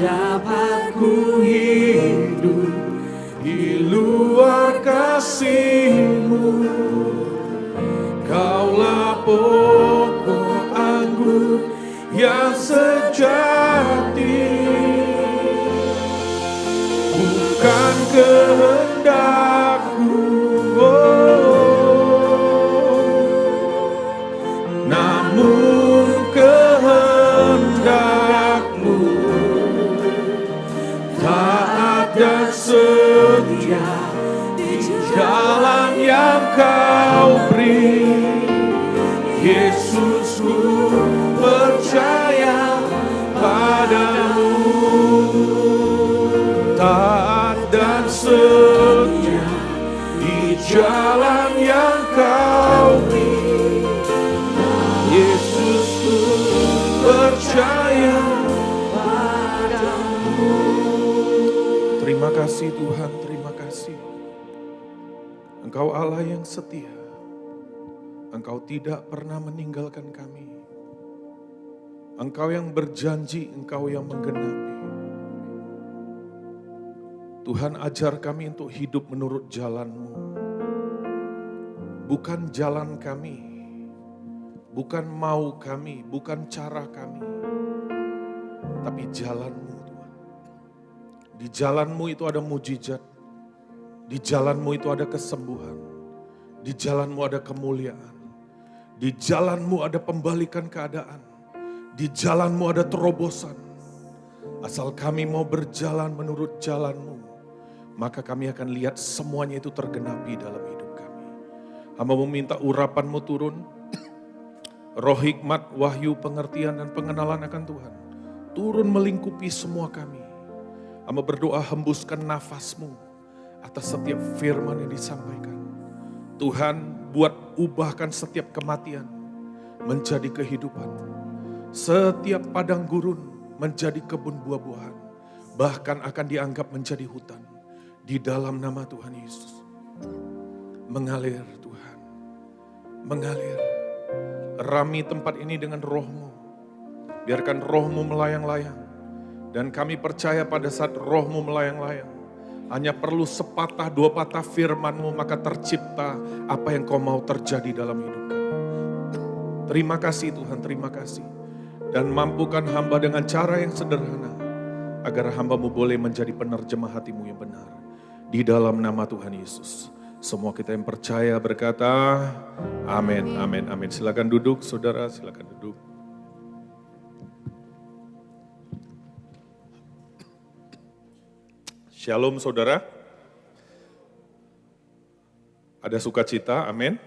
dapat ku hidup di luar kasih-Mu. Kaulah pokok anggur yang sejati, bukan kehendakku, namun kehendak-Mu. Taat dan setia di jalan yang Kau beri, Yesusku percaya padamu. Taat dan setia di jalan yang Kau beri, Yesusku percaya padamu. Terima kasih Tuhan, terima kasih. Engkau Allah yang setia. Engkau tidak pernah meninggalkan kami. Engkau yang berjanji, Engkau yang menggenapi. Tuhan, ajar kami untuk hidup menurut jalan-Mu. Bukan jalan kami, bukan mau kami, bukan cara kami, tapi jalan-Mu Tuhan. Di jalan-Mu itu ada mujizat, di jalan-Mu itu ada kesembuhan, di jalan-Mu ada kemuliaan. Di jalan-Mu ada pembalikan keadaan. Di jalan-Mu ada terobosan. Asal kami mau berjalan menurut jalan-Mu, maka kami akan lihat semuanya itu tergenapi dalam hidup kami. Hamba meminta urapan-Mu turun, roh hikmat, wahyu, pengertian, dan pengenalan akan Tuhan turun melingkupi semua kami. Hamba berdoa hembuskan nafas-Mu atas setiap firman yang disampaikan. Tuhan, buat ubahkan setiap kematian menjadi kehidupan. Setiap padang gurun menjadi kebun buah-buahan. Bahkan akan dianggap menjadi hutan. Di dalam nama Tuhan Yesus. Mengalir Tuhan. Mengalir. Rami tempat ini dengan roh-Mu. Biarkan roh-Mu melayang-layang. Dan kami percaya pada saat roh-Mu melayang-layang, hanya perlu sepatah dua patah firman-Mu, maka tercipta apa yang Kau mau terjadi dalam hidup kami. Terima kasih Tuhan, terima kasih. Dan mampukan hamba dengan cara yang sederhana, agar hamba-Mu boleh menjadi penerjemah hati-Mu yang benar. Di dalam nama Tuhan Yesus. Semua kita yang percaya berkata, amin, amin, amin. Silakan duduk saudara, silakan duduk. Shalom saudara. Ada sukacita, amin.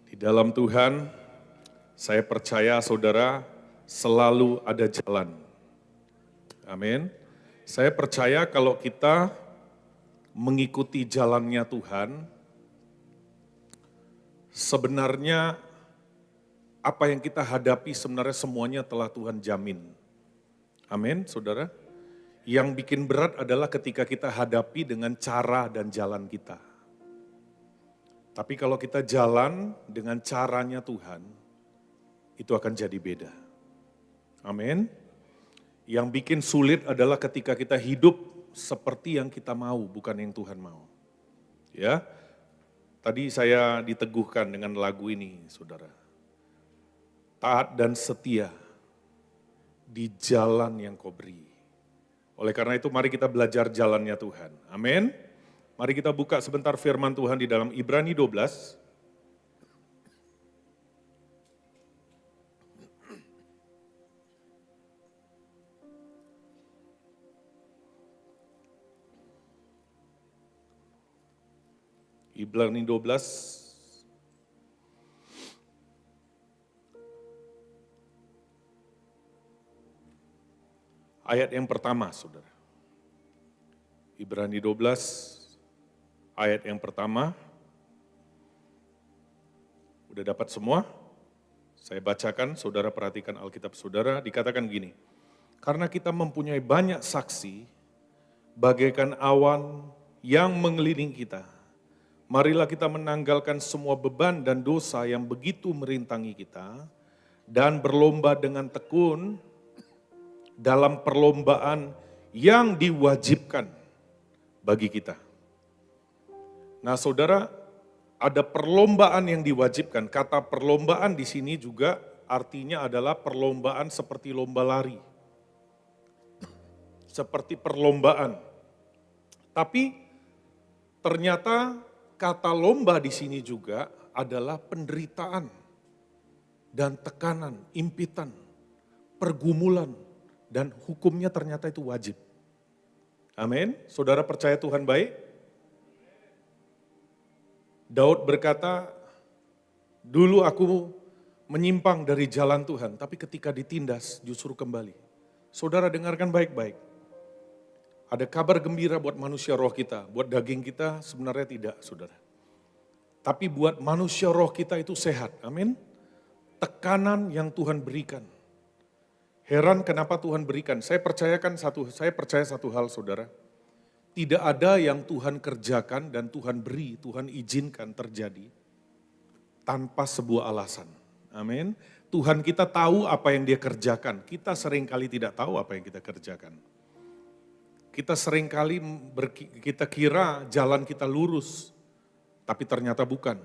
Di dalam Tuhan, saya percaya saudara selalu ada jalan. Amin. Saya percaya kalau kita mengikuti jalannya Tuhan, sebenarnya apa yang kita hadapi sebenarnya semuanya telah Tuhan jamin. Amin, saudara. Yang bikin berat adalah ketika kita hadapi dengan cara dan jalan kita. Tapi kalau kita jalan dengan caranya Tuhan, itu akan jadi beda. Amin. Yang bikin sulit adalah ketika kita hidup seperti yang kita mau, bukan yang Tuhan mau. Ya, tadi saya diteguhkan dengan lagu ini, saudara. Taat dan setia di jalan yang Kau beri. Oleh karena itu mari kita belajar jalannya Tuhan. Amin. Mari kita buka sebentar firman Tuhan di dalam Ibrani 12. Ibrani 12. Ayat yang pertama, saudara. Ibrani 12, ayat yang pertama. Udah dapat semua? Saya bacakan, saudara perhatikan Alkitab saudara. Dikatakan gini, karena kita mempunyai banyak saksi, bagaikan awan yang mengelilingi kita. Marilah kita menanggalkan semua beban dan dosa yang begitu merintangi kita, dan berlomba dengan tekun dalam perlombaan yang diwajibkan bagi kita. Nah, saudara, ada perlombaan yang diwajibkan. Kata perlombaan di sini juga artinya adalah perlombaan seperti lomba lari. Seperti perlombaan. Tapi ternyata kata lomba di sini juga adalah penderitaan dan tekanan, impitan, pergumulan, dan hukumnya ternyata itu wajib. Amin. Saudara percaya Tuhan baik? Daud berkata, dulu aku menyimpang dari jalan Tuhan, tapi ketika ditindas justru kembali. Saudara dengarkan baik-baik. Ada kabar gembira buat manusia roh kita, buat daging kita sebenarnya tidak, saudara. Tapi buat manusia roh kita itu sehat, amin. Tekanan yang Tuhan berikan. Heran kenapa Tuhan berikan. Saya percaya satu hal, saudara. Tidak ada yang Tuhan kerjakan dan Tuhan beri, Tuhan izinkan terjadi tanpa sebuah alasan. Amin. Tuhan kita tahu apa yang dia kerjakan. Kita seringkali tidak tahu apa yang kita kerjakan. Kita seringkali kita kira jalan kita lurus, tapi ternyata bukan.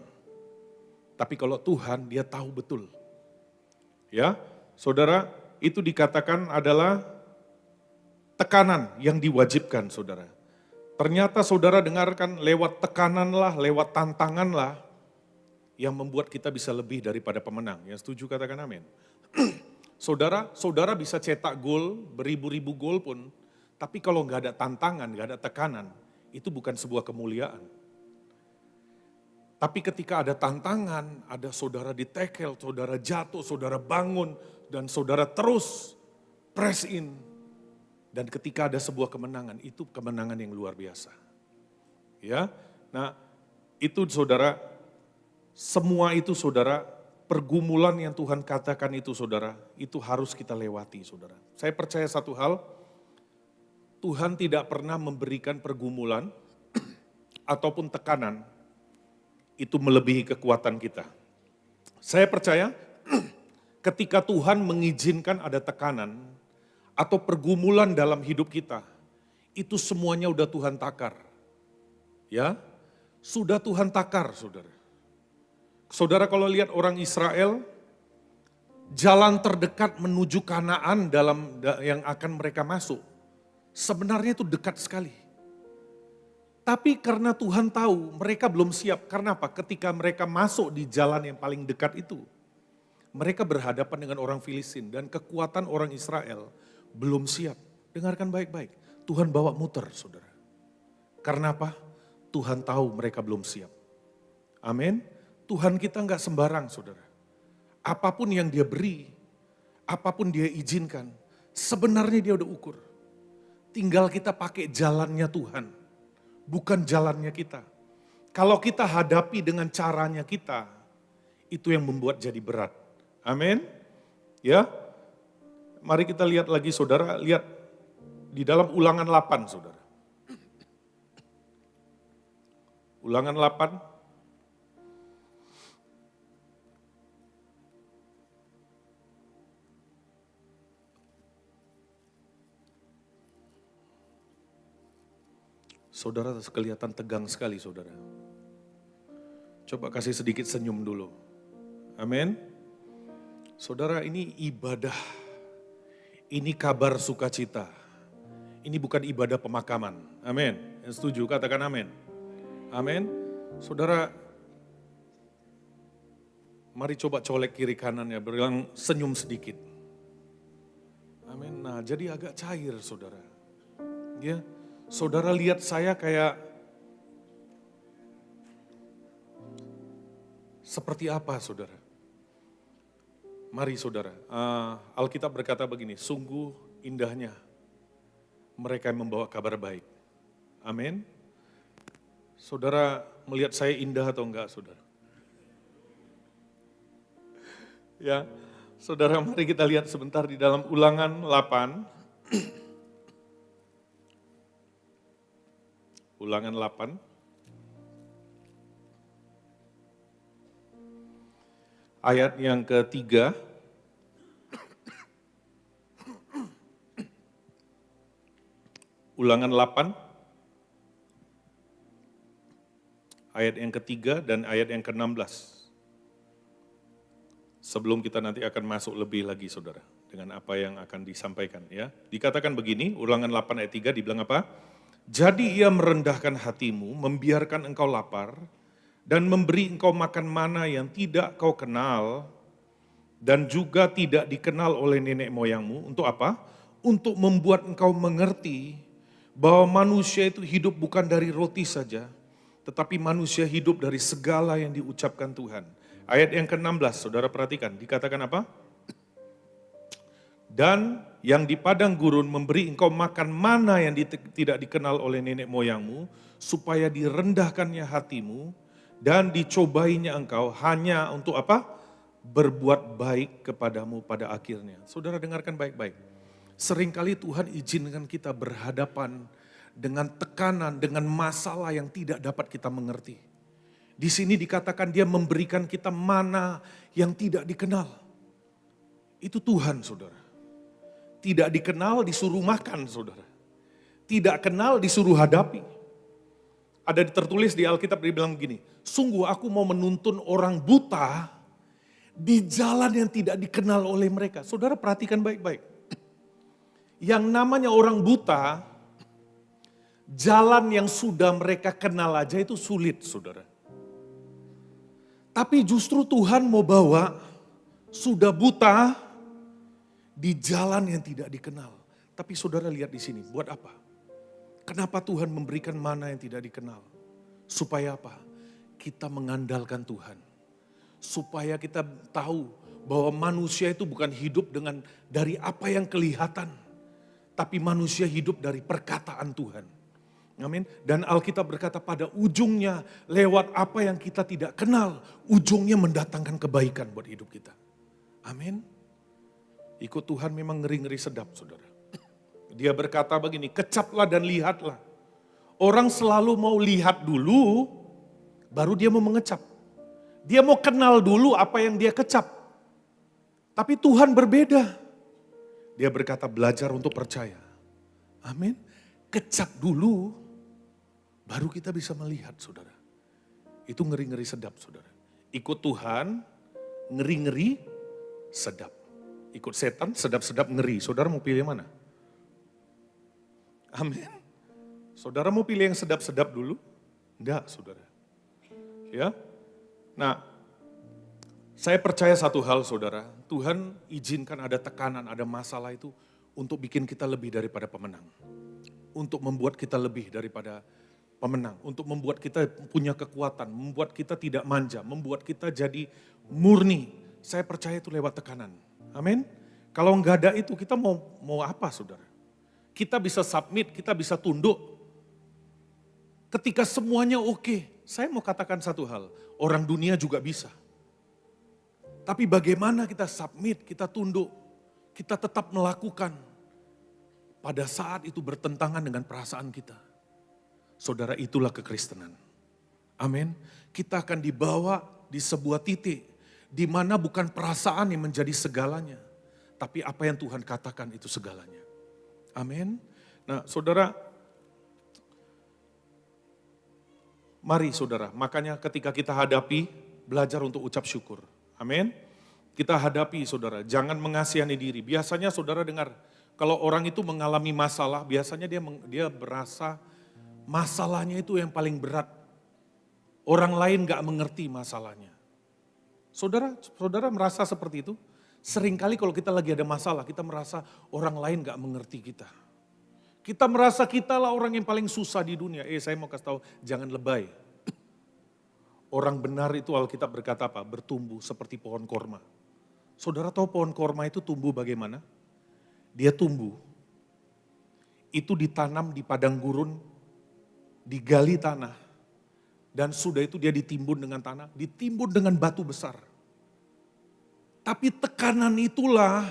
Tapi kalau Tuhan, dia tahu betul. Ya, saudara, itu dikatakan adalah tekanan yang diwajibkan, saudara. Ternyata saudara dengarkan, lewat tekananlah, lewat tantanganlah yang membuat kita bisa lebih daripada pemenang. Yang setuju katakan amin. Saudara bisa cetak gol, beribu-ribu gol pun, tapi kalau nggak ada tantangan, nggak ada tekanan, itu bukan sebuah kemuliaan. Tapi ketika ada tantangan, ada saudara ditekel, saudara jatuh, saudara bangun, dan saudara terus press in. Dan ketika ada sebuah kemenangan, itu kemenangan yang luar biasa. Ya, nah itu saudara, semua itu saudara, pergumulan yang Tuhan katakan itu saudara, itu harus kita lewati saudara. Saya percaya satu hal, Tuhan tidak pernah memberikan pergumulan ataupun tekanan, itu melebihi kekuatan kita. Saya percaya ketika Tuhan mengizinkan ada tekanan atau pergumulan dalam hidup kita, itu semuanya udah Tuhan takar. Ya, sudah Tuhan takar, saudara. Saudara kalau lihat orang Israel, jalan terdekat menuju Kanaan yang akan mereka masuk, sebenarnya itu dekat sekali. Tapi karena Tuhan tahu mereka belum siap, karena apa? Ketika mereka masuk di jalan yang paling dekat itu, mereka berhadapan dengan orang Filistin dan kekuatan orang Israel belum siap. Dengarkan baik-baik, Tuhan bawa muter saudara. Karena apa? Tuhan tahu mereka belum siap. Amin. Tuhan kita enggak sembarang saudara. Apapun yang dia beri, apapun dia izinkan, sebenarnya dia udah ukur. Tinggal kita pakai jalannya Tuhan, bukan jalannya kita. Kalau kita hadapi dengan caranya kita, itu yang membuat jadi berat. Amin. Ya. Mari kita lihat lagi saudara, lihat di dalam Ulangan 8 saudara. Ulangan 8. Saudara kelihatan tegang sekali saudara. Coba kasih sedikit senyum dulu. Amin. Saudara ini ibadah. Ini kabar sukacita. Ini bukan ibadah pemakaman. Amin. Yang setuju katakan amin. Amin. Saudara, mari coba colek kiri kanannya, bilang senyum sedikit. Amin. Nah, jadi agak cair saudara. Ya, saudara lihat saya kayak seperti apa saudara? Mari saudara, Alkitab berkata begini, sungguh indahnya mereka yang membawa kabar baik. Amin. Saudara melihat saya indah atau enggak saudara? Ya, saudara mari kita lihat sebentar di dalam Ulangan 8. Ulangan 8. Ayat yang ketiga. Ulangan 8, ayat yang ketiga dan ayat yang ke-16. Sebelum kita nanti akan masuk lebih lagi saudara, dengan apa yang akan disampaikan ya. Dikatakan begini, Ulangan 8 ayat 3 dibilang apa? Jadi ia merendahkan hatimu, membiarkan engkau lapar, dan memberi engkau makan mana yang tidak kau kenal, dan juga tidak dikenal oleh nenek moyangmu. Untuk apa? Untuk membuat engkau mengerti bahwa manusia itu hidup bukan dari roti saja, tetapi manusia hidup dari segala yang diucapkan Tuhan. Ayat yang ke-16, saudara perhatikan, dikatakan apa? Dan yang di padang gurun memberi engkau makan mana yang tidak dikenal oleh nenek moyangmu, supaya direndahkannya hatimu, dan dicobainya engkau hanya untuk apa? Berbuat baik kepadamu pada akhirnya. Saudara dengarkan baik-baik. Seringkali Tuhan izinkan kita berhadapan dengan tekanan, dengan masalah yang tidak dapat kita mengerti. Di sini dikatakan dia memberikan kita mana yang tidak dikenal. Itu Tuhan saudara. Tidak dikenal disuruh makan saudara. Tidak kenal disuruh hadapi. Ada tertulis di Alkitab dibilang begini, sungguh aku mau menuntun orang buta di jalan yang tidak dikenal oleh mereka. Saudara perhatikan baik-baik. Yang namanya orang buta, jalan yang sudah mereka kenal aja itu sulit saudara. Tapi justru Tuhan mau bawa sudah buta di jalan yang tidak dikenal. Tapi saudara lihat di sini, buat apa? Kenapa Tuhan memberikan mana yang tidak dikenal? Supaya apa? Kita mengandalkan Tuhan. Supaya kita tahu bahwa manusia itu bukan hidup dari apa yang kelihatan. Tapi manusia hidup dari perkataan Tuhan. Amin. Dan Alkitab berkata pada ujungnya lewat apa yang kita tidak kenal, ujungnya mendatangkan kebaikan buat hidup kita. Amin. Ikut Tuhan memang ngeri-ngeri sedap saudara. Dia berkata begini, kecaplah dan lihatlah. Orang selalu mau lihat dulu, baru dia mau mengecap. Dia mau kenal dulu apa yang dia kecap. Tapi Tuhan berbeda. Dia berkata belajar untuk percaya. Amin. Kecap dulu, baru kita bisa melihat saudara. Itu ngeri-ngeri sedap saudara. Ikut Tuhan, ngeri-ngeri sedap. Ikut setan, sedap-sedap ngeri. Saudara mau pilih mana? Amin. Saudara mau pilih yang sedap-sedap dulu? Enggak saudara. Ya. Nah, saya percaya satu hal saudara. Tuhan izinkan ada tekanan, ada masalah itu untuk bikin kita lebih daripada pemenang. Untuk membuat kita lebih daripada pemenang. Untuk membuat kita punya kekuatan, membuat kita tidak manja, membuat kita jadi murni. Saya percaya itu lewat tekanan. Amin. Kalau enggak ada itu kita mau apa saudara? Kita bisa submit, kita bisa tunduk. Ketika semuanya oke, saya mau katakan satu hal, orang dunia juga bisa. Tapi bagaimana kita submit, kita tunduk, kita tetap melakukan pada saat itu bertentangan dengan perasaan kita. Saudara, itulah kekristenan. Amin. Kita akan dibawa di sebuah titik di mana bukan perasaan yang menjadi segalanya, tapi apa yang Tuhan katakan itu segalanya. Amin. Nah, saudara, mari saudara, makanya ketika kita hadapi, belajar untuk ucap syukur. Amin. Kita hadapi saudara, jangan mengasihani diri. Biasanya saudara dengar, kalau orang itu mengalami masalah, biasanya dia berasa masalahnya itu yang paling berat. Orang lain gak mengerti masalahnya. Saudara merasa seperti itu? Seringkali kalau kita lagi ada masalah, kita merasa orang lain gak mengerti kita. Kita merasa kita lah orang yang paling susah di dunia. Saya mau kasih tahu, jangan lebay. Orang benar itu Alkitab berkata apa? Bertumbuh seperti pohon korma. Saudara tahu pohon korma itu tumbuh bagaimana? Dia tumbuh. Itu ditanam di padang gurun, digali tanah. Dan sudah itu dia ditimbun dengan tanah, ditimbun dengan batu besar. Tapi tekanan itulah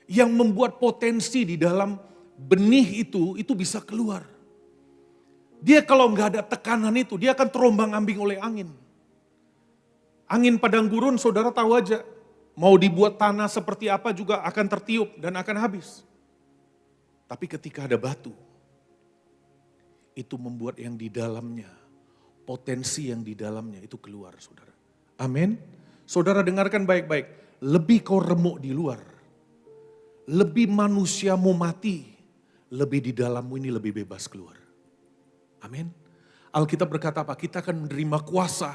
yang membuat potensi di dalam benih itu bisa keluar. Dia kalau nggak ada tekanan itu, dia akan terombang-ambing oleh angin. Angin padang gurun saudara tahu aja, mau dibuat tanah seperti apa juga akan tertiup dan akan habis. Tapi ketika ada batu, itu membuat yang di dalamnya, potensi yang di dalamnya itu keluar, saudara. Amin. Saudara dengarkan baik-baik, lebih kau remuk di luar, lebih manusiamu mati, lebih di dalammu ini lebih bebas keluar. Amin. Alkitab berkata apa? Kita akan menerima kuasa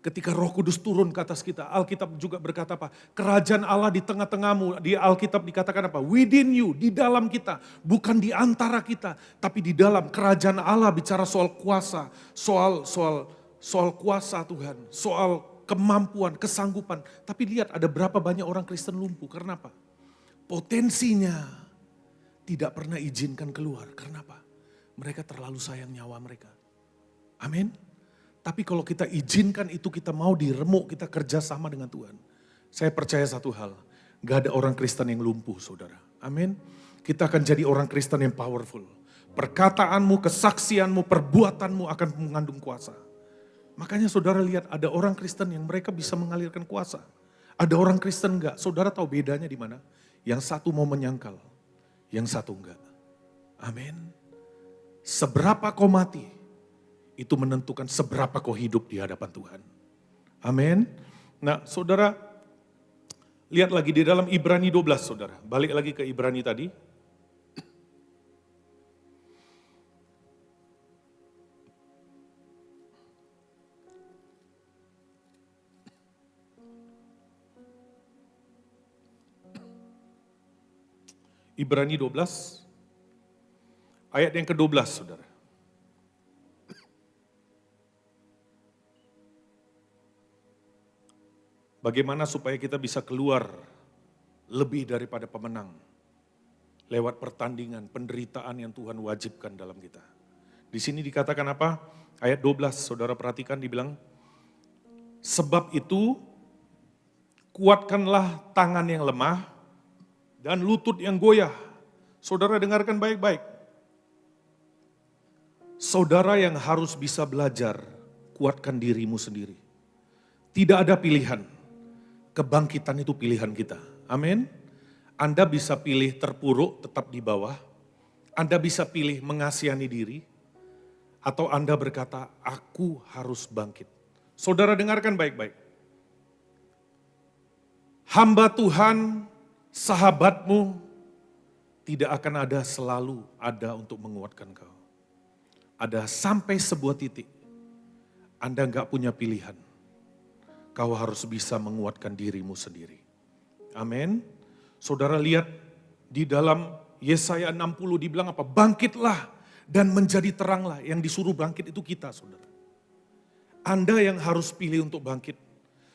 ketika Roh Kudus turun ke atas kita. Alkitab juga berkata apa? Kerajaan Allah di tengah-tengahmu. Di Alkitab dikatakan apa? Within you, di dalam kita. Bukan di antara kita, tapi di dalam. Kerajaan Allah bicara soal kuasa, soal kuasa Tuhan, soal kemampuan, kesanggupan. Tapi lihat ada berapa banyak orang Kristen lumpuh. Karena apa? Potensinya tidak pernah izinkan keluar. Karena apa? Mereka terlalu sayang nyawa mereka. Amin. Tapi kalau kita izinkan itu, kita mau diremuk, kita kerjasama dengan Tuhan. Saya percaya satu hal, gak ada orang Kristen yang lumpuh, saudara. Amin. Kita akan jadi orang Kristen yang powerful. Perkataanmu, kesaksianmu, perbuatanmu akan mengandung kuasa. Makanya saudara lihat ada orang Kristen yang mereka bisa mengalirkan kuasa. Ada orang Kristen enggak. Saudara tahu bedanya di mana? Yang satu mau menyangkal, yang satu enggak. Amin. Seberapa kau mati, itu menentukan seberapa kau hidup di hadapan Tuhan. Amin. Nah saudara, lihat lagi di dalam Ibrani 12 saudara. Balik lagi ke Ibrani tadi. Ibrani 12, ayat yang ke-12 saudara. Bagaimana supaya kita bisa keluar lebih daripada pemenang lewat pertandingan, penderitaan yang Tuhan wajibkan dalam kita. Di sini dikatakan apa? Ayat 12, saudara perhatikan dibilang, sebab itu kuatkanlah tangan yang lemah dan lutut yang goyah. Saudara dengarkan baik-baik. Saudara yang harus bisa belajar, kuatkan dirimu sendiri. Tidak ada pilihan. Kebangkitan itu pilihan kita. Amin. Anda bisa pilih terpuruk tetap di bawah. Anda bisa pilih mengasihani diri. Atau Anda berkata, aku harus bangkit. Saudara dengarkan baik-baik. Hamba Tuhan, sahabatmu, tidak akan selalu ada untuk menguatkan kau. Ada sampai sebuah titik. Anda enggak punya pilihan. Kau harus bisa menguatkan dirimu sendiri. Amin. Saudara lihat di dalam Yesaya 60 dibilang apa? Bangkitlah dan menjadi teranglah. Yang disuruh bangkit itu kita, saudara. Anda yang harus pilih untuk bangkit.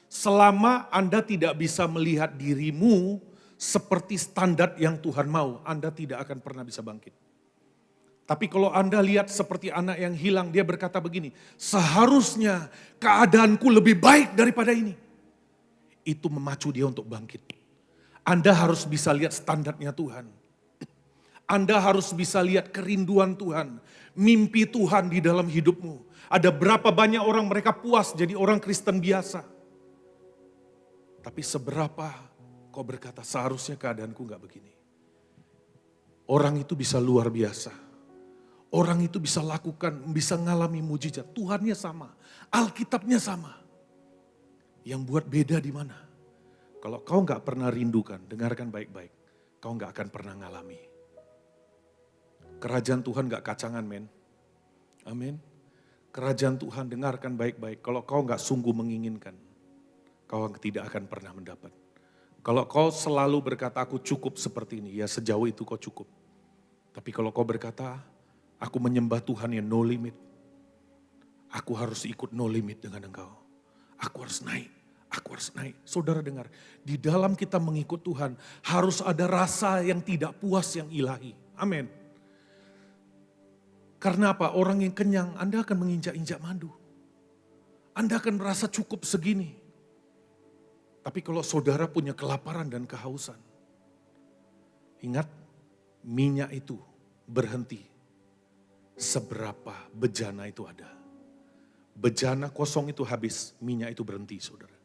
Selama Anda tidak bisa melihat dirimu seperti standar yang Tuhan mau, Anda tidak akan pernah bisa bangkit. Tapi kalau Anda lihat seperti anak yang hilang, dia berkata begini, seharusnya keadaanku lebih baik daripada ini. Itu memacu dia untuk bangkit. Anda harus bisa lihat standarnya Tuhan. Anda harus bisa lihat kerinduan Tuhan, mimpi Tuhan di dalam hidupmu. Ada berapa banyak orang mereka puas jadi orang Kristen biasa. Tapi seberapa kau berkata seharusnya keadaanku gak begini. Orang itu bisa luar biasa. Orang itu bisa lakukan, bisa ngalami mujizat. Tuhannya sama, Alkitabnya sama. Yang buat beda di mana? Kalau kau gak pernah rindukan, dengarkan baik-baik. Kau gak akan pernah ngalami. Kerajaan Tuhan gak kacangan, men. Amin. Kerajaan Tuhan dengarkan baik-baik. Kalau kau gak sungguh menginginkan, kau tidak akan pernah mendapat. Kalau kau selalu berkata, aku cukup seperti ini, ya sejauh itu kau cukup. Tapi kalau kau berkata, aku menyembah Tuhan yang no limit. Aku harus ikut no limit dengan engkau. Aku harus naik, aku harus naik. Saudara dengar, di dalam kita mengikut Tuhan, harus ada rasa yang tidak puas yang ilahi. Amin. Karena apa? Orang yang kenyang, Anda akan menginjak-injak madu. Anda akan merasa cukup segini. Tapi kalau saudara punya kelaparan dan kehausan, ingat, minyak itu berhenti seberapa bejana itu ada. Bejana kosong itu habis, minyak itu berhenti, saudara.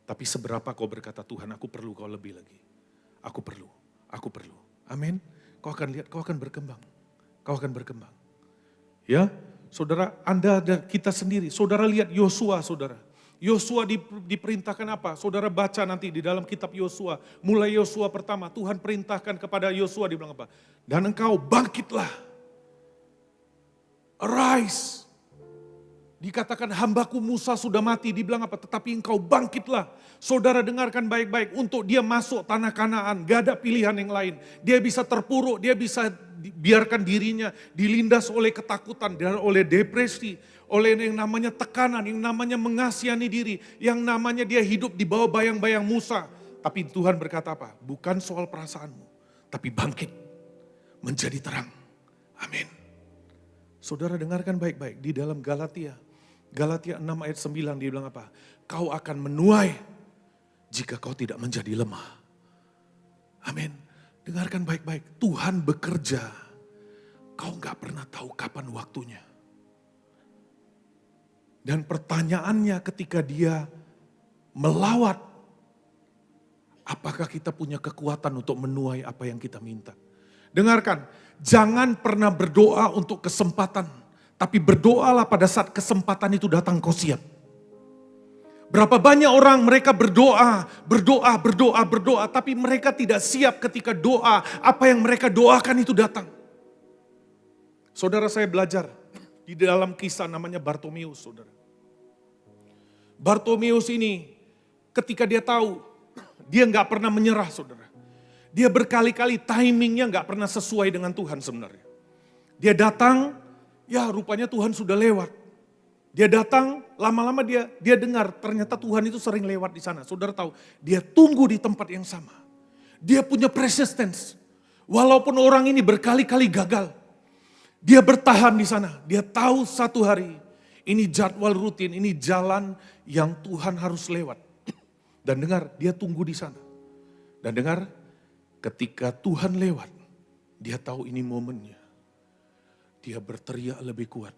Tapi seberapa kau berkata, Tuhan aku perlu kau lebih lagi. Aku perlu, aku perlu. Amin. Kau akan lihat, kau akan berkembang. Kau akan berkembang. Ya, saudara, Anda dan kita sendiri. Saudara lihat Yosua, saudara. Yosua diperintahkan apa? Saudara baca nanti di dalam kitab Yosua. Mulai Yosua pertama, Tuhan perintahkan kepada Yosua, dibilang apa? Dan engkau bangkitlah. Arise. Dikatakan hambaku Musa sudah mati, dibilang apa? Tetapi engkau bangkitlah. Saudara dengarkan baik-baik, untuk dia masuk tanah Kanaan, gak ada pilihan yang lain. Dia bisa terpuruk, dia bisa biarkan dirinya dilindas oleh ketakutan, dan oleh depresi, oleh yang namanya tekanan, yang namanya mengasihani diri, yang namanya dia hidup di bawah bayang-bayang Musa. Tapi Tuhan berkata apa? Bukan soal perasaanmu, tapi bangkit menjadi terang. Amin. Saudara dengarkan baik-baik di dalam Galatia 6 ayat 9 dia bilang apa? Kau akan menuai jika kau tidak menjadi lemah. Amin. Dengarkan baik-baik, Tuhan bekerja. Kau gak pernah tahu kapan waktunya. Dan pertanyaannya ketika dia melawat, apakah kita punya kekuatan untuk menuai apa yang kita minta? Dengarkan, jangan pernah berdoa untuk kesempatan, tapi berdoalah pada saat kesempatan itu datang kau siap. Berapa banyak orang mereka berdoa, tapi mereka tidak siap ketika doa, apa yang mereka doakan itu datang. Saudara, saya belajar di dalam kisah namanya Bartomeus, saudara. Bartomeus ini ketika dia tahu, dia gak pernah menyerah, saudara. Dia berkali-kali timingnya gak pernah sesuai dengan Tuhan sebenarnya. Dia datang, ya rupanya Tuhan sudah lewat. Dia datang, lama-lama dia dengar ternyata Tuhan itu sering lewat di sana. Saudara tahu, dia tunggu di tempat yang sama. Dia punya persistence. Walaupun orang ini berkali-kali gagal, dia bertahan di sana. Dia tahu satu hari, ini jadwal rutin, ini jalan yang Tuhan harus lewat. Dan dengar, dia tunggu di sana. Dan dengar, ketika Tuhan lewat, dia tahu ini momennya. Dia berteriak lebih kuat.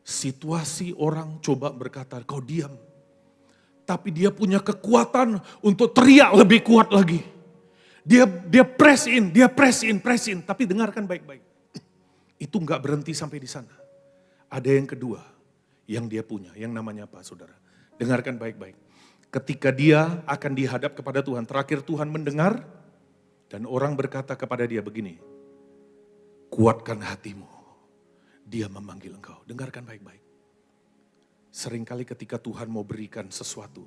Situasi orang coba berkata, kau diam. Tapi dia punya kekuatan untuk teriak lebih kuat lagi. Dia press in. Tapi dengarkan baik-baik. Itu enggak berhenti sampai di sana. Ada yang kedua yang dia punya, yang namanya apa, saudara? Dengarkan baik-baik. Ketika dia akan dihadap kepada Tuhan, terakhir Tuhan mendengar dan orang berkata kepada dia begini, kuatkan hatimu. Dia memanggil engkau. Dengarkan baik-baik. Seringkali ketika Tuhan mau berikan sesuatu,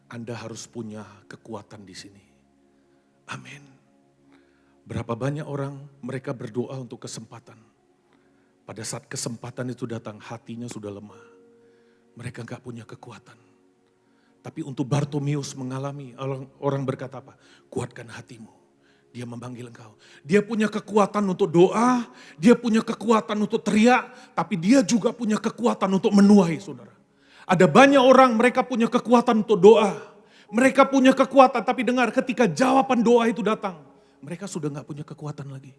Anda harus punya kekuatan di sini. Amin. Berapa banyak orang mereka berdoa untuk kesempatan. Pada saat kesempatan itu datang, hatinya sudah lemah. Mereka gak punya kekuatan. Tapi untuk Bartomeus mengalami, orang berkata apa? Kuatkan hatimu. Dia memanggil engkau. Dia punya kekuatan untuk doa, dia punya kekuatan untuk teriak, tapi dia juga punya kekuatan untuk menuai, saudara. Ada banyak orang mereka punya kekuatan untuk doa. Mereka punya kekuatan, tapi dengar ketika jawaban doa itu datang, mereka sudah gak punya kekuatan lagi.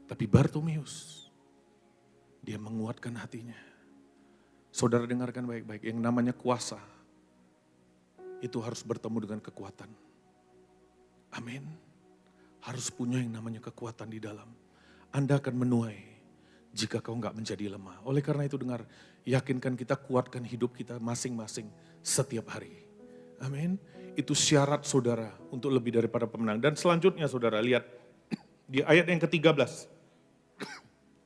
Tapi Bartomeus, dia menguatkan hatinya. Saudara dengarkan baik-baik, yang namanya kuasa, itu harus bertemu dengan kekuatan. Amin. Harus punya yang namanya kekuatan di dalam. Anda akan menuai jika kau enggak menjadi lemah. Oleh karena itu dengar, yakinkan kita kuatkan hidup kita masing-masing setiap hari. Amin. Itu syarat saudara untuk lebih daripada pemenang. Dan selanjutnya saudara lihat di ayat yang ke-13.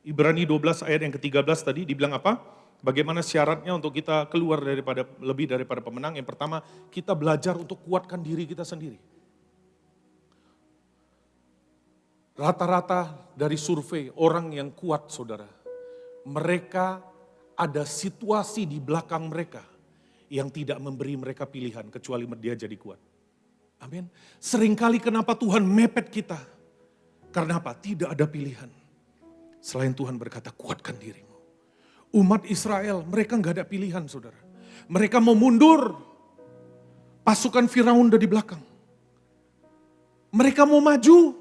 Ibrani 12 ayat yang ke-13 tadi dibilang apa? Bagaimana syaratnya untuk kita keluar daripada lebih daripada pemenang? Yang pertama, kita belajar untuk kuatkan diri kita sendiri. Rata-rata dari survei orang yang kuat, saudara, mereka ada situasi di belakang mereka yang tidak memberi mereka pilihan kecuali dia jadi kuat. Amin. Seringkali kenapa Tuhan mepet kita? Karena apa? Tidak ada pilihan. Selain Tuhan berkata, kuatkan dirimu. Umat Israel, mereka nggak ada pilihan, saudara. Mereka mau mundur. Pasukan Firaun udah di belakang. Mereka mau maju.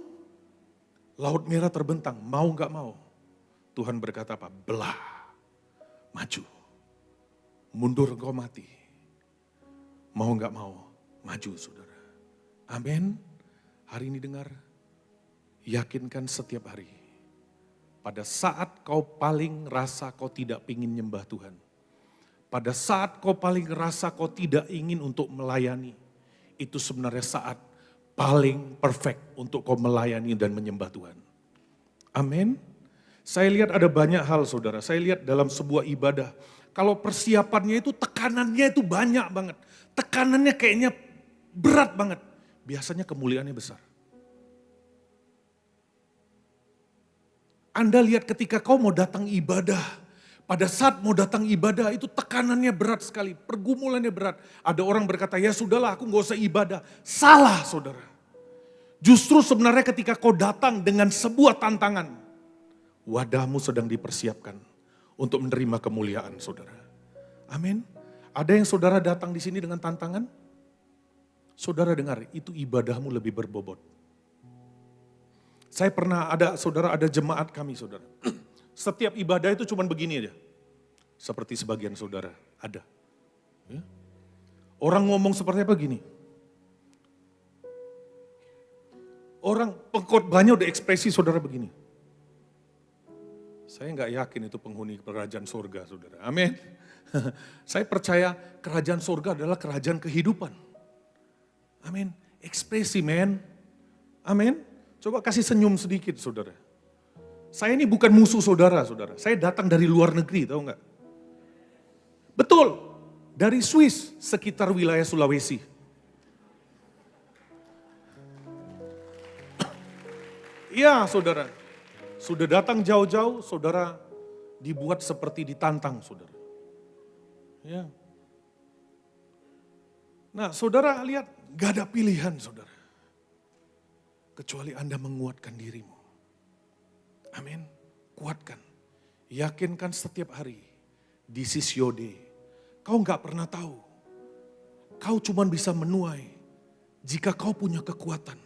Laut Merah terbentang, mau gak mau. Tuhan berkata apa? Belah, maju. Mundur engkau mati. Mau gak mau, maju saudara. Amin. Hari ini dengar, yakinkan setiap hari. pada saat kau paling rasa kau tidak ingin nyembah Tuhan. Pada saat kau paling rasa kau tidak ingin untuk melayani. Itu sebenarnya saat paling perfect untuk kau melayani dan menyembah Tuhan. Amin. Saya lihat ada banyak hal saudara, saya lihat dalam sebuah ibadah. Kalau persiapannya itu tekanannya itu banyak banget. Tekanannya kayaknya berat banget. Biasanya kemuliaannya besar. Anda lihat ketika kau mau datang ibadah. Pada saat mau datang ibadah itu tekanannya berat sekali. Pergumulannya berat. Ada orang berkata, ya sudahlah aku gak usah ibadah. Salah saudara. Justru sebenarnya ketika kau datang dengan sebuah tantangan. Wadahmu sedang dipersiapkan untuk menerima kemuliaan saudara. Amin. Ada yang saudara datang di sini dengan tantangan? Saudara dengar, itu ibadahmu lebih berbobot. Saya pernah ada jemaat kami saudara. Setiap ibadah itu cuma begini aja. Seperti sebagian saudara, ada. Ya. Orang ngomong seperti apa gini. Orang pengkhotbahnya udah ekspresi saudara begini. Saya nggak yakin itu penghuni kerajaan surga saudara. Amin. Saya percaya kerajaan surga adalah kerajaan kehidupan. Amin. Ekspresi men. Amin. Coba kasih senyum sedikit saudara. Saya ini bukan musuh saudara. Saya datang dari luar negeri, tahu nggak? Betul, dari Swiss, sekitar wilayah Sulawesi. Iya saudara, sudah datang jauh-jauh, saudara dibuat seperti ditantang saudara. Ya. Nah saudara lihat, gak ada pilihan saudara. Kecuali Anda menguatkan dirimu. Amin. Kuatkan. Yakinkan setiap hari. This is your day. Kau gak pernah tahu. Kau cuma bisa menuai jika kau punya kekuatan.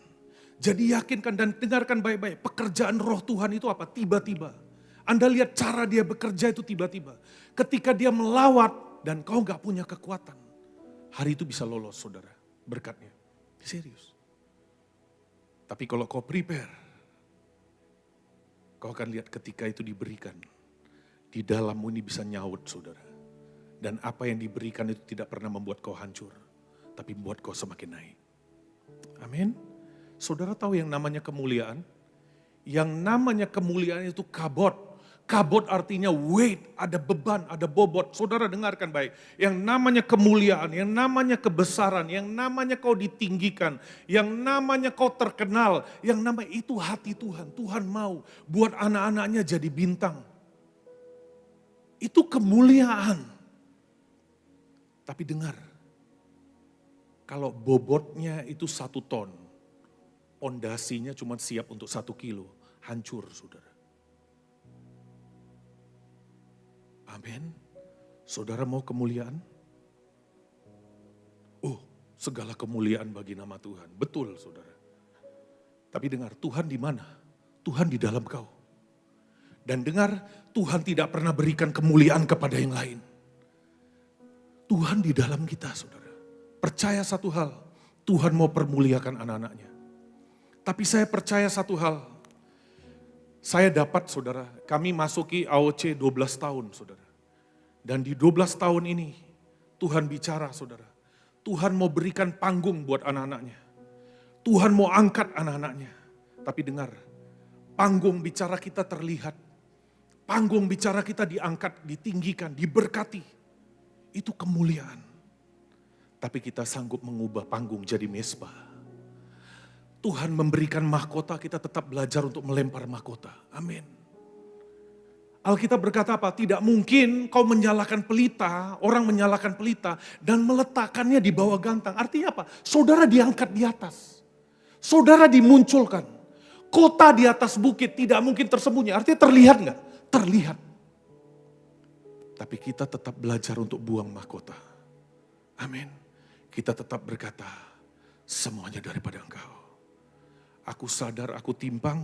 Jadi yakinkan dan dengarkan baik-baik. Pekerjaan roh Tuhan itu apa? Tiba-tiba. Anda lihat cara dia bekerja itu tiba-tiba. Ketika dia melawat dan kau gak punya kekuatan. Hari itu bisa lolos saudara. Berkatnya. Serius. Tapi kalau kau prepare. Kau akan lihat ketika itu diberikan. Di dalammu ini bisa nyaut saudara. Dan apa yang diberikan itu tidak pernah membuat kau hancur. Tapi membuat kau semakin naik. Amin. Saudara tahu yang namanya kemuliaan? Yang namanya kemuliaan itu kabot. Kabot artinya weight, ada beban, ada bobot. Saudara dengarkan baik. Yang namanya kemuliaan, yang namanya kebesaran, yang namanya kau ditinggikan, yang namanya kau terkenal, yang namanya itu hati Tuhan. Tuhan mau buat anak-anaknya jadi bintang. Itu kemuliaan. Tapi dengar, kalau bobotnya itu 1 ton, pondasinya cuma siap untuk 1 kilo, hancur saudara. Amin. Saudara mau kemuliaan? Oh, segala kemuliaan bagi nama Tuhan. Betul saudara. Tapi dengar, Tuhan di mana? Tuhan di dalam kau. Dan dengar, Tuhan tidak pernah berikan kemuliaan kepada yang lain. Tuhan di dalam kita saudara. Percaya satu hal, Tuhan mau permuliakan anak-anaknya. Tapi saya percaya satu hal, saya dapat saudara, kami masuki AOC 12 tahun saudara. Dan di 12 tahun ini Tuhan bicara saudara. Tuhan mau berikan panggung buat anak-anaknya. Tuhan mau angkat anak-anaknya. Tapi dengar, panggung bicara kita terlihat. Panggung bicara kita diangkat, ditinggikan, diberkati. Itu kemuliaan. Tapi kita sanggup mengubah panggung jadi mezbah. Tuhan memberikan mahkota, kita tetap belajar untuk melempar mahkota. Amin. Alkitab berkata apa? Tidak mungkin kau menyalakan pelita, orang menyalakan pelita dan meletakkannya di bawah gantang. Artinya apa? Saudara diangkat di atas. Saudara dimunculkan. Kota di atas bukit tidak mungkin tersembunyi. Artinya terlihat nggak? Terlihat. Tapi kita tetap belajar untuk buang mahkota. Amin. Kita tetap berkata, semuanya daripada Engkau. Aku sadar aku timpang.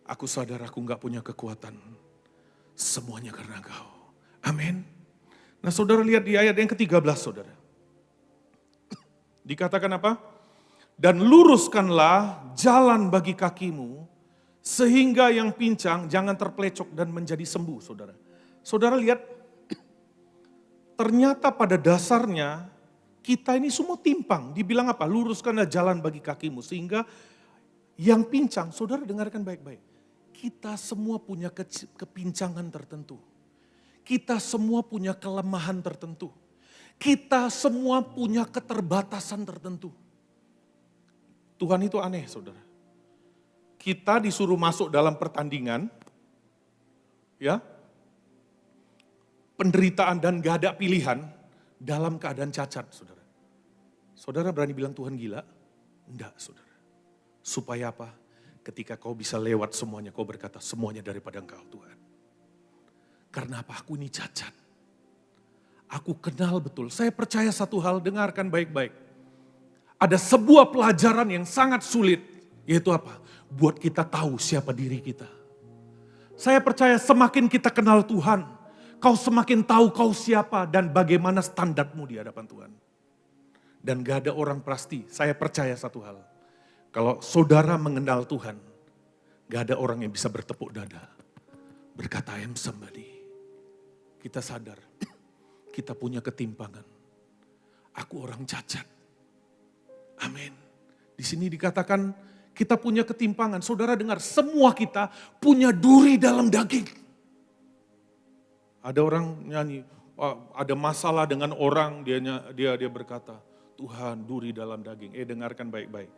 Aku sadar aku gak punya kekuatan. Semuanya karena Engkau. Amin. Nah saudara lihat di ayat yang ke-13 saudara. Dikatakan apa? Dan luruskanlah jalan bagi kakimu Sehingga yang pincang jangan terpelecok dan menjadi sembuh, saudara. Saudara lihat, ternyata pada dasarnya kita ini semua timpang. Dibilang apa? Luruskanlah jalan bagi kakimu. Sehingga yang pincang, saudara dengarkan baik-baik. Kita semua punya kepincangan tertentu. Kita semua punya kelemahan tertentu. Kita semua punya keterbatasan tertentu. Tuhan itu aneh, saudara. Kita disuruh masuk dalam pertandingan, ya, penderitaan dan gak ada pilihan dalam keadaan cacat, saudara. Saudara berani bilang Tuhan gila? Enggak, saudara. Supaya apa? Ketika kau bisa lewat semuanya, kau berkata semuanya daripada Engkau, Tuhan. Karena apa? Aku ini cacat. Aku kenal betul. Saya percaya satu hal, dengarkan baik-baik. Ada sebuah pelajaran yang sangat sulit, yaitu apa? Buat kita tahu siapa diri kita. Saya percaya semakin kita kenal Tuhan, kau semakin tahu kau siapa dan bagaimana standarmu di hadapan Tuhan. Dan gak ada orang pasti, saya percaya satu hal. Kalau saudara mengenal Tuhan, gak ada orang yang bisa bertepuk dada. Berkata, I am somebody. Kita sadar, kita punya ketimpangan. Aku orang cacat. Amin. Di sini dikatakan, kita punya ketimpangan. Saudara dengar, semua kita punya duri dalam daging. Ada orang nyanyi, ada masalah dengan orang, dia berkata, Tuhan duri dalam daging. Dengarkan baik-baik,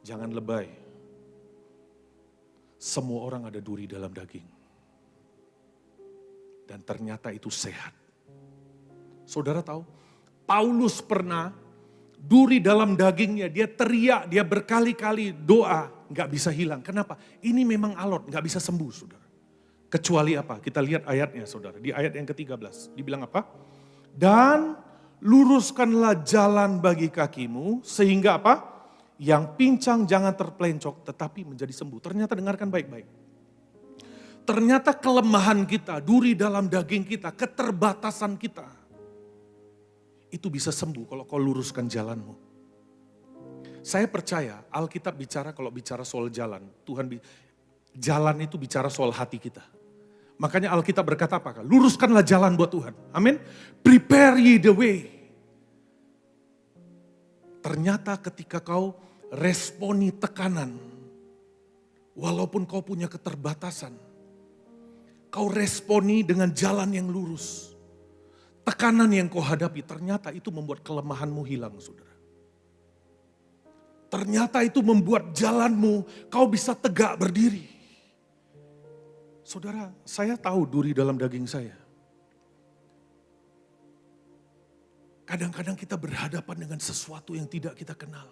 jangan lebay. Semua orang ada duri dalam daging. Dan ternyata itu sehat. Saudara tahu, Paulus pernah duri dalam dagingnya, dia teriak, dia berkali-kali doa, gak bisa hilang. Kenapa? Ini memang alot, gak bisa sembuh, saudara. Kecuali apa? Kita lihat ayatnya, saudara. Di ayat yang ke-13, dibilang apa? Dan luruskanlah jalan bagi kakimu, sehingga apa? Yang pincang jangan terpelencok, tetapi menjadi sembuh. Ternyata dengarkan baik-baik. Ternyata kelemahan kita, duri dalam daging kita, keterbatasan kita, itu bisa sembuh kalau kau luruskan jalanmu. Saya percaya Alkitab bicara kalau bicara soal jalan. Jalan itu bicara soal hati kita. Makanya Alkitab berkata apa? Luruskanlah jalan buat Tuhan. Amin. Prepare ye the way. Ternyata ketika kau responi tekanan, walaupun kau punya keterbatasan, kau responi dengan jalan yang lurus. Tekanan yang kau hadapi, ternyata itu membuat kelemahanmu hilang, saudara. Ternyata itu membuat jalanmu, kau bisa tegak berdiri. Saudara, saya tahu duri dalam daging saya. Kadang-kadang kita berhadapan dengan sesuatu yang tidak kita kenal.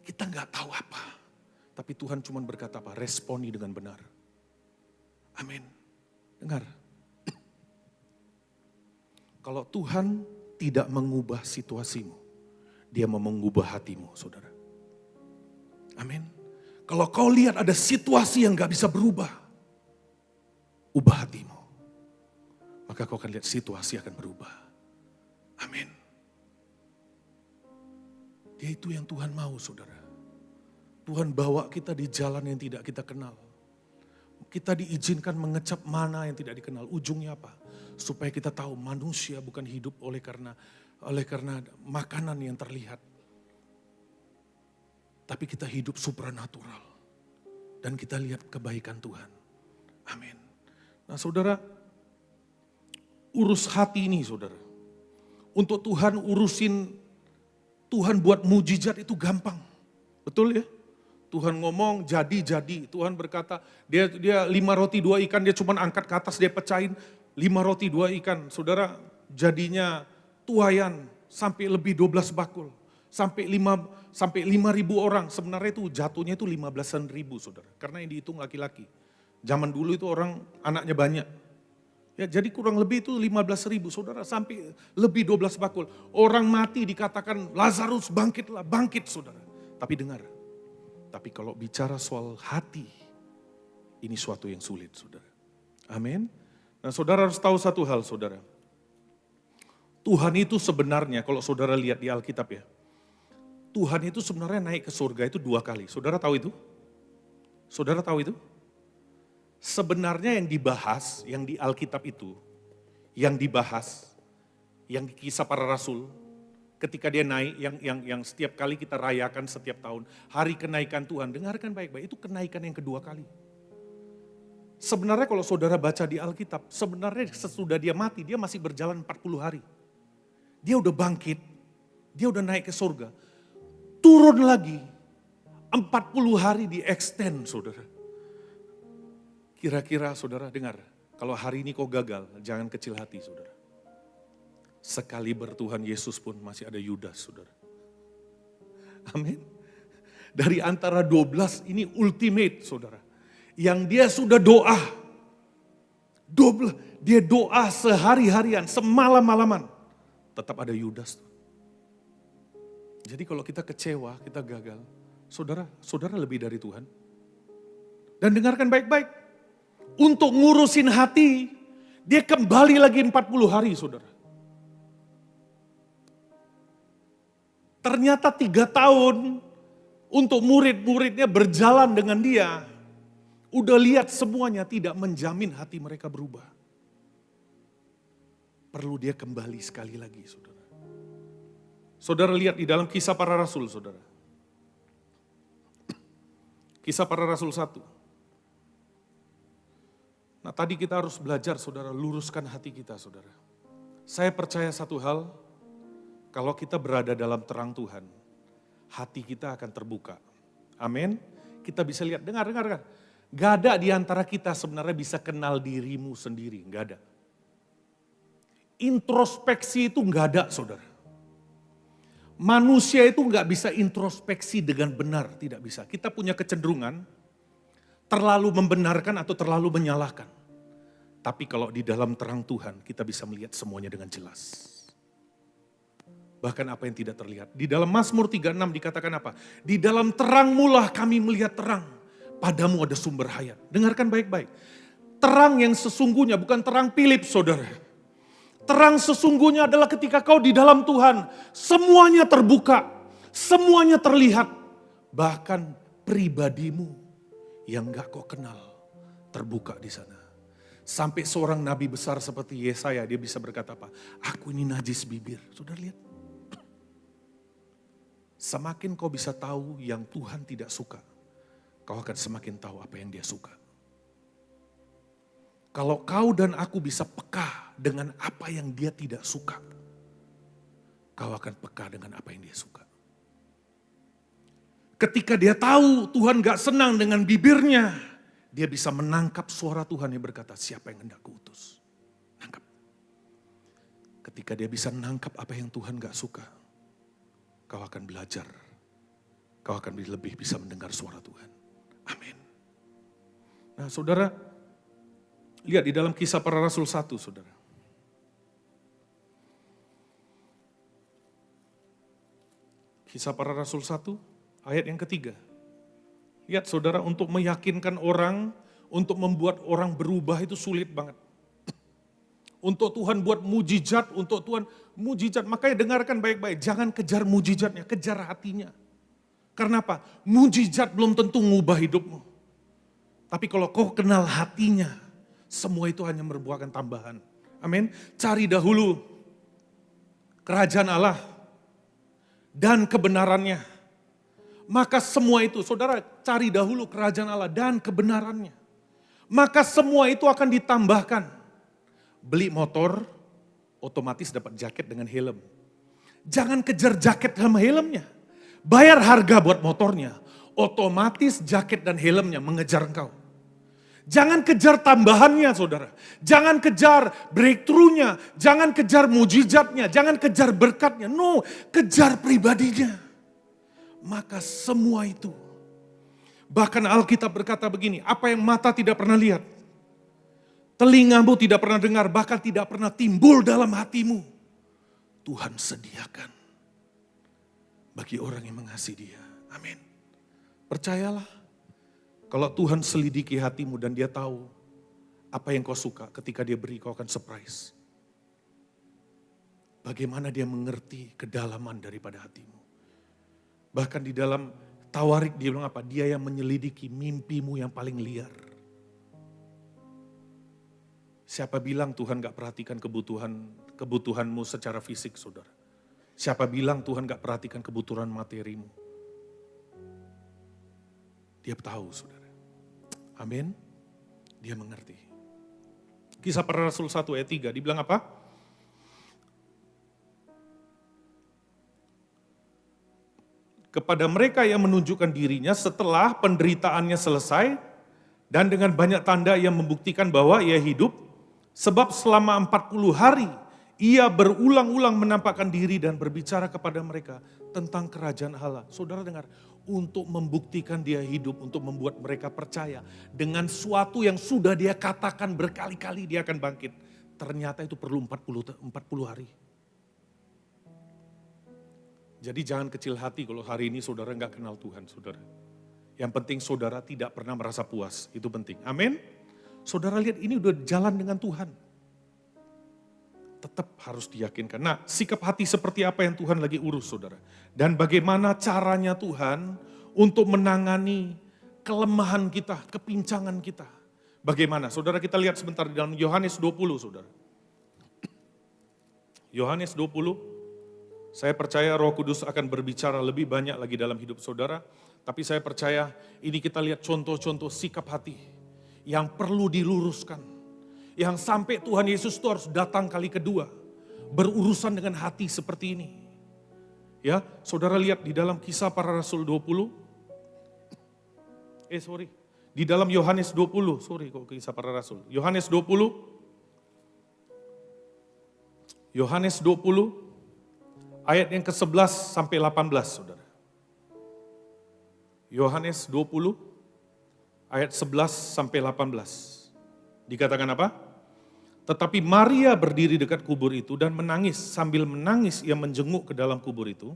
Kita nggak tahu apa. Tapi Tuhan cuma berkata apa? Responi dengan benar. Amin. Dengar. Kalau Tuhan tidak mengubah situasimu, Dia mau mengubah hatimu, saudara. Amin. Kalau kau lihat ada situasi yang gak bisa berubah, ubah hatimu. Maka kau akan lihat situasi akan berubah. Amin. Dia itu yang Tuhan mau, saudara. Tuhan bawa kita di jalan yang tidak kita kenal. Kita diizinkan mengecap mana yang tidak dikenal. Ujungnya apa? Supaya kita tahu manusia bukan hidup oleh karena makanan yang terlihat. Tapi kita hidup supranatural. Dan kita lihat kebaikan Tuhan. Amin. Nah saudara, urus hati ini saudara. Untuk Tuhan Tuhan buat mujizat itu gampang. Betul ya? Tuhan ngomong jadi. Tuhan berkata dia 5 roti 2 ikan dia cuma angkat ke atas dia pecahin 5 roti 2 ikan. Saudara jadinya tuayan sampai lebih 12 bakul. Sampai 5.000 orang. Sebenarnya itu jatuhnya itu 15.000 saudara. Karena yang dihitung laki-laki. Zaman dulu itu orang anaknya banyak. Ya, jadi kurang lebih itu 15.000 saudara sampai lebih 12 bakul. Orang mati dikatakan Lazarus bangkitlah, bangkit saudara. Tapi dengar. Tapi kalau bicara soal hati, ini suatu yang sulit, saudara. Amin. Nah, saudara harus tahu satu hal, saudara. Tuhan itu sebenarnya, kalau saudara lihat di Alkitab ya, Tuhan itu sebenarnya naik ke surga itu 2 kali. Saudara tahu itu? Saudara tahu itu? Sebenarnya yang dibahas, yang di Alkitab itu, yang dibahas, yang di Kisah Para Rasul, ketika dia naik, yang setiap kali kita rayakan setiap tahun, hari kenaikan Tuhan, dengarkan baik-baik, itu kenaikan yang kedua kali. Sebenarnya kalau saudara baca di Alkitab, sebenarnya sesudah dia mati, dia masih berjalan 40 hari. Dia udah bangkit, dia udah naik ke surga. Turun lagi, 40 hari di extend saudara. Kira-kira saudara dengar, kalau hari ini kau gagal, jangan kecil hati saudara. Sekali bertuhan Yesus pun masih ada Yudas saudara. Amin. Dari antara 12 ini ultimate saudara. Yang dia sudah doa. Dia doa sehari-harian, semalam-malaman. Tetap ada Yudas. Jadi kalau kita kecewa, kita gagal. Saudara lebih dari Tuhan. Dan dengarkan baik-baik. Untuk ngurusin hati, dia kembali lagi 40 hari saudara. Ternyata 3 tahun untuk murid-muridnya berjalan dengan dia. Udah lihat semuanya tidak menjamin hati mereka berubah. Perlu dia kembali sekali lagi saudara. Saudara lihat di dalam Kisah Para Rasul saudara. Kisah Para Rasul 1. Nah tadi kita harus belajar saudara, luruskan hati kita saudara. Saya percaya satu hal, kalau kita berada dalam terang Tuhan, hati kita akan terbuka. Amin. Kita bisa lihat, dengar. Gak ada di antara kita sebenarnya bisa kenal dirimu sendiri, gak ada. Introspeksi itu gak ada saudara. Manusia itu gak bisa introspeksi dengan benar, tidak bisa. Kita punya kecenderungan terlalu membenarkan atau terlalu menyalahkan. Tapi kalau di dalam terang Tuhan kita bisa melihat semuanya dengan jelas. Bahkan apa yang tidak terlihat. Di dalam Mazmur 36 dikatakan apa? Di dalam terang-Mu lah kami melihat terang. Padamu ada sumber hayat. Dengarkan baik-baik. Terang yang sesungguhnya bukan terang Philip saudara. Terang sesungguhnya adalah ketika kau di dalam Tuhan. Semuanya terbuka. Semuanya terlihat. Bahkan pribadimu yang gak kau kenal terbuka di sana. Sampai seorang nabi besar seperti Yesaya dia bisa berkata apa? Aku ini najis bibir. Saudara lihat. Semakin kau bisa tahu yang Tuhan tidak suka, kau akan semakin tahu apa yang dia suka. Kalau kau dan aku bisa peka dengan apa yang dia tidak suka, kau akan peka dengan apa yang dia suka. Ketika dia tahu Tuhan gak senang dengan bibirnya, dia bisa menangkap suara Tuhan yang berkata, siapa yang hendak kuutus? Nangkap. Ketika dia bisa menangkap apa yang Tuhan gak suka, kau akan belajar. Kau akan lebih bisa mendengar suara Tuhan. Amin. Nah saudara, lihat di dalam Kisah Para Rasul 1 saudara. Kisah Para Rasul 1. Ayat yang ketiga. Lihat saudara, untuk meyakinkan orang, untuk membuat orang berubah itu sulit banget. Untuk Tuhan buat mujizat, untuk Tuhan mujizat. Makanya dengarkan baik-baik, jangan kejar mujizatnya, kejar hatinya. Karena apa? Mujizat belum tentu ngubah hidupmu. Tapi kalau kau kenal hatinya, semua itu hanya merupakan tambahan. Amin. Cari dahulu kerajaan Allah dan kebenarannya. Maka semua itu, saudara cari dahulu kerajaan Allah dan kebenarannya. Maka semua itu akan ditambahkan. Beli motor, otomatis dapat jaket dengan helm. Jangan kejar jaket sama helmnya. Bayar harga buat motornya, otomatis jaket dan helmnya mengejar engkau. Jangan kejar tambahannya saudara. Jangan kejar breakthrough-nya. Jangan kejar mujizatnya. Jangan kejar berkatnya. No, kejar pribadinya. Maka semua itu, bahkan Alkitab berkata begini, apa yang mata tidak pernah lihat, telingamu tidak pernah dengar, bahkan tidak pernah timbul dalam hatimu, Tuhan sediakan bagi orang yang mengasihi Dia. Amin. Percayalah, kalau Tuhan selidiki hatimu dan Dia tahu apa yang kau suka, ketika Dia beri kau akan surprise. Bagaimana Dia mengerti kedalaman daripada hatimu. Bahkan di dalam Tawarik dia bilang apa? Dia yang menyelidiki mimpimu yang paling liar. Siapa bilang Tuhan gak perhatikan kebutuhanmu secara fisik, saudara? Siapa bilang Tuhan gak perhatikan kebutuhan materimu? Dia tahu, saudara. Amin. Dia mengerti. Kisah Para Rasul 1 ayat 3, dibilang apa? Kepada mereka yang menunjukkan dirinya setelah penderitaannya selesai dan dengan banyak tanda yang membuktikan bahwa ia hidup, sebab selama 40 hari ia berulang-ulang menampakkan diri dan berbicara kepada mereka tentang kerajaan Allah. Saudara dengar, untuk membuktikan dia hidup, untuk membuat mereka percaya dengan suatu yang sudah dia katakan berkali-kali dia akan bangkit. Ternyata itu perlu 40 hari. Jadi jangan kecil hati kalau hari ini saudara nggak kenal Tuhan, saudara. Yang penting saudara tidak pernah merasa puas, itu penting. Amin. Saudara lihat ini udah jalan dengan Tuhan. Tetap harus diyakinkan. Nah, sikap hati seperti apa yang Tuhan lagi urus, saudara. Dan bagaimana caranya Tuhan untuk menangani kelemahan kita, kepincangan kita. Bagaimana? Saudara kita lihat sebentar di dalam Yohanes 20, saudara. Yohanes 20. Saya percaya Roh Kudus akan berbicara lebih banyak lagi dalam hidup saudara. Tapi saya percaya ini kita lihat contoh-contoh sikap hati yang perlu diluruskan. Yang sampai Tuhan Yesus itu harus datang kali kedua. Berurusan dengan hati seperti ini. Ya, saudara lihat di dalam Kisah Para Rasul 20. Di dalam Yohanes 20. Kisah Para Rasul. Yohanes 20. Yohanes 20. Ayat yang ke-11 sampai 18, saudara. Yohanes 20, ayat 11 sampai 18. Dikatakan apa? Tetapi Maria berdiri dekat kubur itu dan menangis. Sambil menangis ia menjenguk ke dalam kubur itu.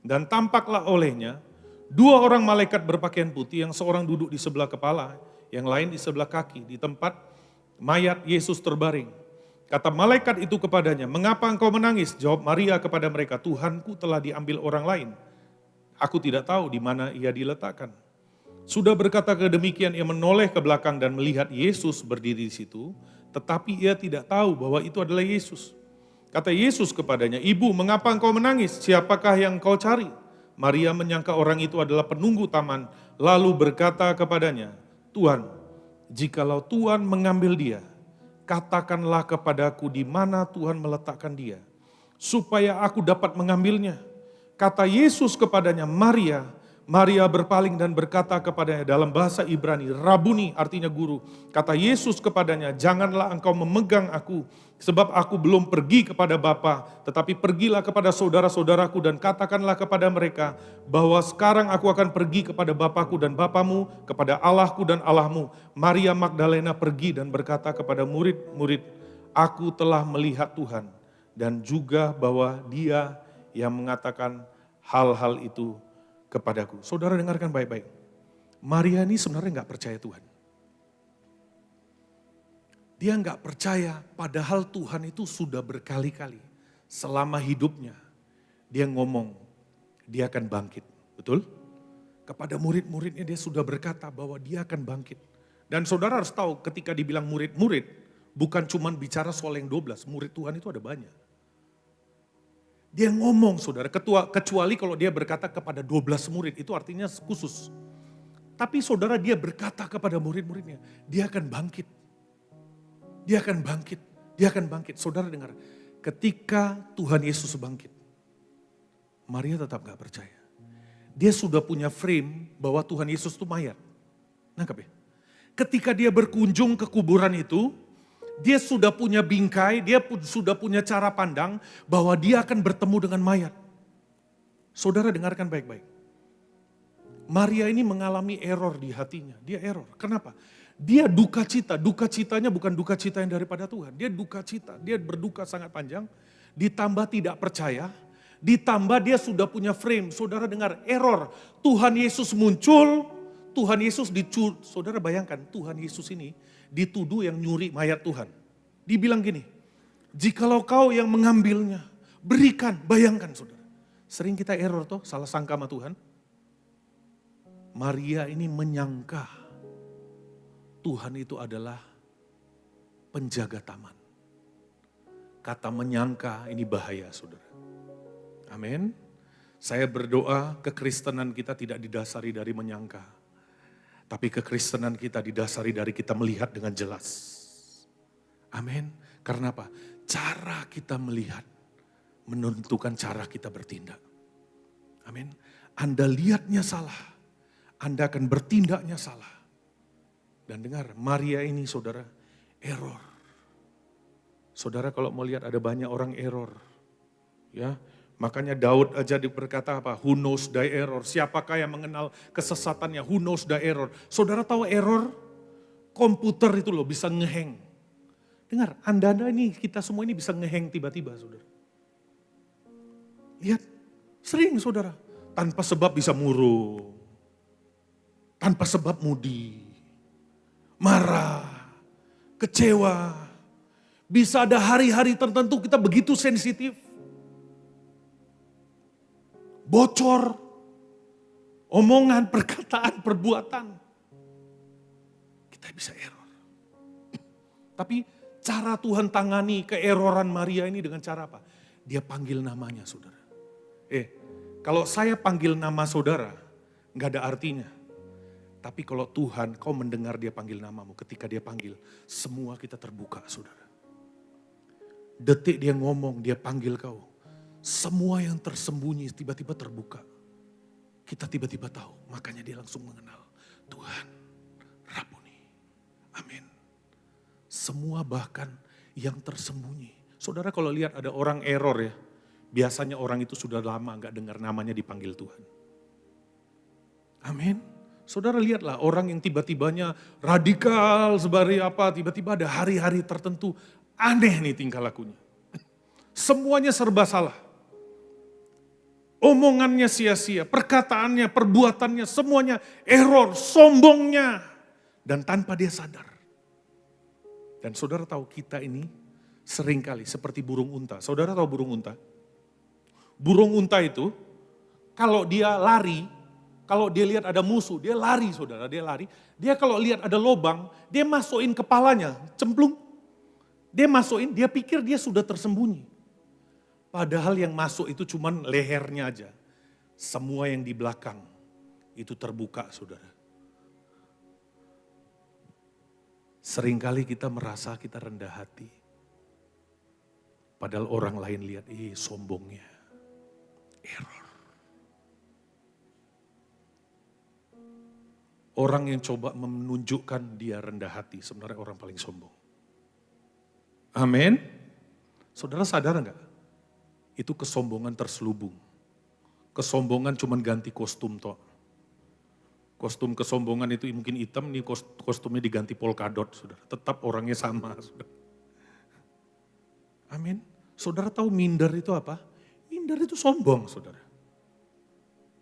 Dan tampaklah olehnya 2 orang malaikat berpakaian putih, yang seorang duduk di sebelah kepala, yang lain di sebelah kaki, di tempat mayat Yesus terbaring. Kata malaikat itu kepadanya, "Mengapa engkau menangis?" Jawab Maria kepada mereka, "Tuhanku telah diambil orang lain. Aku tidak tahu di mana ia diletakkan." Sudah berkata kedemikian, ia menoleh ke belakang dan melihat Yesus berdiri di situ, tetapi ia tidak tahu bahwa itu adalah Yesus. Kata Yesus kepadanya, "Ibu, mengapa engkau menangis? Siapakah yang engkau cari?" Maria menyangka orang itu adalah penunggu taman, lalu berkata kepadanya, "Tuhan, jikalau Tuhan mengambil dia, katakanlah kepadaku di mana Tuhan meletakkan dia, supaya aku dapat mengambilnya." Kata Yesus kepadanya, "Maria." Maria berpaling dan berkata kepadanya dalam bahasa Ibrani, "Rabuni," artinya guru. Kata Yesus kepadanya, "Janganlah engkau memegang aku, sebab aku belum pergi kepada Bapa, tetapi pergilah kepada saudara-saudaraku dan katakanlah kepada mereka bahwa sekarang aku akan pergi kepada Bapakku dan Bapamu, kepada Allahku dan Allahmu." Maria Magdalena pergi dan berkata kepada murid-murid, "Aku telah melihat Tuhan, dan juga bahwa Dia yang mengatakan hal-hal itu kepadaku." Saudara dengarkan baik-baik. Maria ini sebenarnya nggak percaya Tuhan. Dia nggak percaya, padahal Tuhan itu sudah berkali-kali selama hidupnya dia ngomong dia akan bangkit, betul? Kepada murid-muridnya dia sudah berkata bahwa dia akan bangkit. Dan saudara harus tahu, ketika dibilang murid-murid, bukan cuma bicara soal yang 12, murid Tuhan itu ada banyak. Dia ngomong, saudara, kecuali kalau dia berkata kepada 12 murid, itu artinya khusus. Tapi saudara, dia berkata kepada murid-muridnya, dia akan bangkit. Dia akan bangkit, dia akan bangkit. Saudara dengar, ketika Tuhan Yesus bangkit, Maria tetap gak percaya. Dia sudah punya frame bahwa Tuhan Yesus itu mayat. Nangkep ya? Ketika dia berkunjung ke kuburan itu, dia sudah punya bingkai, dia sudah punya cara pandang bahwa dia akan bertemu dengan mayat. Saudara dengarkan baik-baik. Maria ini mengalami error di hatinya, dia error. Kenapa? Dia duka citanya bukan duka cita yang daripada Tuhan. Dia duka cita, dia berduka sangat panjang, ditambah tidak percaya, ditambah dia sudah punya frame. Saudara dengar, error. Tuhan Yesus muncul, Tuhan Yesus saudara bayangkan, Tuhan Yesus ini dituduh yang nyuri mayat Tuhan. Dibilang gini, "Jikalau kau yang mengambilnya, berikan." Bayangkan saudara. Sering kita error toh, salah sangka sama Tuhan. Maria ini menyangka Tuhan itu adalah penjaga taman. Kata menyangka ini bahaya, saudara. Amin. Saya berdoa kekristenan kita tidak didasari dari menyangka. Tapi kekristenan kita didasari dari kita melihat dengan jelas. Amin. Karena apa? Cara kita melihat menentukan cara kita bertindak. Amin. Anda lihatnya salah, Anda akan bertindaknya salah. Dan dengar, Maria ini saudara, error. Saudara kalau mau lihat ada banyak orang error. Ya, makanya Daud aja berkata apa? Who knows thy error? Siapakah yang mengenal kesesatannya? Who knows thy error? Saudara tahu error? Komputer itu loh bisa ngeheng. Dengar, Anda ini, kita semua ini bisa ngeheng tiba-tiba saudara. Lihat, sering saudara. Tanpa sebab bisa murung. Tanpa sebab mudi. Marah, kecewa. Bisa ada hari-hari tertentu kita begitu sensitif. Bocor. Omongan, perkataan, perbuatan. Kita bisa error. Tapi cara Tuhan tangani keeroran Maria ini dengan cara apa? Dia panggil namanya saudara. Kalau saya panggil nama saudara, gak ada artinya. Tapi kalau Tuhan, kau mendengar dia panggil namamu, ketika dia panggil, semua kita terbuka saudara. Detik dia ngomong, dia panggil kau. Semua yang tersembunyi tiba-tiba terbuka. Kita tiba-tiba tahu, makanya dia langsung mengenal. Tuhan, Rabbuni. Amin. Semua bahkan yang tersembunyi. Saudara kalau lihat ada orang error ya, biasanya orang itu sudah lama gak dengar namanya dipanggil Tuhan. Amin. Saudara lihatlah orang yang tiba-tibanya radikal sebagai apa, tiba-tiba ada hari-hari tertentu aneh nih tingkah lakunya. Semuanya serba salah. Omongannya sia-sia, perkataannya, perbuatannya, semuanya error, sombongnya. Dan tanpa dia sadar. Dan saudara tahu kita ini seringkali seperti burung unta. Saudara tahu burung unta? Burung unta itu kalau dia lari, kalau dia lihat ada musuh, dia lari saudara, dia lari. Dia kalau lihat ada lubang, dia masukin kepalanya, cemplung. Dia masukin, dia pikir dia sudah tersembunyi. Padahal yang masuk itu cuman lehernya aja. Semua yang di belakang itu terbuka saudara. Seringkali kita merasa kita rendah hati. Padahal orang lain lihat, sombongnya. Error. Orang yang coba menunjukkan dia rendah hati, sebenarnya orang paling sombong. Amin. Saudara sadar enggak? Itu kesombongan terselubung. Kesombongan cuman ganti kostum toh. Kostum kesombongan itu mungkin hitam, nih kostumnya diganti polkadot, saudara. Tetap orangnya sama, saudara. Amin. Saudara tahu minder itu apa? Minder itu sombong, saudara.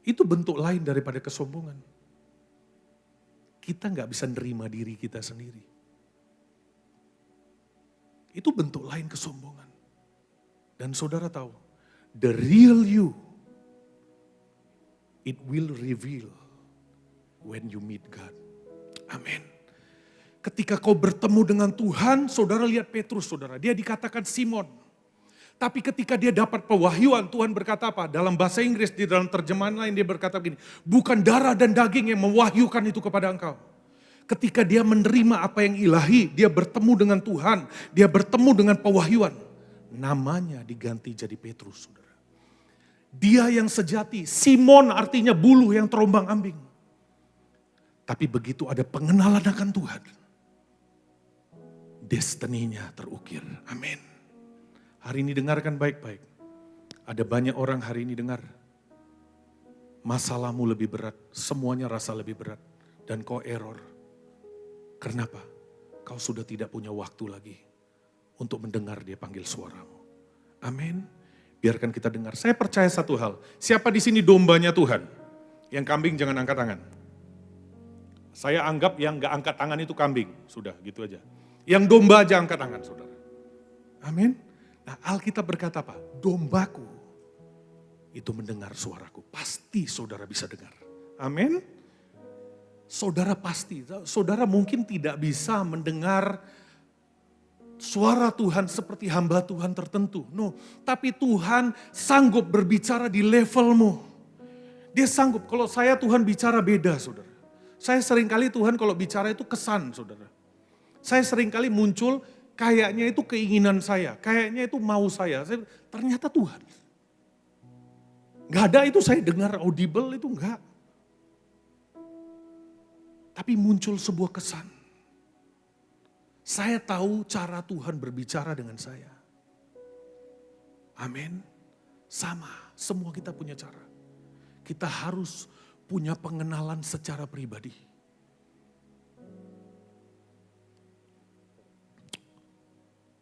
Itu bentuk lain daripada kesombongan. Kita nggak bisa nerima diri kita sendiri. Itu bentuk lain kesombongan. Dan saudara tahu, the real you, it will reveal when you meet God. Amin. Ketika kau bertemu dengan Tuhan, saudara lihat Petrus, saudara. Dia dikatakan Simon. Tapi ketika dia dapat pewahyuan, Tuhan berkata apa? Dalam bahasa Inggris, di dalam terjemahan lain dia berkata begini, bukan darah dan daging yang mewahyukan itu kepada engkau. Ketika dia menerima apa yang ilahi, dia bertemu dengan Tuhan, dia bertemu dengan pewahyuan. Namanya diganti jadi Petrus, saudara. Dia yang sejati, Simon artinya buluh yang terombang ambing. Tapi begitu ada pengenalan akan Tuhan, destininya terukir. Amin. Hari ini dengarkan baik-baik. Ada banyak orang hari ini dengar. Masalahmu lebih berat, semuanya rasa lebih berat. Dan kau error. Kenapa? Kau sudah tidak punya waktu lagi untuk mendengar dia panggil suaramu. Amin. Biarkan kita dengar. Saya percaya satu hal. Siapa di sini dombanya Tuhan? Yang kambing jangan angkat tangan. Saya anggap yang gak angkat tangan itu kambing. Sudah gitu aja. Yang domba aja angkat tangan saudara. Amin. Nah Alkitab berkata apa? Dombaku itu mendengar suaraku. Pasti saudara bisa dengar. Amin. saudara mungkin tidak bisa mendengar suara Tuhan seperti hamba Tuhan tertentu. No, tapi Tuhan sanggup berbicara di levelmu. Dia sanggup, kalau saya Tuhan bicara beda saudara. Saya seringkali Tuhan kalau bicara itu kesan saudara. Saya seringkali muncul kayaknya itu keinginan saya, kayaknya itu mau saya. Ternyata Tuhan. Gak ada itu saya dengar audible itu enggak. Tapi muncul sebuah kesan. Saya tahu cara Tuhan berbicara dengan saya. Amin. Sama, semua kita punya cara. Kita harus punya pengenalan secara pribadi.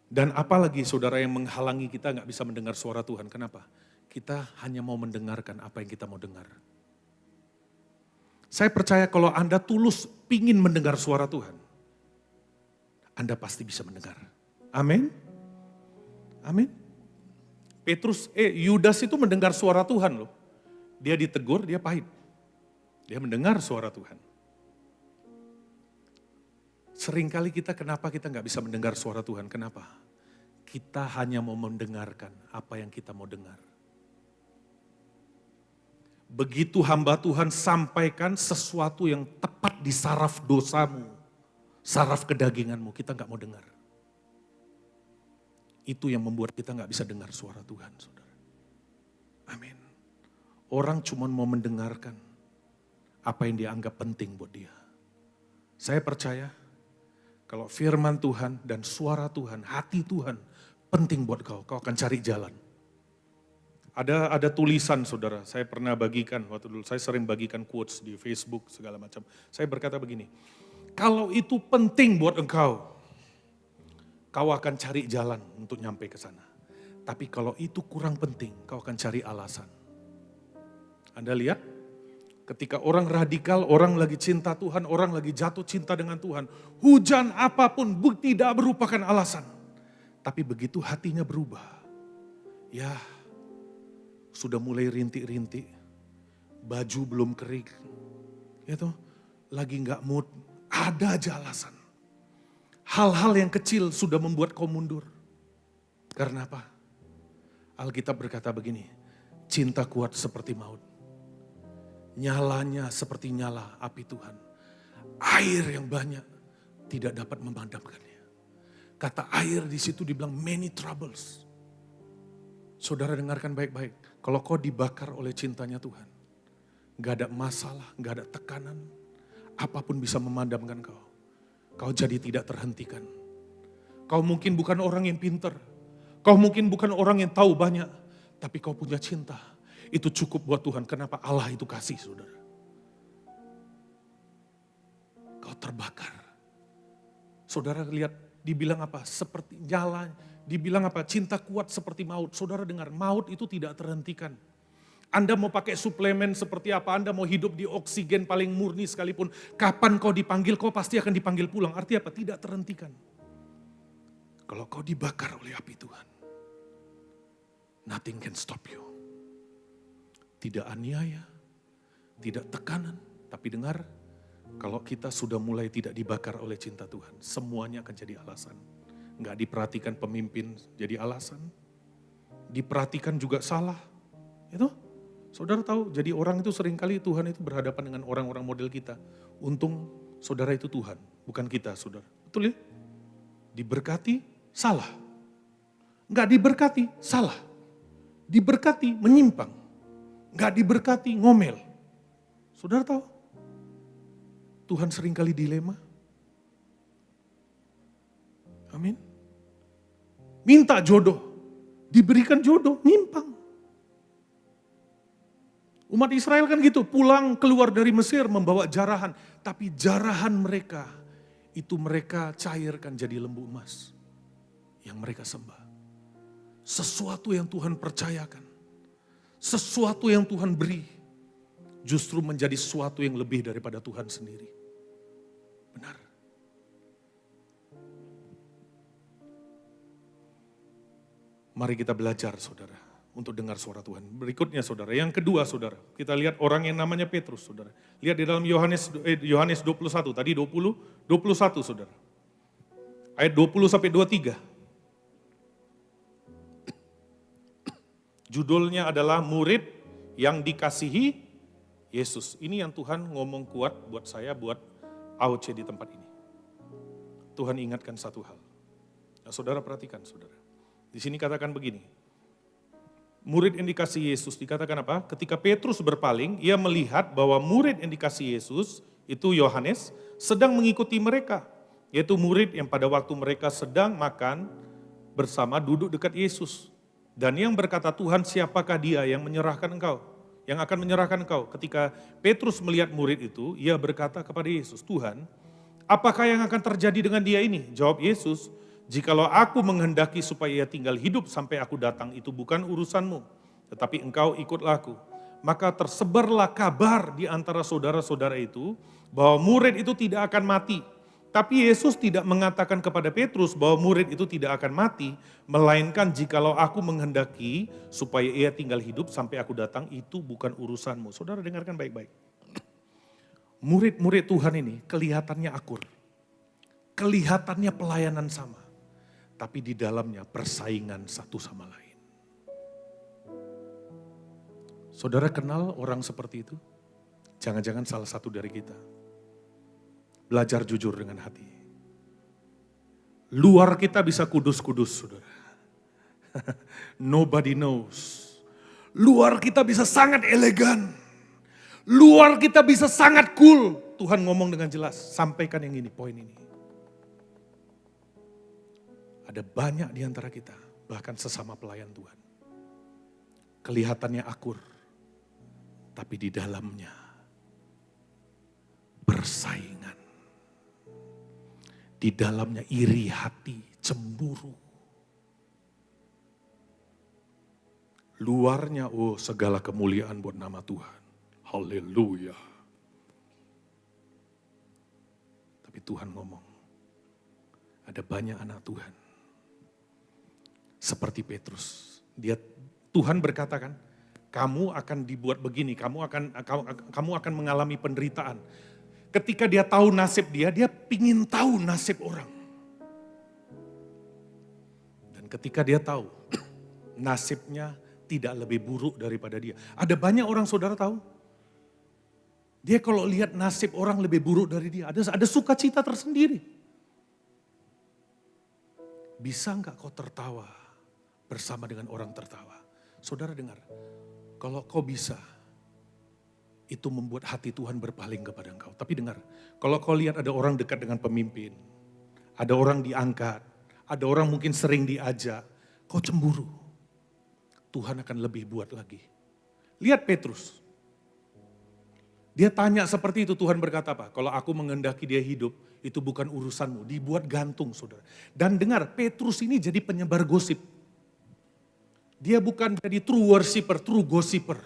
Dan apalagi saudara yang menghalangi kita gak bisa mendengar suara Tuhan. Kenapa? Kita hanya mau mendengarkan apa yang kita mau dengar. Saya percaya kalau Anda tulus pingin mendengar suara Tuhan, Anda pasti bisa mendengar. Amin. Amin. Yudas itu mendengar suara Tuhan loh. Dia ditegur, dia pahit. Dia mendengar suara Tuhan. Seringkali kenapa kita nggak bisa mendengar suara Tuhan? Kenapa? Kita hanya mau mendengarkan apa yang kita mau dengar. Begitu hamba Tuhan sampaikan sesuatu yang tepat di saraf dosamu, saraf kedaginganmu, kita nggak mau dengar. Itu yang membuat kita nggak bisa dengar suara Tuhan, saudara. Amin. Orang cuma mau mendengarkan apa yang dia anggap penting buat dia. Saya percaya kalau firman Tuhan dan suara Tuhan, hati Tuhan penting buat kau akan cari jalan. Ada tulisan saudara, saya pernah bagikan waktu dulu, saya sering bagikan quotes di Facebook segala macam. Saya berkata begini, kalau itu penting buat engkau, kau akan cari jalan untuk nyampe ke sana. Tapi kalau itu kurang penting, kau akan cari alasan. Anda lihat, ketika orang radikal, orang lagi cinta Tuhan, orang lagi jatuh cinta dengan Tuhan, hujan apapun tidak merupakan alasan. Tapi begitu hatinya berubah, ya sudah mulai rintik-rintik, baju belum kering, gitu, lagi nggak mood, ada aja alasan. Hal-hal yang kecil sudah membuat kau mundur. Karena apa? Alkitab berkata begini, cinta kuat seperti maut. Nyalanya seperti nyala api Tuhan. Air yang banyak tidak dapat memadamkannya. Kata air di situ dibilang many troubles. Saudara dengarkan baik-baik. Kalau kau dibakar oleh cintanya Tuhan, gak ada masalah, gak ada tekanan, apapun bisa memadamkan kau. Kau jadi tidak terhentikan. Kau mungkin bukan orang yang pintar, kau mungkin bukan orang yang tahu banyak, tapi kau punya cinta. Itu cukup buat Tuhan. Kenapa? Allah itu kasih, saudara. Kau terbakar. Saudara lihat, dibilang apa? Seperti nyala. Dibilang apa? Cinta kuat seperti maut. Saudara dengar, maut itu tidak terhentikan. Anda mau pakai suplemen seperti apa, Anda mau hidup di oksigen paling murni sekalipun, kapan kau dipanggil, kau pasti akan dipanggil pulang. Artinya apa? Tidak terhentikan. Kalau kau dibakar oleh api Tuhan, nothing can stop you. Tidak aniaya, tidak tekanan, tapi dengar, kalau kita sudah mulai tidak dibakar oleh cinta Tuhan, semuanya akan jadi alasan. Nggak diperhatikan pemimpin jadi alasan. Diperhatikan juga salah. Itu, saudara tahu, jadi orang itu seringkali Tuhan itu berhadapan dengan orang-orang model kita. Untung saudara itu Tuhan, bukan kita saudara. Betul ya? Diberkati, salah. Nggak diberkati, salah. Diberkati, menyimpang. Nggak diberkati, ngomel. Saudara tahu? Tuhan seringkali dilema. Amin. Minta jodoh, diberikan jodoh, nyimpang. Umat Israel kan gitu, pulang keluar dari Mesir membawa jarahan. Tapi jarahan mereka, itu mereka cairkan jadi lembu emas. Yang mereka sembah. Sesuatu yang Tuhan percayakan. Sesuatu yang Tuhan beri. Justru menjadi sesuatu yang lebih daripada Tuhan sendiri. Benar. Mari kita belajar saudara, untuk dengar suara Tuhan. Berikutnya saudara, yang kedua saudara, kita lihat orang yang namanya Petrus saudara. Lihat di dalam Yohanes 21, tadi 21 saudara. Ayat 20 sampai 23. Judulnya adalah murid yang dikasihi Yesus. Ini yang Tuhan ngomong kuat buat saya, buat AOC di tempat ini. Tuhan ingatkan satu hal. Nah, saudara perhatikan saudara. Di sini katakan begini. Murid yang dikasihi Yesus dikatakan apa? Ketika Petrus berpaling, ia melihat bahwa murid yang dikasihi Yesus, itu Yohanes, sedang mengikuti mereka. Yaitu murid yang pada waktu mereka sedang makan bersama duduk dekat Yesus. Dan yang berkata, Tuhan siapakah dia yang menyerahkan engkau? Yang akan menyerahkan engkau? Ketika Petrus melihat murid itu, ia berkata kepada Yesus, Tuhan, apakah yang akan terjadi dengan dia ini? Jawab Yesus, jikalau aku menghendaki supaya ia tinggal hidup sampai aku datang, itu bukan urusanmu. Tetapi engkau ikutlah aku. Maka tersebarlah kabar di antara saudara-saudara itu, bahwa murid itu tidak akan mati. Tapi Yesus tidak mengatakan kepada Petrus bahwa murid itu tidak akan mati, melainkan jikalau aku menghendaki supaya ia tinggal hidup sampai aku datang, itu bukan urusanmu. Saudara dengarkan baik-baik. Murid-murid Tuhan ini kelihatannya akur. Kelihatannya pelayanan sama. Tapi di dalamnya persaingan satu sama lain. Saudara kenal orang seperti itu? Jangan-jangan salah satu dari kita. Belajar jujur dengan hati. Luar kita bisa kudus-kudus, saudara. Nobody knows. Luar kita bisa sangat elegan. Luar kita bisa sangat cool. Tuhan ngomong dengan jelas, sampaikan yang ini, poin ini. Ada banyak di antara kita, bahkan sesama pelayan Tuhan. Kelihatannya akur, tapi di dalamnya persaingan. Di dalamnya iri hati, cemburu. Luarnya, oh segala kemuliaan buat nama Tuhan. Haleluya. Tapi Tuhan ngomong, ada banyak anak Tuhan. Seperti Petrus. Tuhan berkata kan, kamu akan dibuat begini, kamu akan mengalami penderitaan. Ketika dia tahu nasib dia pingin tahu nasib orang. Dan ketika dia tahu nasibnya tidak lebih buruk daripada dia. Ada banyak orang saudara tahu. Dia kalau lihat nasib orang lebih buruk dari dia, ada sukacita tersendiri. Bisa enggak kau tertawa bersama dengan orang tertawa? Saudara dengar, kalau kau bisa, itu membuat hati Tuhan berpaling kepada engkau. Tapi dengar, kalau kau lihat ada orang dekat dengan pemimpin, ada orang diangkat, ada orang mungkin sering diajak, kau cemburu. Tuhan akan lebih buat lagi. Lihat Petrus. Dia tanya seperti itu, Tuhan berkata apa? Kalau aku menghendaki dia hidup, itu bukan urusanmu. Dibuat gantung saudara. Dan dengar, Petrus ini jadi penyebar gosip. Dia bukan jadi true worshiper, true gossiper.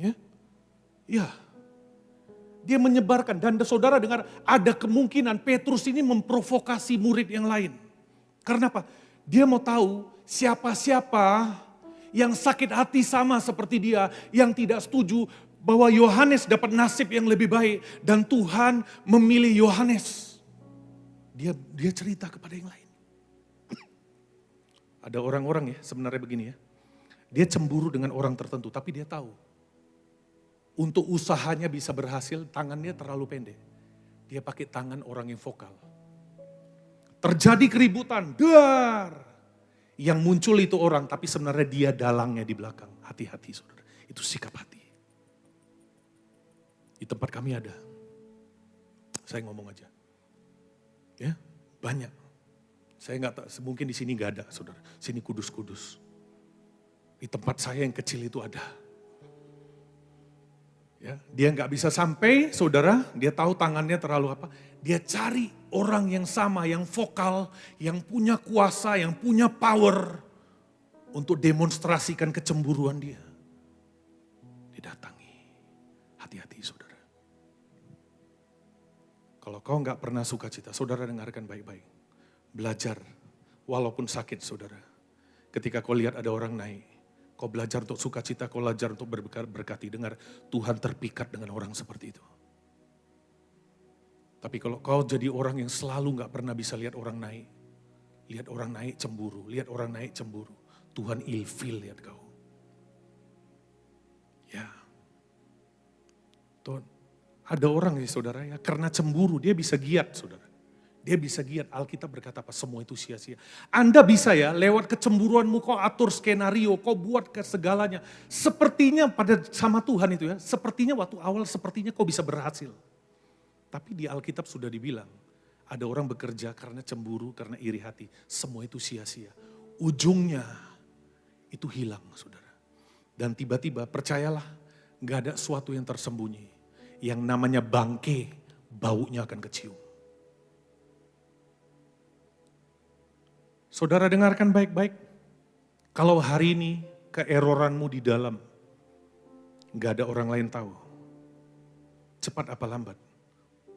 Ya, ya. Dia menyebarkan dan saudara dengar ada kemungkinan Petrus ini memprovokasi murid yang lain. Karena apa? Dia mau tahu siapa-siapa yang sakit hati sama seperti dia, yang tidak setuju bahwa Yohanes dapat nasib yang lebih baik dan Tuhan memilih Yohanes. Dia cerita kepada yang lain. Ada orang-orang ya sebenarnya begini ya. Dia cemburu dengan orang tertentu tapi dia tahu. Untuk usahanya bisa berhasil, tangannya terlalu pendek. Dia pakai tangan orang yang vokal. Terjadi keributan, dar. Yang muncul itu orang, tapi sebenarnya dia dalangnya di belakang. Hati-hati saudara, itu sikap hati. Di tempat kami ada. Saya ngomong aja. Ya, banyak. Saya nggak tahu, mungkin di sini nggak ada saudara. Sini kudus-kudus. Di tempat saya yang kecil itu ada. Ya, dia nggak bisa sampai, saudara, dia tahu tangannya terlalu apa. Dia cari orang yang sama, yang vokal, yang punya kuasa, yang punya power untuk demonstrasikan kecemburuan dia. Didatangi. Hati-hati saudara. Kalau kau nggak pernah sukacita, saudara dengarkan baik-baik. Belajar, walaupun sakit saudara. Ketika kau lihat ada orang naik, kau belajar untuk sukacita, kau belajar untuk berkati. Dengar, Tuhan terpikat dengan orang seperti itu. Tapi kalau kau jadi orang yang selalu gak pernah bisa lihat orang naik cemburu, lihat orang naik cemburu. Tuhan ilfil lihat kau. Ya. Tuhan, ada orang ya saudara ya, karena cemburu dia bisa giat saudara. Dia bisa giat, Alkitab berkata apa? Semua itu sia-sia. Anda bisa ya lewat kecemburuanmu kau atur skenario, kau buat ke segalanya. Sepertinya pada sama Tuhan itu ya, sepertinya waktu awal sepertinya kau bisa berhasil. Tapi di Alkitab sudah dibilang, ada orang bekerja karena cemburu, karena iri hati. Semua itu sia-sia. Ujungnya itu hilang saudara. Dan tiba-tiba percayalah, gak ada sesuatu yang tersembunyi. Yang namanya bangke, baunya akan kecium. Saudara dengarkan baik-baik. Kalau hari ini keeroranmu di dalam, gak ada orang lain tahu. Cepat apa lambat,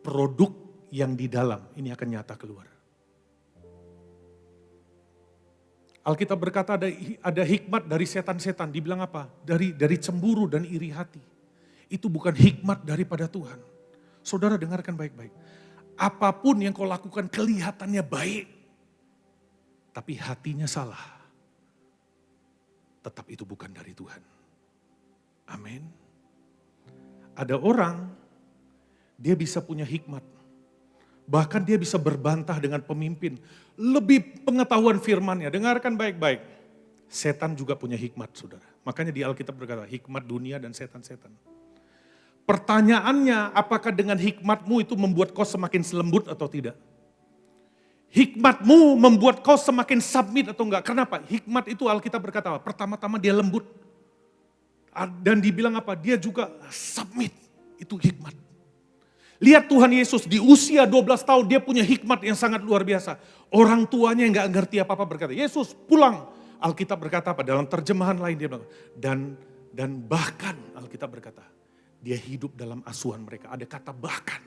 produk yang di dalam ini akan nyata keluar. Alkitab berkata ada hikmat dari setan-setan. Dibilang apa? Dari cemburu dan iri hati. Itu bukan hikmat daripada Tuhan. Saudara dengarkan baik-baik. Apapun yang kau lakukan kelihatannya baik. Tapi hatinya salah. Tetap itu bukan dari Tuhan. Amin. Ada orang, dia bisa punya hikmat. Bahkan dia bisa berbantah dengan pemimpin. Lebih pengetahuan firman-Nya. Dengarkan baik-baik. Setan juga punya hikmat, saudara. Makanya di Alkitab berkata, hikmat dunia dan setan-setan. Pertanyaannya, apakah dengan hikmatmu itu membuat kau semakin selembut atau tidak? Hikmatmu membuat kau semakin submit atau enggak? Kenapa? Hikmat itu Alkitab berkata apa? Pertama-tama dia lembut. Dan dibilang apa? Dia juga submit. Itu hikmat. Lihat Tuhan Yesus di usia 12 tahun dia punya hikmat yang sangat luar biasa. Orang tuanya yang gak ngerti apa-apa berkata, Yesus pulang. Alkitab berkata apa? Dalam terjemahan lain dia bilang, dan bahkan Alkitab berkata, dia hidup dalam asuhan mereka. Ada kata bahkan.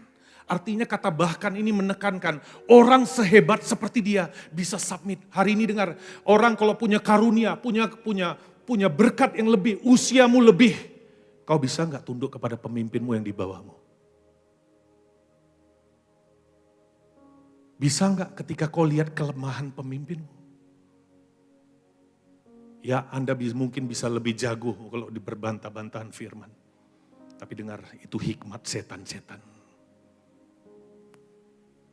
Artinya kata bahkan ini menekankan orang sehebat seperti dia bisa submit. Hari ini dengar, orang kalau punya karunia, punya berkat yang lebih, usiamu lebih. Kau bisa gak tunduk kepada pemimpinmu yang di bawahmu? Bisa enggak ketika kau lihat kelemahan pemimpin? Ya Anda mungkin bisa lebih jago kalau diberbantah-bantahan firman. Tapi dengar, itu hikmat setan-setan.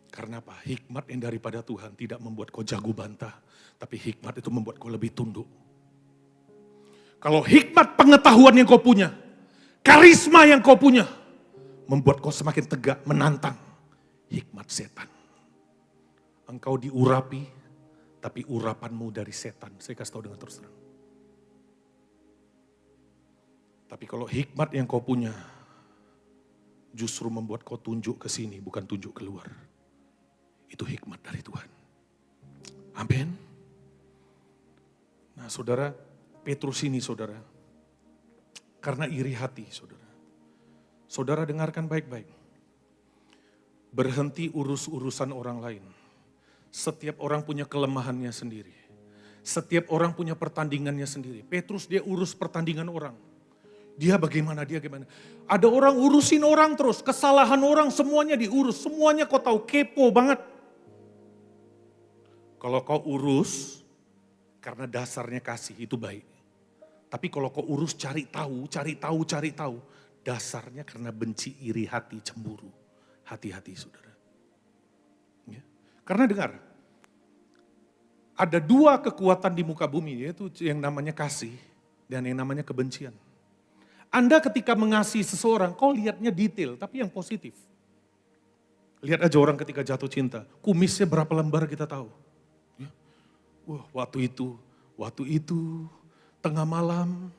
Karena apa? Hikmat yang daripada Tuhan tidak membuat kau jago bantah. Tapi hikmat itu membuat kau lebih tunduk. Kalau hikmat pengetahuan yang kau punya, karisma yang kau punya, membuat kau semakin tegak menantang hikmat setan. Engkau diurapi, tapi urapanmu dari setan. Saya kasih tahu dengan terus terang. Tapi kalau hikmat yang kau punya, justru membuat kau tunjuk ke sini, bukan tunjuk keluar. Itu hikmat dari Tuhan. Amin. Nah saudara, Petrus ini saudara, karena iri hati saudara. Saudara dengarkan baik-baik. Berhenti urus-urusan orang lain. Setiap orang punya kelemahannya sendiri. Setiap orang punya pertandingannya sendiri. Petrus dia urus pertandingan orang. Dia bagaimana, dia gimana. Ada orang urusin orang terus. Kesalahan orang semuanya diurus. Semuanya kau tahu, kepo banget. Kalau kau urus karena dasarnya kasih itu baik. Tapi kalau kau urus cari tahu. Dasarnya karena benci, iri hati, cemburu. Hati-hati saudara. Karena dengar, ada dua kekuatan di muka bumi, yaitu yang namanya kasih dan yang namanya kebencian. Anda ketika mengasihi seseorang, kau lihatnya detail, tapi yang positif. Lihat aja orang ketika jatuh cinta, kumisnya berapa lembar kita tahu. Ya. Wah, waktu itu, tengah malam,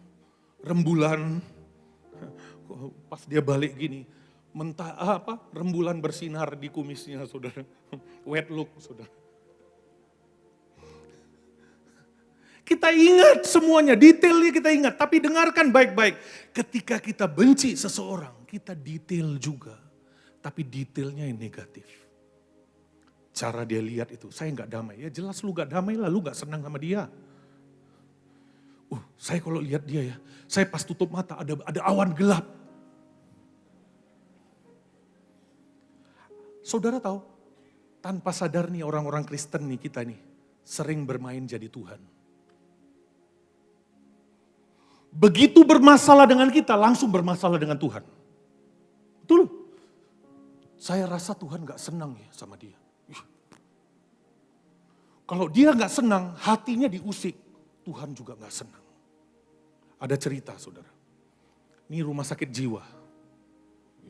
rembulan, pas dia balik gini, rembulan bersinar di kumisnya saudara. Wet look saudara. Kita ingat semuanya, detailnya kita ingat. Tapi dengarkan baik-baik. Ketika kita benci seseorang, kita detail juga. Tapi detailnya yang negatif. Cara dia lihat itu, saya gak damai. Ya jelas lu gak damai lah, lu gak senang sama dia. Saya kalau lihat dia ya, saya pas tutup mata ada awan gelap. Saudara tahu, tanpa sadar nih orang-orang Kristen nih kita nih, sering bermain jadi Tuhan. Begitu bermasalah dengan kita, langsung bermasalah dengan Tuhan. Betul. Saya rasa Tuhan gak senang ya sama dia. Kalau dia gak senang, hatinya diusik. Tuhan juga gak senang. Ada cerita saudara. Ini rumah sakit jiwa.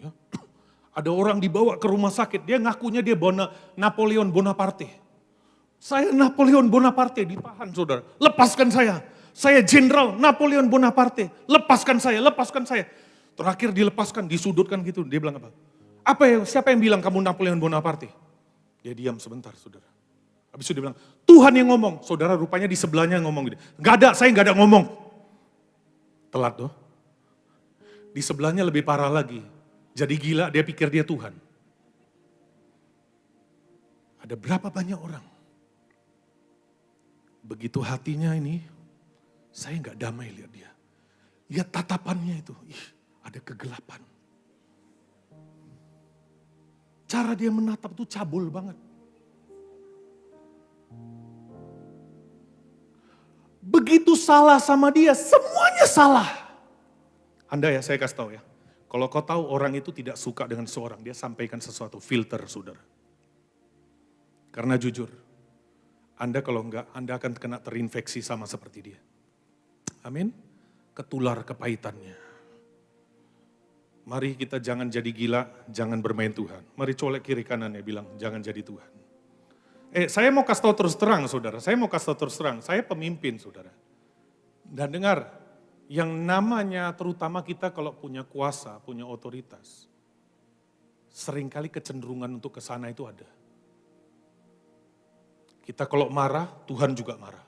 Ya. Ada orang dibawa ke rumah sakit, dia ngakunya dia Napoleon Bonaparte. Saya Napoleon Bonaparte, ditahan saudara. Lepaskan saya. Saya Jenderal Napoleon Bonaparte, lepaskan saya, lepaskan saya. Terakhir dilepaskan, disudutkan gitu. Dia bilang apa? Siapa yang bilang kamu Napoleon Bonaparte? Dia diam sebentar saudara. Habis itu dia bilang, Tuhan yang ngomong. Saudara rupanya di sebelahnya ngomong gitu. Gak ada, saya gak ada ngomong. Telat tuh. Di sebelahnya lebih parah lagi. Jadi gila, dia pikir dia Tuhan. Ada berapa banyak orang? Begitu hatinya ini, saya gak damai lihat dia. Lihat tatapannya itu, ada kegelapan. Cara dia menatap itu cabul banget. Begitu salah sama dia, semuanya salah. Anda ya, saya kasih tahu ya. Kalau kau tahu orang itu tidak suka dengan seorang, dia sampaikan sesuatu, filter saudara. Karena jujur, Anda kalau enggak, Anda akan kena terinfeksi sama seperti dia. Amin. Ketular kepahitannya. Mari kita jangan jadi gila, jangan bermain Tuhan. Mari colek kiri kanannya bilang, jangan jadi Tuhan. Saya mau kasih tahu terus terang saudara, saya pemimpin saudara. Dan dengar, yang namanya terutama kita kalau punya kuasa, punya otoritas, seringkali kecenderungan untuk ke sana itu ada. Kita kalau marah, Tuhan juga marah.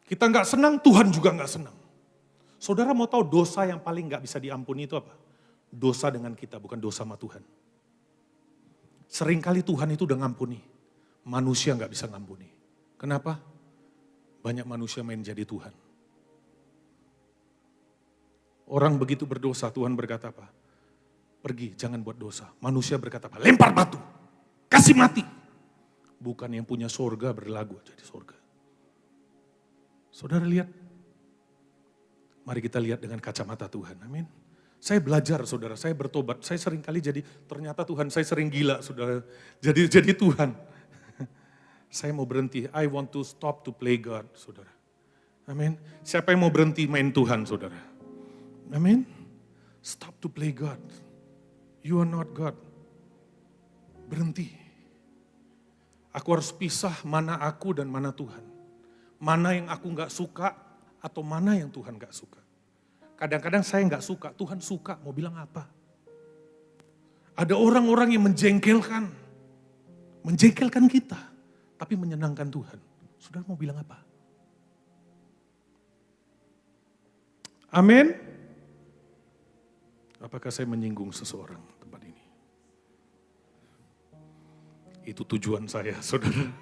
Kita nggak senang, Tuhan juga nggak senang. Saudara mau tahu dosa yang paling nggak bisa diampuni itu apa? Dosa dengan kita, bukan dosa sama Tuhan. Seringkali Tuhan itu udah ngampuni, manusia nggak bisa ngampuni. Kenapa? Banyak manusia main jadi Tuhan. Orang begitu berdosa, Tuhan berkata apa? Pergi, jangan buat dosa. Manusia berkata apa? Lempar batu, kasih mati. Bukan yang punya sorga berlagu jadi sorga. Saudara lihat, mari kita lihat dengan kacamata Tuhan, amin. Saya belajar saudara, saya bertobat, saya sering kali jadi, ternyata Tuhan saya sering gila saudara, jadi Tuhan. Saya mau berhenti, I want to stop to play God saudara. Amin. Siapa yang mau berhenti main Tuhan saudara? Amin. Stop to play God. You are not God. Berhenti. Aku harus pisah mana aku dan mana Tuhan. Mana yang aku gak suka atau mana yang Tuhan gak suka. Kadang-kadang saya gak suka, Tuhan suka, mau bilang apa? Ada orang-orang yang menjengkelkan kita, tapi menyenangkan Tuhan. Saudara mau bilang apa? Amin. Apakah saya menyinggung seseorang tempat ini? Itu tujuan saya, saudara.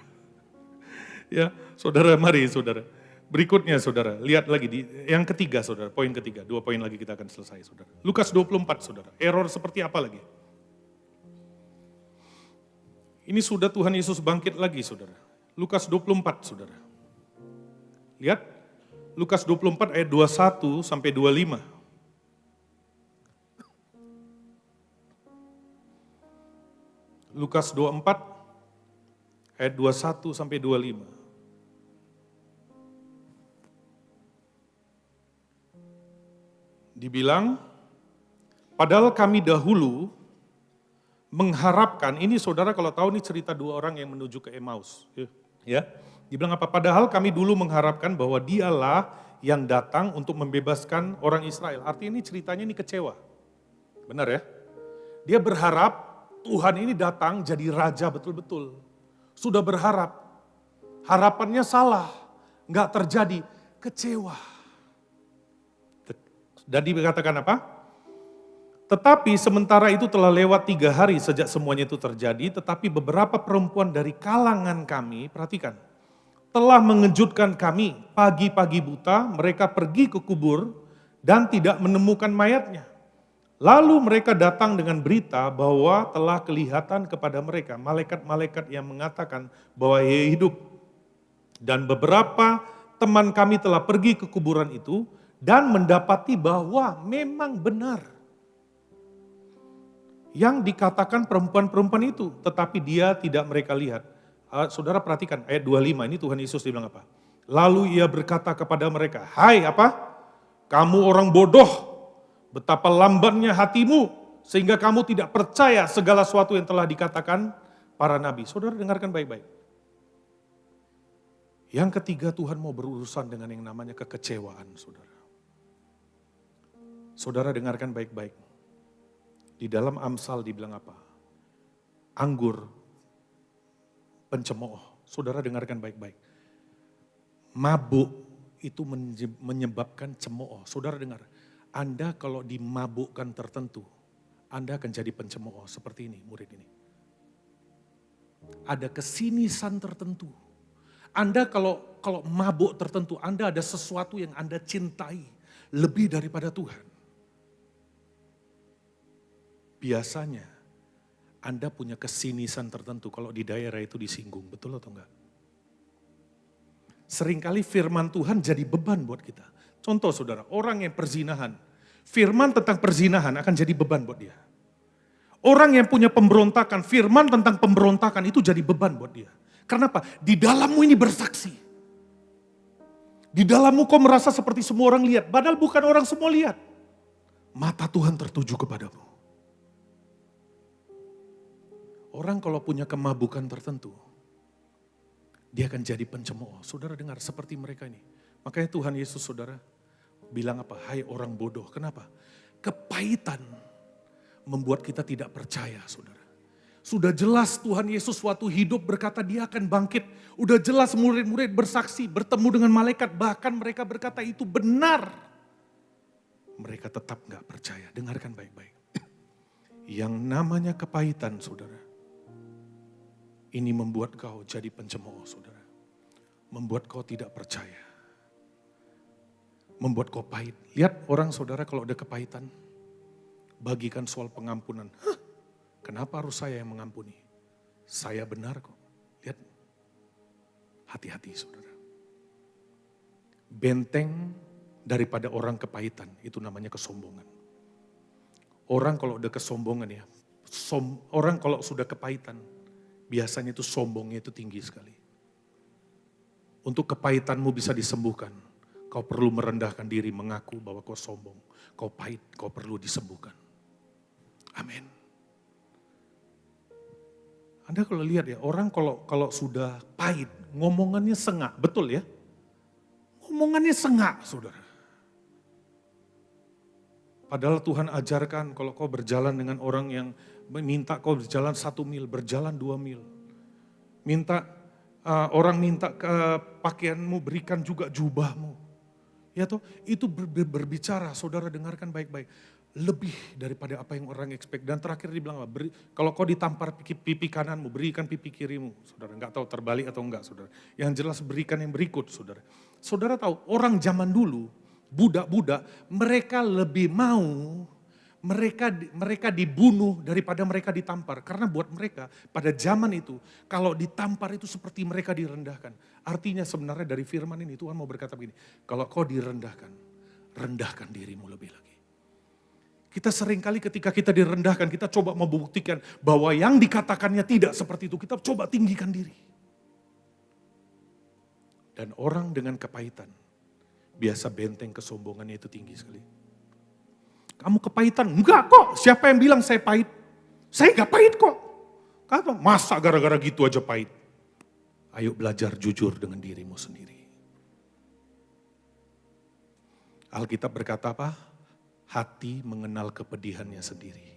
Ya, saudara, mari saudara. Berikutnya saudara, lihat lagi di yang ketiga saudara, poin ketiga, 2 poin lagi kita akan selesai saudara. Lukas 24 saudara, error seperti apa lagi? Ini sudah Tuhan Yesus bangkit lagi saudara. Lukas 24 saudara. Lihat, Lukas 24 ayat 21 sampai 25. Lukas 24 ayat 21 sampai 25. Dibilang, padahal kami dahulu mengharapkan, ini saudara kalau tahu ini cerita 2 orang yang menuju ke Emmaus. Ya, dibilang apa? Padahal kami dulu mengharapkan bahwa dialah yang datang untuk membebaskan orang Israel. Artinya ini ceritanya ini kecewa. Benar ya? Dia berharap Tuhan ini datang jadi raja betul-betul. Sudah berharap, harapannya salah, nggak terjadi, kecewa. Dan dikatakan apa? Tetapi sementara itu telah lewat 3 hari sejak semuanya itu terjadi, tetapi beberapa perempuan dari kalangan kami, perhatikan, telah mengejutkan kami. Pagi-pagi buta mereka pergi ke kubur dan tidak menemukan mayatnya. Lalu mereka datang dengan berita bahwa telah kelihatan kepada mereka malaikat-malaikat yang mengatakan bahwa ia hidup. Dan beberapa teman kami telah pergi ke kuburan itu dan mendapati bahwa memang benar yang dikatakan perempuan-perempuan itu, tetapi dia tidak mereka lihat. Saudara perhatikan ayat 25, ini Tuhan Yesus dia bilang apa? Lalu ia berkata kepada mereka, hai apa? Kamu orang bodoh, betapa lambannya hatimu, sehingga kamu tidak percaya segala sesuatu yang telah dikatakan para nabi. Saudara dengarkan baik-baik. Yang ketiga, Tuhan mau berurusan dengan yang namanya kekecewaan, saudara. Saudara dengarkan baik-baik. Di dalam Amsal dibilang apa? Anggur pencemooh. Saudara dengarkan baik-baik. Mabuk itu menyebabkan cemooh. Saudara dengar, Anda kalau dimabukkan tertentu, Anda akan jadi pencemooh seperti ini, murid ini. Ada kesinisan tertentu. Anda kalau mabuk tertentu, Anda ada sesuatu yang Anda cintai lebih daripada Tuhan. Biasanya Anda punya kesinisan tertentu kalau di daerah itu disinggung, betul atau enggak? Seringkali firman Tuhan jadi beban buat kita. Contoh saudara, orang yang perzinahan, firman tentang perzinahan akan jadi beban buat dia. Orang yang punya pemberontakan, firman tentang pemberontakan itu jadi beban buat dia. Kenapa? Di dalammu ini bersaksi. Di dalammu kau merasa seperti semua orang lihat, padahal bukan orang semua lihat. Mata Tuhan tertuju kepadamu. Orang kalau punya kemabukan tertentu, dia akan jadi pencemooh. Saudara dengar seperti mereka ini. Makanya Tuhan Yesus saudara bilang apa? Hai orang bodoh. Kenapa? Kepahitan membuat kita tidak percaya saudara. Sudah jelas Tuhan Yesus waktu hidup berkata dia akan bangkit. Udah jelas murid-murid bersaksi, bertemu dengan malaikat. Bahkan mereka berkata itu benar. Mereka tetap gak percaya. Dengarkan baik-baik. Yang namanya kepahitan saudara. Ini membuat kau jadi pencemooh, saudara. Membuat kau tidak percaya. Membuat kau pahit. Lihat orang saudara kalau ada kepahitan. Bagikan soal pengampunan. Kenapa harus saya yang mengampuni? Saya benar kok. Lihat. Hati-hati saudara. Benteng daripada orang kepahitan. Itu namanya kesombongan. Orang kalau udah kesombongan ya. Orang kalau sudah kepahitan. Biasanya itu sombongnya itu tinggi sekali. Untuk kepahitanmu bisa disembuhkan, kau perlu merendahkan diri mengaku bahwa kau sombong. Kau pahit, kau perlu disembuhkan. Amin. Anda kalau lihat ya, orang kalau sudah pahit, ngomongannya sengak, betul ya? Ngomongannya sengak, saudara. Padahal Tuhan ajarkan kalau kau berjalan dengan orang yang minta kau berjalan 1 mil, berjalan 2 mil. Orang minta ke pakaianmu, berikan juga jubahmu. Ya toh, itu berbicara, saudara dengarkan baik-baik. Lebih daripada apa yang orang expect. Dan terakhir dibilang apa? Kalau kau ditampar pipi kananmu, berikan pipi kirimu. Saudara nggak tahu terbalik atau enggak, saudara. Yang jelas berikan yang berikut, saudara. Saudara tahu orang zaman dulu, budak-budak, mereka lebih mau mereka dibunuh daripada mereka ditampar. Karena buat mereka pada zaman itu kalau ditampar itu seperti mereka direndahkan. Artinya sebenarnya dari firman ini Tuhan mau berkata begini. Kalau kau direndahkan, rendahkan dirimu lebih lagi. Kita seringkali ketika kita direndahkan kita coba membuktikan bahwa yang dikatakannya tidak seperti itu. Kita coba tinggikan diri. Dan orang dengan kepahitan biasa benteng kesombongannya itu tinggi sekali. Kamu kepahitan? Enggak kok. Siapa yang bilang saya pahit? Saya enggak pahit kok. Kata, masa gara-gara gitu aja pahit? Ayo belajar jujur dengan dirimu sendiri. Alkitab berkata apa? Hati mengenal kepedihannya sendiri.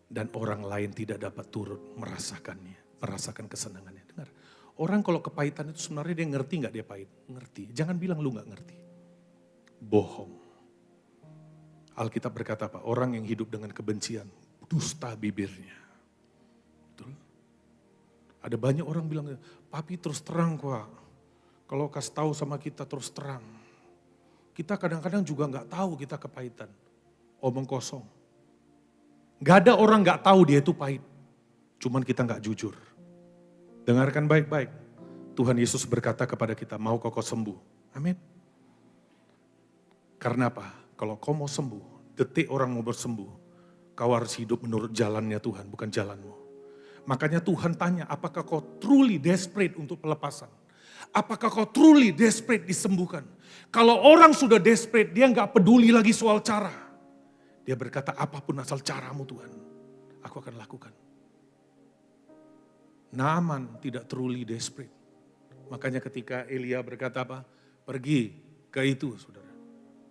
Dan orang lain tidak dapat turut merasakannya. Merasakan kesenangannya. Dengar. Orang kalau kepahitan itu sebenarnya dia ngerti enggak dia pahit? Ngerti. Jangan bilang lu enggak ngerti. Bohong. Alkitab berkata apa? Orang yang hidup dengan kebencian, dusta bibirnya. Betul? Ada banyak orang bilang, papi terus terang kok. Kalau kasih tahu sama kita terus terang. Kita kadang-kadang juga nggak tahu kita kepahitan. Omong kosong. Gak ada orang nggak tahu dia itu pahit. Cuman kita nggak jujur. Dengarkan baik-baik. Tuhan Yesus berkata kepada kita, mau kau sembuh. Amin. Karena apa? Kalau kau mau sembuh, detik orang mau bersembuh, kau harus hidup menurut jalannya Tuhan, bukan jalanmu. Makanya Tuhan tanya, apakah kau truly desperate untuk pelepasan? Apakah kau truly desperate disembuhkan? Kalau orang sudah desperate, dia nggak peduli lagi soal cara. Dia berkata, apapun asal caramu Tuhan, aku akan lakukan. Naaman tidak truly desperate. Makanya ketika Elia berkata apa? Pergi ke itu, saudara.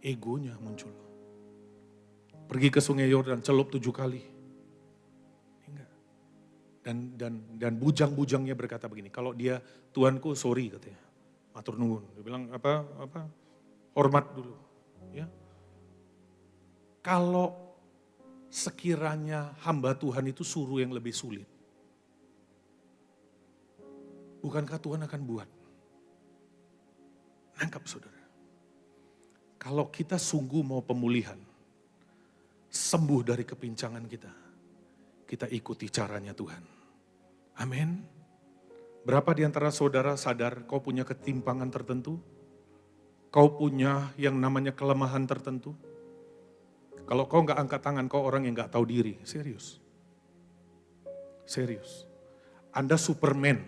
Egonya muncul. Pergi ke sungai Yordan, celup 7 kali. Enggak. Dan bujang-bujangnya berkata begini, kalau dia, Tuanku sorry katanya. Matur nuwun. Dia bilang apa? Hormat dulu. Ya. Kalau sekiranya hamba Tuhan itu suruh yang lebih sulit, bukankah Tuhan akan buat? Nangkap saudara. Kalau kita sungguh mau pemulihan, sembuh dari kepincangan kita ikuti caranya Tuhan. Amin. Berapa di antara saudara sadar kau punya ketimpangan tertentu? Kau punya yang namanya kelemahan tertentu? Kalau kau nggak angkat tangan, kau orang yang nggak tahu diri. Serius. Serius. Anda Superman.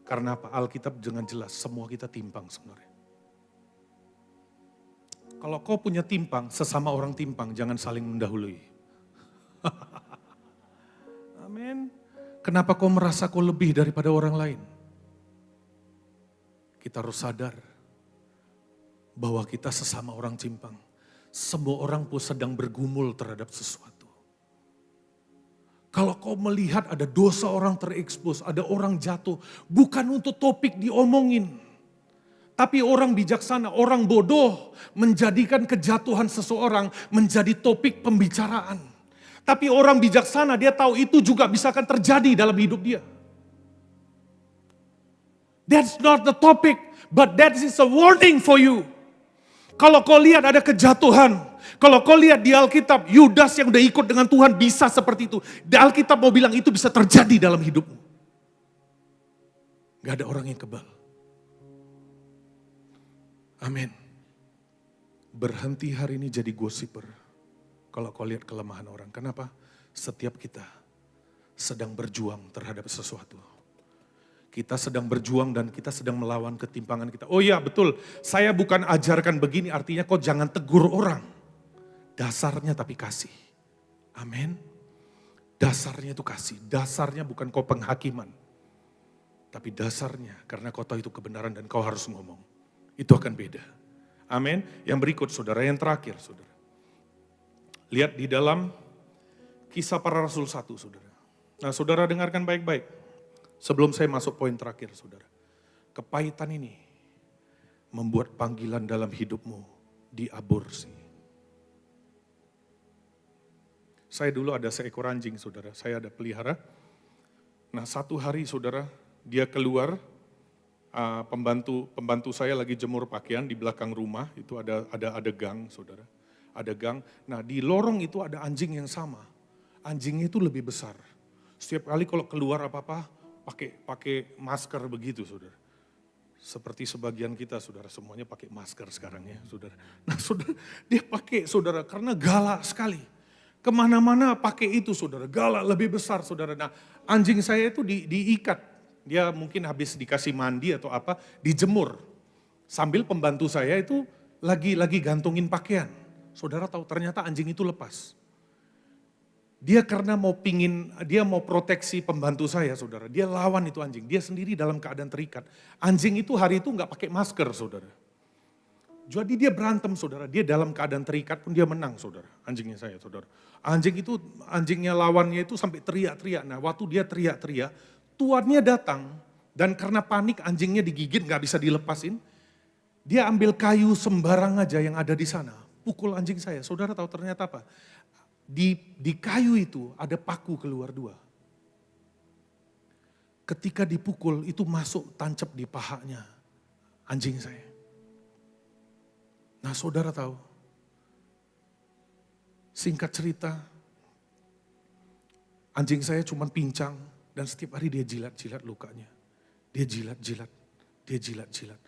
Karena apa? Alkitab dengan jelas, semua kita timpang sebenarnya. Kalau kau punya timpang, sesama orang timpang, jangan saling mendahului. Amin. Kenapa kau merasa kau lebih daripada orang lain? Kita harus sadar bahwa kita sesama orang timpang. Semua orang pun sedang bergumul terhadap sesuatu. Kalau kau melihat ada dosa orang terekspos, ada orang jatuh, bukan untuk topik diomongin. Tapi orang bijaksana, orang bodoh menjadikan kejatuhan seseorang menjadi topik pembicaraan. Tapi orang bijaksana dia tahu itu juga bisa akan terjadi dalam hidup dia. That's not the topic, but that is a warning for you. Kalau kau lihat ada kejatuhan, kalau kau lihat di Alkitab, Yudas yang udah ikut dengan Tuhan bisa seperti itu. Di Alkitab mau bilang itu bisa terjadi dalam hidupmu. Gak ada orang yang kebal. Amin. Berhenti hari ini jadi gosiper. Kalau kau lihat kelemahan orang. Kenapa? Setiap kita sedang berjuang terhadap sesuatu. Kita sedang berjuang dan kita sedang melawan ketimpangan kita. Oh iya betul, saya bukan ajarkan begini artinya kau jangan tegur orang. Dasarnya tapi kasih. Amin. Dasarnya itu kasih. Dasarnya bukan kau penghakiman. Tapi dasarnya karena kau tahu itu kebenaran dan kau harus ngomong. Itu akan beda. Amin. Yang berikut saudara, yang terakhir saudara. Lihat di dalam Kisah Para Rasul 1 saudara. Nah saudara dengarkan baik-baik. Sebelum saya masuk poin terakhir saudara. Kepahitan ini membuat panggilan dalam hidupmu diaborsi. Saya dulu ada seekor anjing saudara, saya ada pelihara. Nah satu hari saudara, dia keluar, pembantu saya lagi jemur pakaian di belakang rumah, itu ada gang saudara. Ada gang, nah di lorong itu ada anjing yang sama. Anjingnya itu lebih besar. Setiap kali kalau keluar apa-apa, pakai masker begitu saudara. Seperti sebagian kita saudara, semuanya pakai masker sekarang ya saudara. Nah saudara, dia pakai saudara karena galak sekali. Kemana-mana pakai itu saudara, galak lebih besar saudara. Nah anjing saya itu diikat, dia mungkin habis dikasih mandi atau apa, dijemur. Sambil pembantu saya itu lagi gantungin pakaian. Saudara tahu ternyata anjing itu lepas. Dia karena dia mau proteksi pembantu saya saudara. Dia lawan itu anjing, dia sendiri dalam keadaan terikat. Anjing itu hari itu gak pakai masker saudara. Jadi dia berantem saudara, dia dalam keadaan terikat pun dia menang saudara. Anjingnya saya saudara. Anjingnya lawannya itu sampai teriak-teriak. Nah waktu dia teriak-teriak, tuannya datang. Dan karena panik anjingnya digigit gak bisa dilepasin. Dia ambil kayu sembarang aja yang ada di sana. Pukul anjing saya, saudara tahu ternyata apa? Di kayu itu ada paku keluar 2. Ketika dipukul itu masuk tancap di pahanya anjing saya. Nah saudara tahu, singkat cerita, anjing saya cuma pincang dan setiap hari dia jilat-jilat lukanya. Dia jilat-jilat, dia jilat-jilat.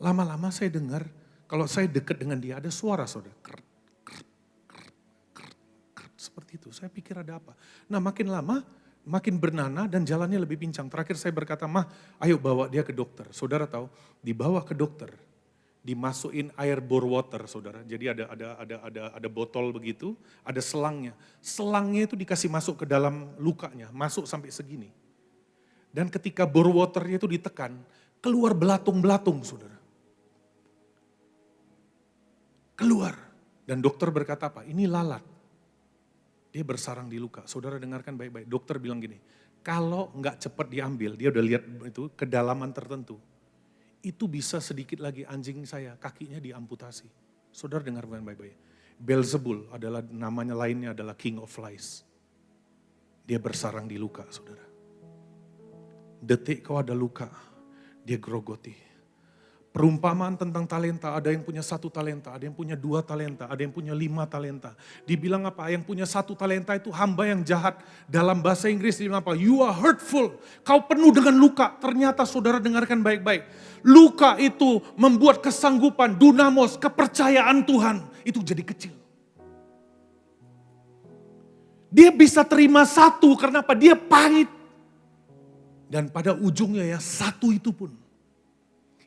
Lama-lama saya dengar, kalau saya dekat dengan dia ada suara saudara. Kert, kert, kert, kert, kert, seperti itu, saya pikir ada apa. Nah makin lama, makin bernanah dan jalannya lebih pincang. Terakhir saya berkata, "Mah, ayo bawa dia ke dokter." Saudara tahu, dibawa ke dokter, dimasukin air bore water, saudara. Jadi ada botol begitu, ada selangnya. Selangnya itu dikasih masuk ke dalam lukanya, masuk sampai segini. Dan ketika bore waternya itu ditekan, keluar belatung-belatung, saudara. Keluar. Dan dokter berkata apa? Ini lalat. Dia bersarang di luka. Saudara dengarkan baik-baik. Dokter bilang gini, kalau nggak cepat diambil, dia udah lihat itu kedalaman tertentu. Itu bisa sedikit lagi anjing saya, kakinya diamputasi. Saudara dengar baik-baik. Beelzebul adalah namanya lainnya adalah King of Flies. Dia bersarang di luka, saudara. Detik kau ada luka, dia grogoti. Perumpamaan tentang talenta, ada yang punya 1 talenta, ada yang punya 2 talenta, ada yang punya 5 talenta. Dibilang apa? Yang punya 1 talenta itu hamba yang jahat. Dalam bahasa Inggris dibilang apa? You are hurtful. Kau penuh dengan luka. Ternyata saudara dengarkan baik-baik. Luka itu membuat kesanggupan, dunamos, kepercayaan Tuhan itu jadi kecil. Dia bisa terima 1 karena apa? Dia pahit. Dan pada ujungnya ya 1 itu pun.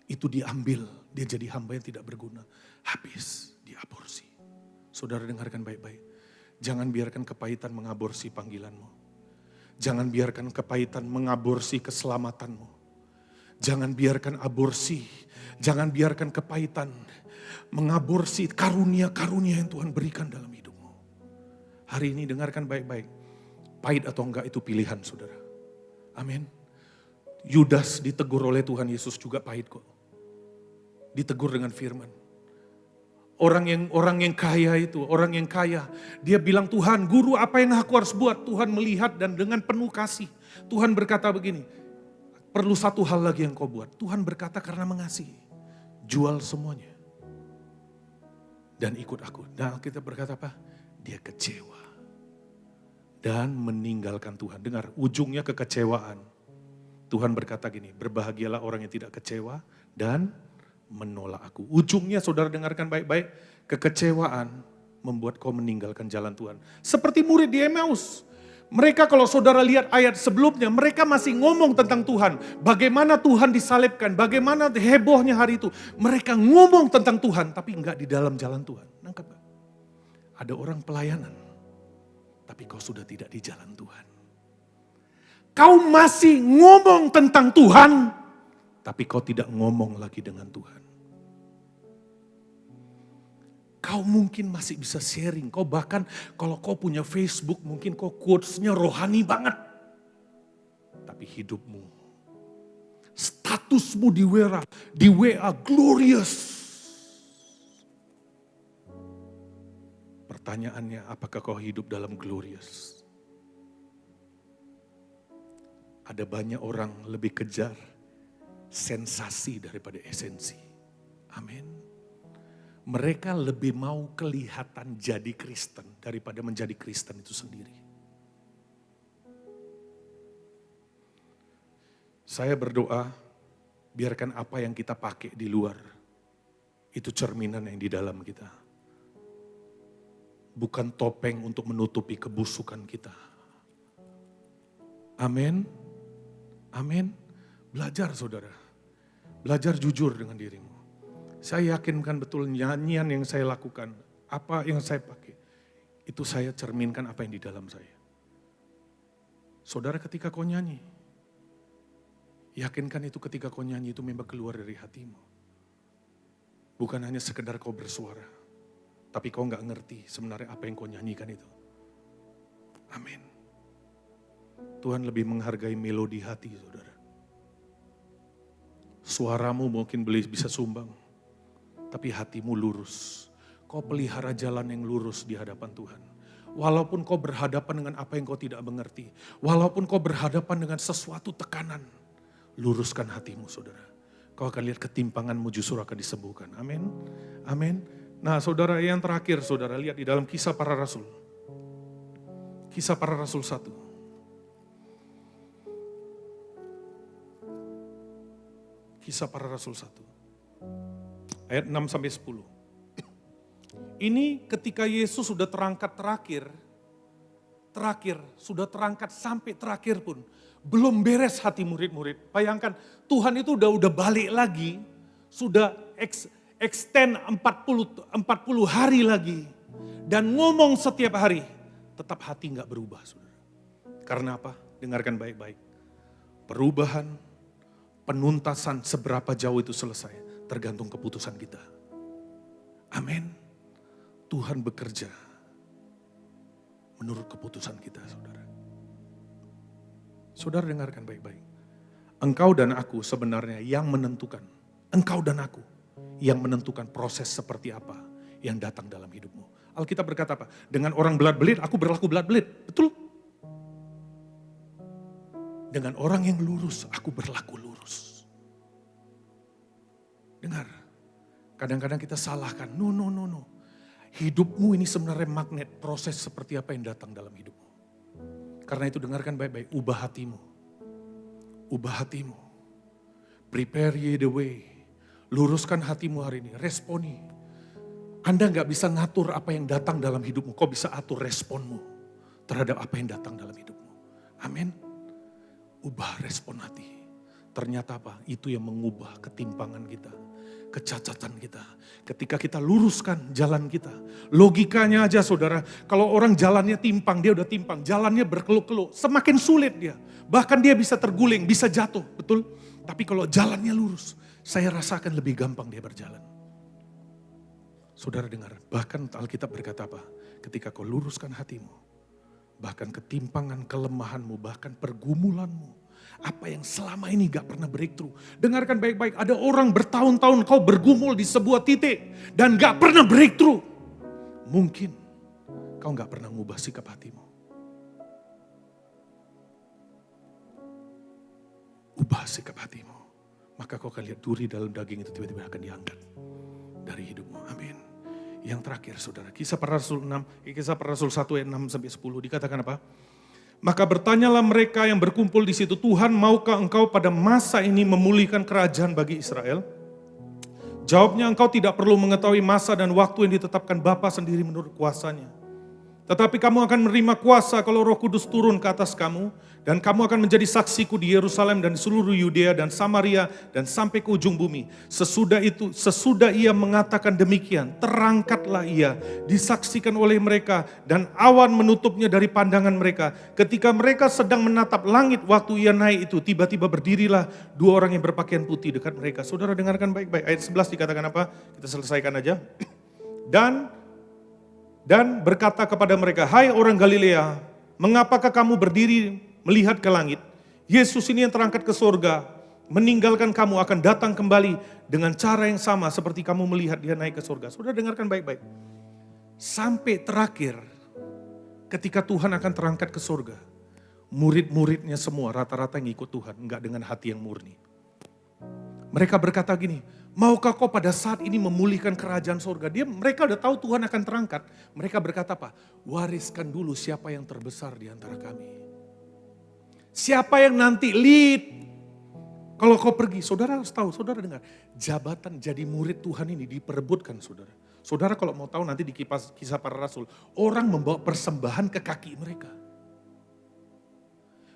Itu diambil, dia jadi hamba yang tidak berguna. Habis, diaborsi. Saudara dengarkan baik-baik. Jangan biarkan kepahitan mengaborsi panggilanmu. Jangan biarkan kepahitan mengaborsi keselamatanmu. Jangan biarkan aborsi, jangan biarkan kepahitan mengaborsi karunia-karunia yang Tuhan berikan dalam hidupmu. Hari ini dengarkan baik-baik. Pahit atau enggak itu pilihan saudara. Amin. Yudas ditegur oleh Tuhan Yesus juga pahit kok. Ditegur dengan firman. Orang yang kaya itu, orang yang kaya, dia bilang, "Tuhan, guru, apa yang aku harus buat?" Tuhan melihat dan dengan penuh kasih, Tuhan berkata begini, "Perlu 1 hal lagi yang kau buat." Tuhan berkata, "Karena mengasihi, jual semuanya dan ikut aku." Dan kita berkata apa? Dia kecewa dan meninggalkan Tuhan. Dengar, ujungnya kekecewaan. Tuhan berkata gini, "Berbahagialah orang yang tidak kecewa dan menolak aku." Ujungnya saudara dengarkan baik-baik, kekecewaan membuat kau meninggalkan jalan Tuhan. Seperti murid di Emmaus. Mereka kalau saudara lihat ayat sebelumnya, mereka masih ngomong tentang Tuhan. Bagaimana Tuhan disalibkan, bagaimana hebohnya hari itu. Mereka ngomong tentang Tuhan, tapi enggak di dalam jalan Tuhan. Nangkap gak? Ada orang pelayanan, tapi kau sudah tidak di jalan Tuhan. Kau masih ngomong tentang Tuhan, tapi kau tidak ngomong lagi dengan Tuhan. Kau mungkin masih bisa sharing. Kau bahkan kalau kau punya Facebook mungkin kau quotes-nya rohani banget. Tapi hidupmu, statusmu di WA glorious. Pertanyaannya, apakah kau hidup dalam glorious? Ada banyak orang lebih kejar sensasi daripada esensi. Amin. Mereka lebih mau kelihatan jadi Kristen daripada menjadi Kristen itu sendiri. Saya berdoa, biarkan apa yang kita pakai di luar, itu cerminan yang di dalam kita. Bukan topeng untuk menutupi kebusukan kita. Amin. Amin. Belajar saudara. Belajar jujur dengan dirimu. Saya yakinkan betul nyanyian yang saya lakukan, apa yang saya pakai, itu saya cerminkan apa yang di dalam saya. Saudara ketika kau nyanyi, yakinkan itu ketika kau nyanyi itu memang keluar dari hatimu. Bukan hanya sekedar kau bersuara, tapi kau gak ngerti sebenarnya apa yang kau nyanyikan itu. Amin. Tuhan lebih menghargai melodi hati saudara. Suaramu mungkin bisa sumbang, tapi hatimu lurus. Kau pelihara jalan yang lurus di hadapan Tuhan. Walaupun kau berhadapan dengan apa yang kau tidak mengerti. Walaupun kau berhadapan dengan sesuatu tekanan. Luruskan hatimu saudara. Kau akan lihat ketimpanganmu justru akan disembuhkan. Amin. Amin. Nah saudara yang terakhir saudara lihat di dalam Kisah Para Rasul. Kisah Para Rasul 1. Kisah Para Rasul 1. Ayat 6 sampai 10. Ini ketika Yesus sudah terangkat terakhir, sudah terangkat sampai terakhir pun. Belum beres hati murid-murid. Bayangkan Tuhan itu udah balik lagi, sudah extend 40 hari lagi. Dan ngomong setiap hari, tetap hati gak berubah saudara. Karena apa? Dengarkan baik-baik. Perubahan, penuntasan seberapa jauh itu selesai, tergantung keputusan kita. Amin. Tuhan bekerja menurut keputusan kita, saudara. Saudara dengarkan baik-baik. Engkau dan aku sebenarnya yang menentukan. Engkau dan aku yang menentukan proses seperti apa yang datang dalam hidupmu. Alkitab berkata apa? Dengan orang belat-belit, aku berlaku belat-belit. Betul? Dengan orang yang lurus, aku berlaku lurus. Dengar. Kadang-kadang kita salahkan. No. Hidupmu ini sebenarnya magnet proses seperti apa yang datang dalam hidupmu. Karena itu dengarkan baik-baik, ubah hatimu. Ubah hatimu. Prepare ye the way. Luruskan hatimu hari ini, responi. Anda gak bisa ngatur apa yang datang dalam hidupmu, kau bisa atur responmu terhadap apa yang datang dalam hidupmu. Amin. Ubah respon hati. Ternyata apa? Itu yang mengubah ketimpangan kita. Kecacatan kita. Ketika kita luruskan jalan kita. Logikanya aja saudara, kalau orang jalannya timpang, dia udah timpang. Jalannya berkeluk-keluk, semakin sulit dia. Bahkan dia bisa terguling, bisa jatuh, betul? Tapi kalau jalannya lurus, saya rasakan lebih gampang dia berjalan. Saudara dengar, bahkan Alkitab berkata apa? Ketika kau luruskan hatimu, bahkan ketimpangan, kelemahanmu, bahkan pergumulanmu, apa yang selama ini gak pernah breakthrough. Dengarkan baik-baik, ada orang bertahun-tahun kau bergumul di sebuah titik dan gak pernah breakthrough. Mungkin kau gak pernah ngubah sikap hatimu. Ubah sikap hatimu. Maka kau akan lihat duri dalam daging itu tiba-tiba akan diangkat dari hidupmu. Amin. Yang terakhir saudara, Kisah Para Rasul 6, Kisah Para Rasul 1 ayat 6 sampai 10 dikatakan apa? Maka bertanyalah mereka yang berkumpul di situ, Tuhan maukah engkau pada masa ini memulihkan kerajaan bagi Israel? Jawabnya, engkau tidak perlu mengetahui masa dan waktu yang ditetapkan Bapa sendiri menurut kuasanya. Tetapi kamu akan menerima kuasa kalau Roh Kudus turun ke atas kamu. Dan kamu akan menjadi saksiku di Yerusalem dan di seluruh Yudea dan Samaria dan sampai ke ujung bumi. Sesudah ia mengatakan demikian, terangkatlah ia, disaksikan oleh mereka dan awan menutupnya dari pandangan mereka. Ketika mereka sedang menatap langit waktu ia naik itu, tiba-tiba berdirilah dua orang yang berpakaian putih dekat mereka. Saudara dengarkan baik-baik, ayat 11 dikatakan apa? Kita selesaikan aja. Dan berkata kepada mereka, hai orang Galilea, mengapakah kamu berdiri melihat ke langit? Yesus ini yang terangkat ke surga, meninggalkan kamu akan datang kembali dengan cara yang sama seperti kamu melihat dia naik ke surga. Sudah dengarkan baik-baik. Sampai terakhir, ketika Tuhan akan terangkat ke surga, murid-muridnya semua rata-rata yang ikut Tuhan, enggak dengan hati yang murni. Mereka berkata gini, maukah kau pada saat ini memulihkan kerajaan surga? Mereka udah tahu Tuhan akan terangkat. Mereka berkata apa? Wariskan dulu siapa yang terbesar di antara kami. Siapa yang nanti lead? Kalau kau pergi, saudara harus tahu, saudara dengar. Jabatan jadi murid Tuhan ini diperebutkan saudara. Saudara kalau mau tahu nanti di Kisah Para Rasul, orang membawa persembahan ke kaki mereka.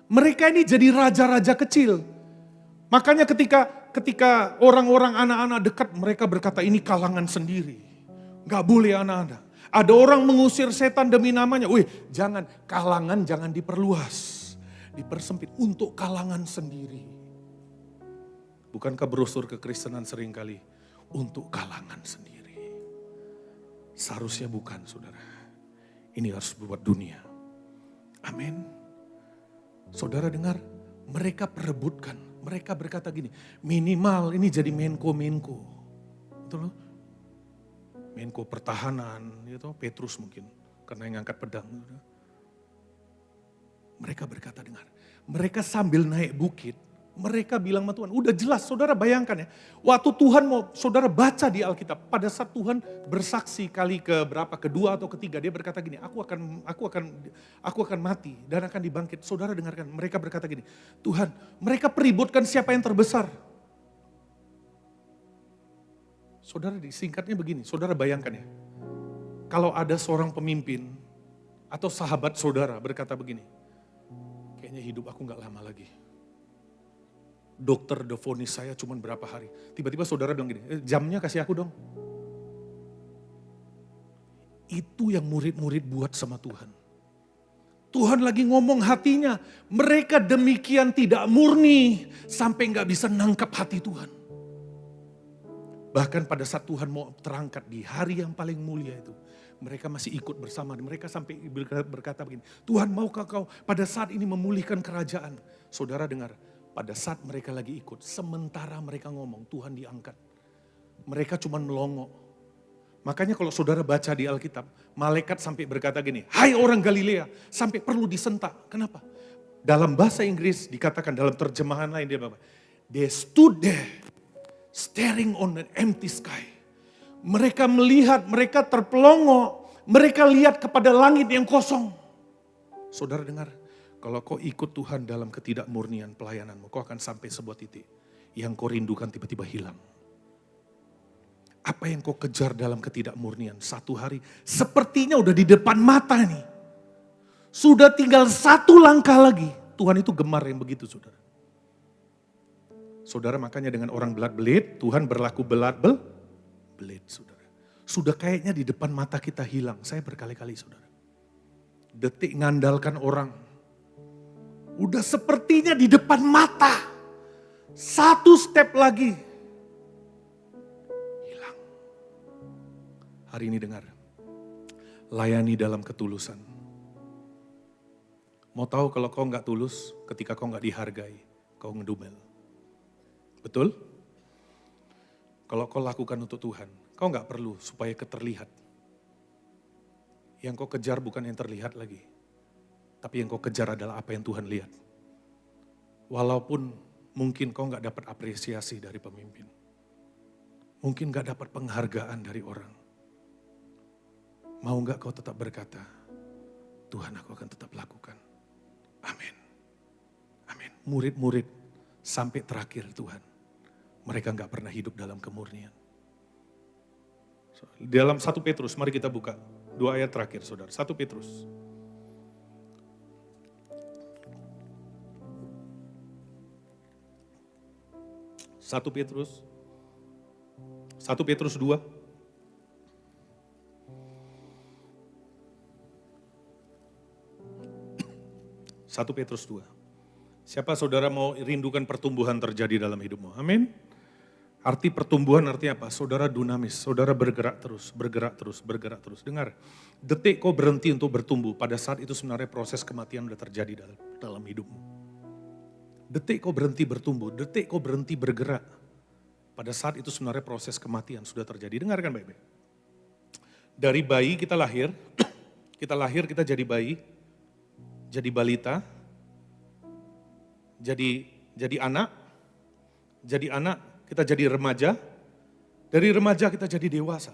Mereka ini jadi raja-raja kecil. Makanya ketika orang-orang anak-anak dekat mereka berkata ini kalangan sendiri. Gak boleh anak-anak. Ada orang mengusir setan demi namanya. Wih jangan, kalangan jangan diperluas. Dipersempit untuk kalangan sendiri. Bukankah brosur kekristenan seringkali untuk kalangan sendiri? Seharusnya bukan saudara. Ini harus buat dunia. Amin. Saudara dengar, mereka perebutkan. Mereka berkata gini, minimal ini jadi Menko. Betul loh? Menko pertahanan, gitu, Petrus mungkin. karena yang angkat pedang. Mereka berkata, dengar. Mereka sambil naik bukit, mereka bilang sama Tuhan, udah jelas saudara bayangkan ya. Waktu Tuhan mau saudara baca di Alkitab, pada saat Tuhan bersaksi kali ke berapa, kedua atau ketiga, dia berkata gini, aku akan mati dan akan dibangkit. Saudara dengarkan, mereka berkata gini, Tuhan, mereka peributkan siapa yang terbesar. Saudara disingkatnya begini, saudara bayangkan ya. Kalau ada seorang pemimpin atau sahabat saudara berkata begini, kayaknya hidup aku gak lama lagi. Dokter udah vonis saya cuma berapa hari. Tiba-tiba saudara bilang gini, jamnya kasih aku dong. Itu yang murid-murid buat sama Tuhan. Tuhan lagi ngomong hatinya, mereka demikian tidak murni sampai gak bisa nangkap hati Tuhan. Bahkan pada saat Tuhan mau terangkat di hari yang paling mulia itu, mereka masih ikut bersama. Mereka sampai berkata begini, Tuhan maukah kau pada saat ini memulihkan kerajaan? Saudara dengar, pada saat mereka lagi ikut, sementara mereka ngomong, Tuhan diangkat. Mereka cuma melongo. Makanya kalau saudara baca di Alkitab, malaikat sampai berkata gini, hai orang Galilea, sampai perlu disentak. Kenapa? Dalam bahasa Inggris dikatakan, dalam terjemahan lain dia apa? They stood there, staring on an empty sky. Mereka melihat, mereka terpelongo, mereka lihat kepada langit yang kosong. Saudara dengar, kalau kau ikut Tuhan dalam ketidakmurnian pelayananmu, kau akan sampai sebuah titik yang kau rindukan tiba-tiba hilang. Apa yang kau kejar dalam ketidakmurnian satu hari, sepertinya udah di depan mata nih. Sudah tinggal satu langkah lagi, Tuhan itu gemar yang begitu saudara. Saudara makanya dengan orang belat-belit, Tuhan berlaku belit saudara. Sudah kayaknya di depan mata kita hilang, saya berkali-kali saudara. Detik ngandalkan orang, udah sepertinya di depan mata, satu step lagi, hilang. Hari ini dengar, layani dalam ketulusan. Mau tahu kalau kau nggak tulus, ketika kau nggak dihargai, kau ngedumel. Betul? Kalau kau lakukan untuk Tuhan, kau nggak perlu supaya keterlihat. Yang kau kejar bukan yang terlihat lagi. Tapi yang kau kejar adalah apa yang Tuhan lihat. Walaupun mungkin kau nggak dapat apresiasi dari pemimpin. Mungkin nggak dapat penghargaan dari orang. Mau nggak kau tetap berkata, Tuhan aku akan tetap lakukan. Amin. Amin. Murid-murid sampai terakhir Tuhan. Mereka nggak pernah hidup dalam kemurnian. Dalam 1 Petrus, mari kita buka 2 ayat terakhir saudara. 1 Petrus. 1 Petrus 2. 1 Petrus 2. Siapa saudara mau rindukan pertumbuhan terjadi dalam hidupmu? Amin. Arti pertumbuhan artinya apa? Saudara dinamis, saudara bergerak terus, bergerak terus, bergerak terus. Dengar, detik kau berhenti untuk bertumbuh, pada saat itu sebenarnya proses kematian sudah terjadi dalam hidupmu. Detik kau berhenti bertumbuh, detik kau berhenti bergerak, pada saat itu sebenarnya proses kematian sudah terjadi. Dengarkan baik-baik. Dari bayi kita lahir, kita jadi bayi, jadi balita, jadi anak, kita jadi remaja, dari remaja kita jadi dewasa.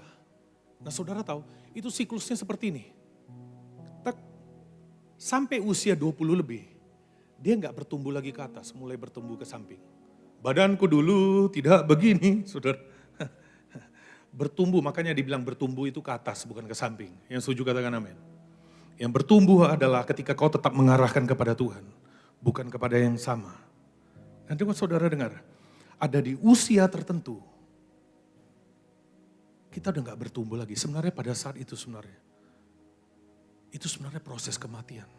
Nah saudara tahu, itu siklusnya seperti ini. Sampai usia 20 lebih, dia nggak bertumbuh lagi ke atas, mulai bertumbuh ke samping. Badanku dulu tidak begini, saudara. Bertumbuh, makanya dibilang bertumbuh itu ke atas, bukan ke samping. Yang setuju katakan amin. Yang bertumbuh adalah ketika kau tetap mengarahkan kepada Tuhan, bukan kepada yang sama. Nanti saudara dengar, ada di usia tertentu, kita udah gak bertumbuh lagi. Sebenarnya pada saat itu sebenarnya proses kematian.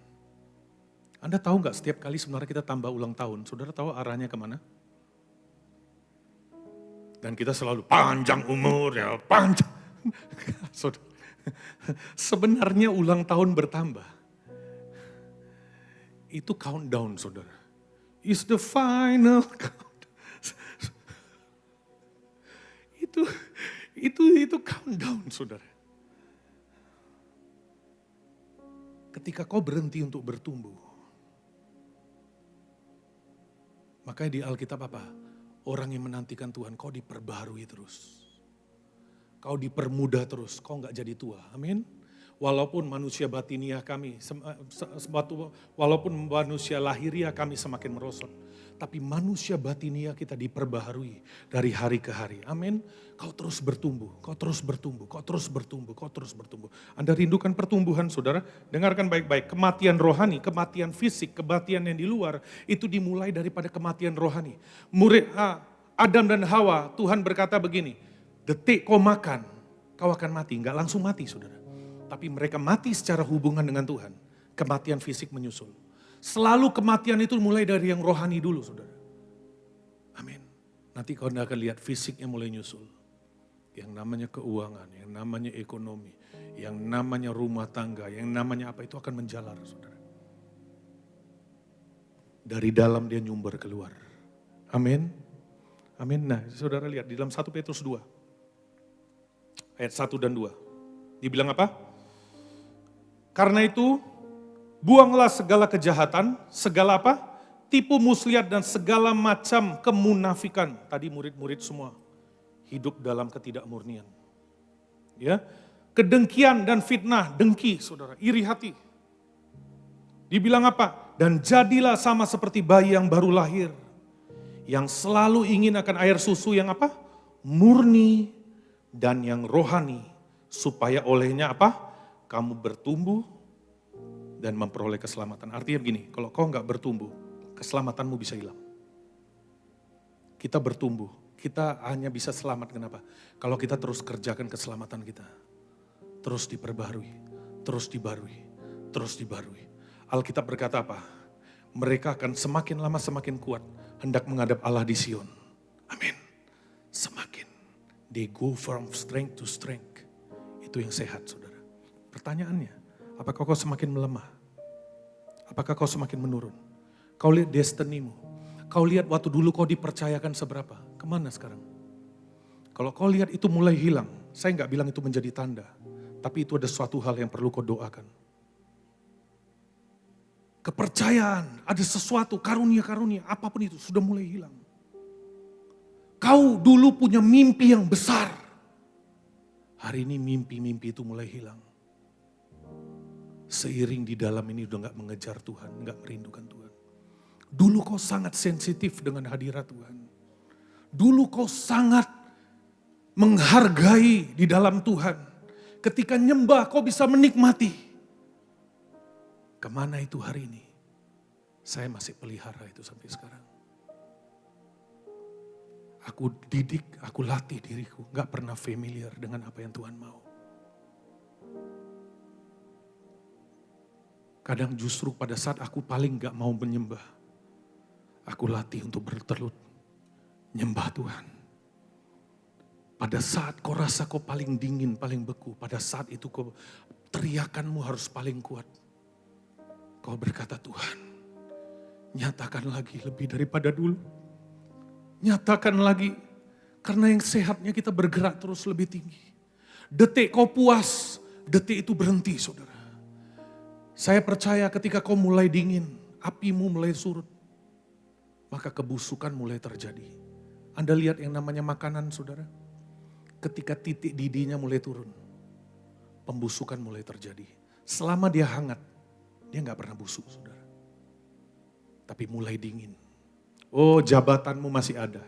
Anda tahu gak setiap kali sebenarnya kita tambah ulang tahun, saudara tahu arahnya kemana? Dan kita selalu panjang umur, ya panjang. Sebenarnya ulang tahun bertambah. Itu countdown saudara. It's the final countdown. Itu countdown saudara. Ketika kau berhenti untuk bertumbuh, makanya di Alkitab apa? Orang yang menantikan Tuhan, kau diperbaharui terus. Kau dipermudah terus, kau gak jadi tua. Amin. Walaupun manusia batiniah kami, walaupun manusia lahiriah kami semakin merosot. Tapi manusia batiniah kita diperbaharui dari hari ke hari. Amin. Kau terus bertumbuh, kau terus bertumbuh, kau terus bertumbuh, kau terus bertumbuh. Anda rindukan pertumbuhan saudara? Dengarkan baik-baik. Kematian rohani, kematian fisik, kematian yang di luar. Itu dimulai daripada kematian rohani. Murid Adam dan Hawa, Tuhan berkata begini. Detik kau makan, kau akan mati. Enggak langsung mati saudara. Tapi mereka mati secara hubungan dengan Tuhan. Kematian fisik menyusul. Selalu kematian itu mulai dari yang rohani dulu saudara. Amin. Nanti kau akan lihat fisiknya mulai nyusul. Yang namanya keuangan, yang namanya ekonomi, yang namanya rumah tangga, yang namanya apa itu akan menjalar saudara. Dari dalam dia nyumber keluar. Amin. Amin. Nah saudara lihat di dalam 1 Petrus 2. Ayat 1 dan 2. Dibilang apa? Karena itu, buanglah segala kejahatan, segala apa? Tipu muslihat dan segala macam kemunafikan. Tadi murid-murid semua hidup dalam ketidakmurnian. Ya, kedengkian dan fitnah, dengki saudara, iri hati. Dibilang apa? Dan jadilah sama seperti bayi yang baru lahir. Yang selalu ingin akan air susu yang apa? Murni dan yang rohani. Supaya olehnya apa? Kamu bertumbuh dan memperoleh keselamatan. Artinya begini, kalau kau nggak bertumbuh, keselamatanmu bisa hilang. Kita bertumbuh, kita hanya bisa selamat. Kenapa? Kalau kita terus kerjakan keselamatan kita. Terus diperbarui, terus dibarui, terus dibarui. Alkitab berkata apa? Mereka akan semakin lama semakin kuat, hendak menghadap Allah di Sion. Amin. Semakin. They go from strength to strength. Itu yang sehat saudara. Pertanyaannya, apakah kau semakin melemah? Apakah kau semakin menurun? Kau lihat destinimu. Kau lihat waktu dulu kau dipercayakan seberapa. Kemana sekarang? Kalau kau lihat itu mulai hilang. Saya nggak bilang itu menjadi tanda. Tapi itu ada suatu hal yang perlu kau doakan. Kepercayaan, ada sesuatu, karunia-karunia, apapun itu sudah mulai hilang. Kau dulu punya mimpi yang besar. Hari ini mimpi-mimpi itu mulai hilang. Seiring di dalam ini udah gak mengejar Tuhan, gak merindukan Tuhan. Dulu kau sangat sensitif dengan hadirat Tuhan. Dulu kau sangat menghargai di dalam Tuhan. Ketika nyembah kau bisa menikmati. Kemana itu hari ini? Saya masih pelihara itu sampai sekarang. Aku didik, aku latih diriku. Gak pernah familiar dengan apa yang Tuhan mau. Kadang justru pada saat aku paling gak mau menyembah. Aku latih untuk bertelut. Nyembah Tuhan. Pada saat kau rasa kau paling dingin, paling beku. Pada saat itu kau teriakanmu harus paling kuat. Kau berkata Tuhan. Nyatakan lagi lebih daripada dulu. Nyatakan lagi. Karena yang sehatnya kita bergerak terus lebih tinggi. Detik kau puas. Detik itu berhenti saudara. Saya percaya ketika kau mulai dingin, apimu mulai surut, maka kebusukan mulai terjadi. Anda lihat yang namanya makanan saudara, ketika titik didinya mulai turun, pembusukan mulai terjadi. Selama dia hangat, dia gak pernah busuk saudara. Tapi mulai dingin. Oh jabatanmu masih ada,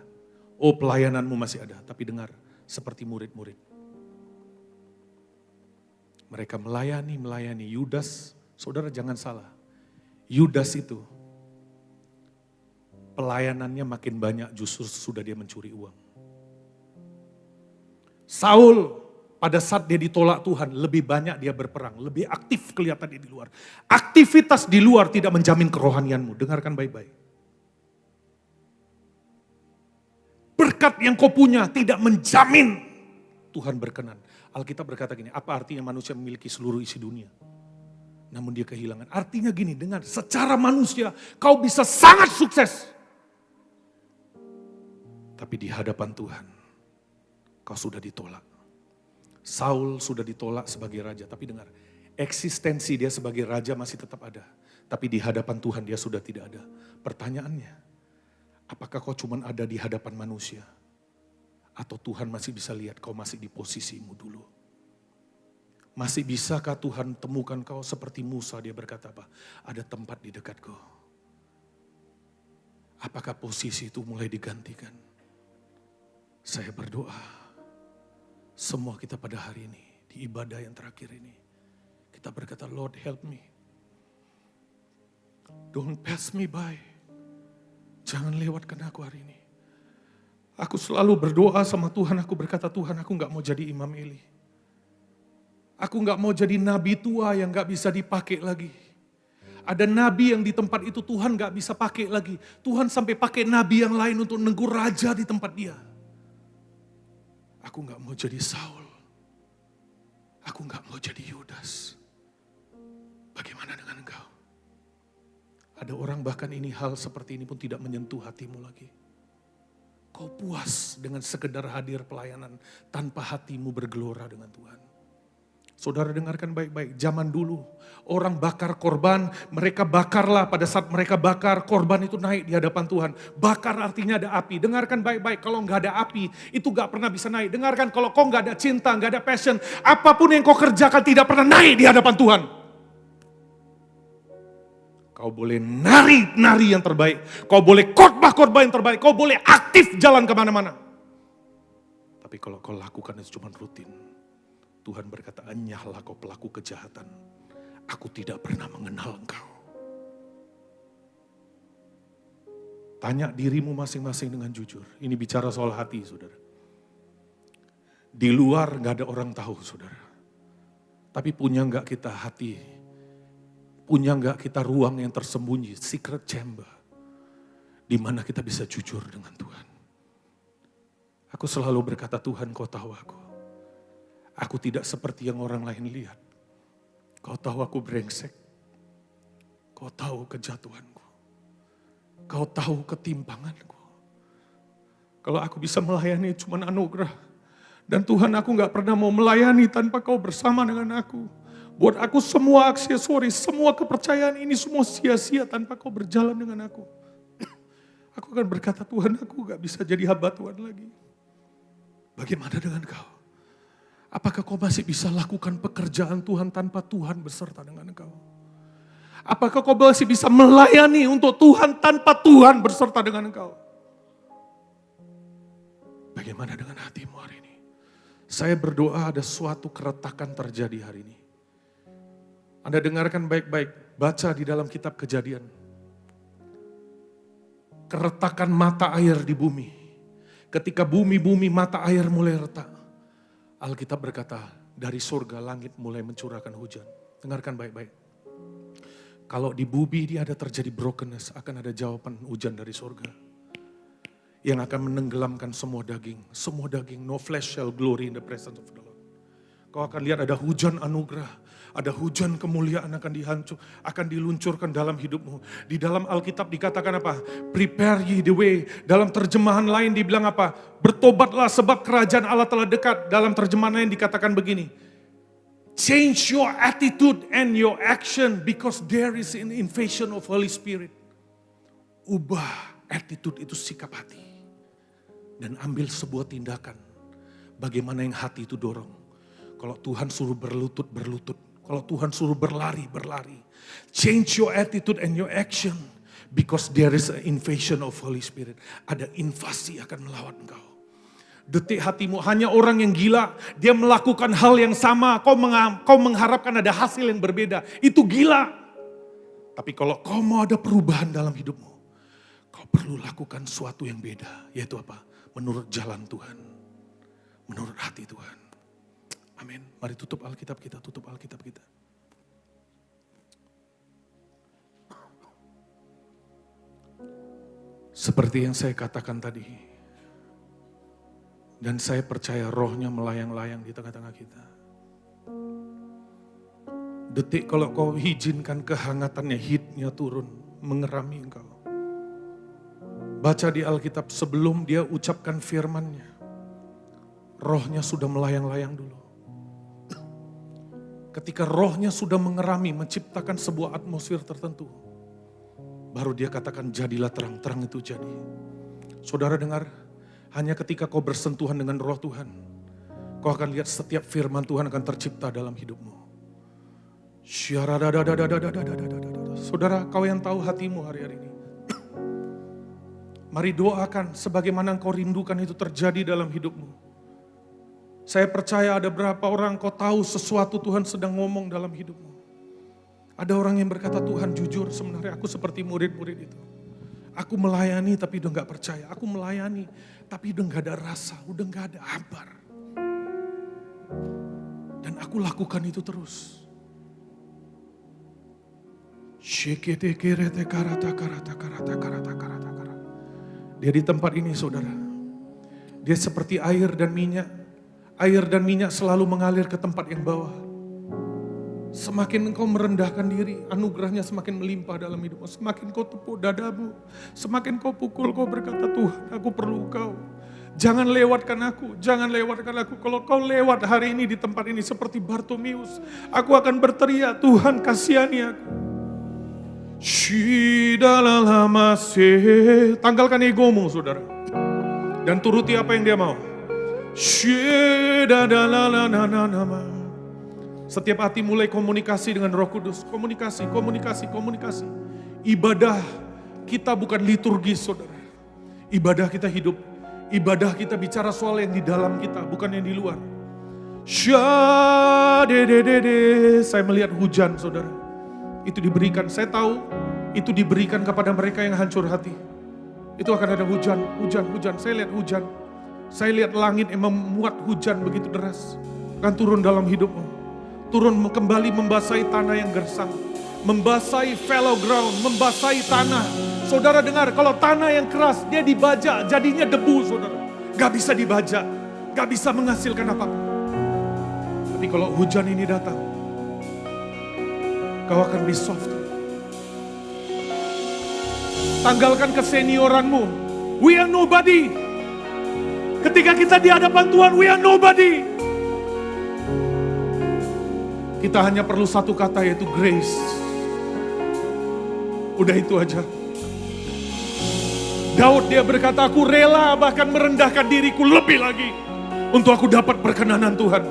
oh pelayananmu masih ada, tapi dengar seperti murid-murid. Mereka melayani Yudas. Saudara jangan salah, Yudas itu pelayanannya makin banyak justru sudah dia mencuri uang. Saul pada saat dia ditolak Tuhan lebih banyak dia berperang, lebih aktif kelihatan di luar. Aktivitas di luar tidak menjamin kerohanianmu, dengarkan baik-baik. Berkat yang kau punya tidak menjamin Tuhan berkenan. Alkitab berkata gini, apa artinya manusia memiliki seluruh isi dunia? Namun dia kehilangan. Artinya gini, dengar, secara manusia kau bisa sangat sukses. Tapi di hadapan Tuhan, kau sudah ditolak. Saul sudah ditolak sebagai raja, tapi dengar, eksistensi dia sebagai raja masih tetap ada. Tapi di hadapan Tuhan dia sudah tidak ada. Pertanyaannya, apakah kau cuma ada di hadapan manusia? Atau Tuhan masih bisa lihat kau masih di posisimu dulu? Masih bisakah Tuhan temukan kau seperti Musa, dia berkata apa? Ada tempat di dekatku. Apakah posisi itu mulai digantikan? Saya berdoa. Semua kita pada hari ini, di ibadah yang terakhir ini, kita berkata, Lord help me. Don't pass me by. Jangan lewatkan aku hari ini. Aku selalu berdoa sama Tuhan, aku berkata, Tuhan aku gak mau jadi Imam Eli. Aku gak mau jadi nabi tua yang gak bisa dipakai lagi. Ada nabi yang di tempat itu Tuhan gak bisa pakai lagi. Tuhan sampai pakai nabi yang lain untuk negur raja di tempat dia. Aku gak mau jadi Saul. Aku gak mau jadi Yudas. Bagaimana dengan engkau? Ada orang bahkan ini hal seperti ini pun tidak menyentuh hatimu lagi. Kau puas dengan sekedar hadir pelayanan tanpa hatimu bergelora dengan Tuhan. Saudara dengarkan baik-baik, zaman dulu orang bakar korban, mereka bakarlah pada saat mereka bakar korban itu naik di hadapan Tuhan. Bakar artinya ada api, dengarkan baik-baik, kalau nggak ada api itu nggak pernah bisa naik. Dengarkan kalau kau nggak ada cinta, nggak ada passion, apapun yang kau kerjakan tidak pernah naik di hadapan Tuhan. Kau boleh nari yang terbaik, kau boleh khotbah yang terbaik, kau boleh aktif jalan kemana-mana. Tapi kalau kau lakukan itu cuma rutin, Tuhan berkata, enyahlah kau pelaku kejahatan. Aku tidak pernah mengenal engkau. Tanya dirimu masing-masing dengan jujur. Ini bicara soal hati, saudara. Di luar gak ada orang tahu, saudara. Tapi punya gak kita hati? Punya gak kita ruang yang tersembunyi, secret chamber, di mana kita bisa jujur dengan Tuhan. Aku selalu berkata, Tuhan kau tahu aku. Aku tidak seperti yang orang lain lihat. Kau tahu aku brengsek. Kau tahu kejatuhanku. Kau tahu ketimpanganku. Kalau aku bisa melayani cuma anugerah. Dan Tuhan aku gak pernah mau melayani tanpa kau bersama dengan aku. Buat aku semua aksesoris, semua kepercayaan ini semua sia-sia tanpa kau berjalan dengan aku. Aku akan berkata, Tuhan aku gak bisa jadi hamba Tuhan lagi. Bagaimana dengan kau? Apakah kau masih bisa lakukan pekerjaan Tuhan tanpa Tuhan beserta dengan engkau? Apakah kau masih bisa melayani untuk Tuhan tanpa Tuhan beserta dengan engkau? Bagaimana dengan hatimu hari ini? Saya berdoa ada suatu keretakan terjadi hari ini. Anda dengarkan baik-baik, baca di dalam kitab Kejadian. Keretakan mata air di bumi. Ketika bumi mata air mulai retak. Alkitab berkata, dari surga langit mulai mencurahkan hujan. Dengarkan baik-baik. Kalau di bumi ini ada terjadi brokenness, akan ada jawaban hujan dari surga. Yang akan menenggelamkan semua daging. Semua daging, no flesh shall glory in the presence of the Lord. Kau akan lihat ada hujan anugerah. Ada hujan kemuliaan akan diluncurkan dalam hidupmu. Di dalam Alkitab dikatakan apa? Prepare ye the way. Dalam terjemahan lain dibilang apa? Bertobatlah sebab kerajaan Allah telah dekat. Dalam terjemahan lain dikatakan begini. Change your attitude and your action because there is an invasion of Holy Spirit. Ubah attitude itu sikap hati. Dan ambil sebuah tindakan. Bagaimana yang hati itu dorong. Kalau Tuhan suruh berlutut. Kalau Tuhan suruh berlari. Change your attitude and your action. Because there is an invasion of Holy Spirit. Ada invasi akan melawan engkau. Detik hatimu, hanya orang yang gila. Dia melakukan hal yang sama. Kau mengharapkan ada hasil yang berbeda. Itu gila. Tapi kalau kau mau ada perubahan dalam hidupmu. Kau perlu lakukan sesuatu yang beda. Yaitu apa? Menurut jalan Tuhan. Menurut hati Tuhan. Amin. Mari tutup Alkitab kita. Seperti yang saya katakan tadi. Dan saya percaya rohnya melayang-layang di tengah-tengah kita. Detik kalau kau izinkan kehangatannya, heatnya turun, mengerami engkau. Baca di Alkitab sebelum dia ucapkan firman-Nya. Rohnya sudah melayang-layang dulu. Ketika rohnya sudah mengerami, menciptakan sebuah atmosfer tertentu, baru dia katakan jadilah terang, terang itu jadi. Saudara dengar, hanya ketika kau bersentuhan dengan roh Tuhan, kau akan lihat setiap firman Tuhan akan tercipta dalam hidupmu. Saudara, kau yang tahu hatimu hari-hari ini. Mari doakan sebagaimana kau rindukan itu terjadi dalam hidupmu. Saya percaya ada berapa orang kau tahu sesuatu Tuhan sedang ngomong dalam hidupmu. Ada orang yang berkata, Tuhan jujur sebenarnya aku seperti murid-murid itu. Aku melayani tapi udah gak percaya. Aku melayani tapi udah gak ada rasa, udah gak ada habar. Dan aku lakukan itu terus. Dia di tempat ini saudara. Dia seperti air dan minyak. Air dan minyak selalu mengalir ke tempat yang bawah. Semakin engkau merendahkan diri, anugerahnya semakin melimpah dalam hidupmu. Semakin kau tepuk dadamu, semakin kau pukul, kau berkata, Tuhan aku perlu kau. Jangan lewatkan aku, jangan lewatkan aku. Kalau kau lewat hari ini di tempat ini seperti Bartomeus, aku akan berteriak, Tuhan kasihani aku. Tanggalkan egomu saudara. Dan turuti apa yang dia mau. Setiap hati mulai komunikasi dengan Roh Kudus. Komunikasi. Ibadah kita bukan liturgis saudara. Ibadah kita hidup. Ibadah kita bicara soal yang di dalam kita, bukan yang di luar. Saya melihat hujan saudara. Itu diberikan, saya tahu itu diberikan kepada mereka yang hancur hati. Itu akan ada hujan. Saya lihat hujan. Saya lihat langit yang memuat hujan begitu deras. Akan turun dalam hidupmu. Turun kembali membasahi tanah yang gersang. Membasahi fallow ground, membasahi tanah. Saudara dengar, kalau tanah yang keras, dia dibajak, jadinya debu saudara. Gak bisa dibajak, gak bisa menghasilkan apa-apa. Tapi kalau hujan ini datang, kau akan be soft. Tanggalkan kesenioranmu. We are nobody. Ketika kita di hadapan Tuhan, we are nobody. Kita hanya perlu satu kata yaitu grace. Udah itu aja. Daud dia berkata, aku rela bahkan merendahkan diriku lebih lagi. Untuk aku dapat perkenanan Tuhan.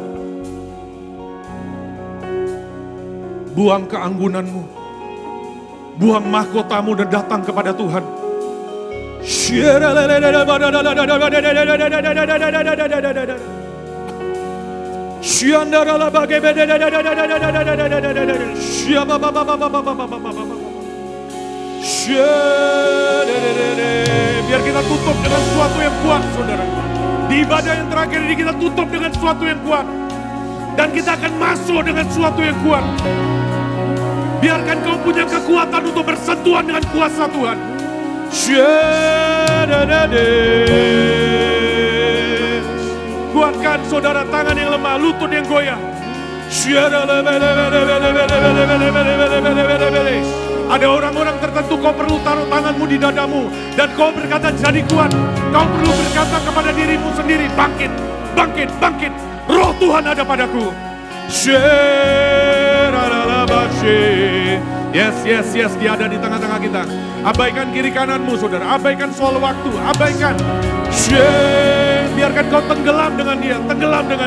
Buang keanggunanmu. Buang mahkotamu dan datang kepada Tuhan. Biar kita tutup dengan sesuatu yang kuat saudara. Di ibadah yang terakhir ini kita tutup dengan sesuatu yang kuat. Dan kita akan masuk dengan sesuatu yang kuat. Biarkan kau punya kekuatan untuk bersentuhan dengan kuasa Tuhan. Kuatkan saudara, tangan yang lemah, lutut yang goyah. Ada orang-orang tertentu kau perlu taruh tanganmu di dadamu. Dan kau berkata jadi kuat. Kau perlu berkata kepada dirimu sendiri, bangkit, bangkit, bangkit. Roh Tuhan ada padaku. Yes, dia ada di tengah-tengah kita. Abaikan kiri kananmu saudara, abaikan soal waktu, abaikan. Biarkan kau tenggelam dengan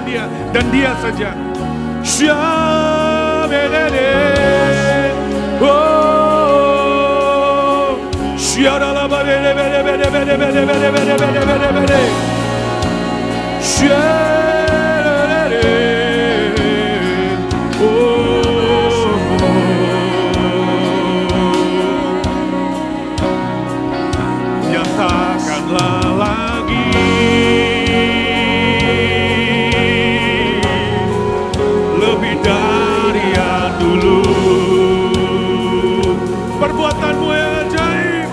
dia, dan dia saja. Nyatakanlah lagi lebih dari yang dulu. Perbuatanmu yang ajaib,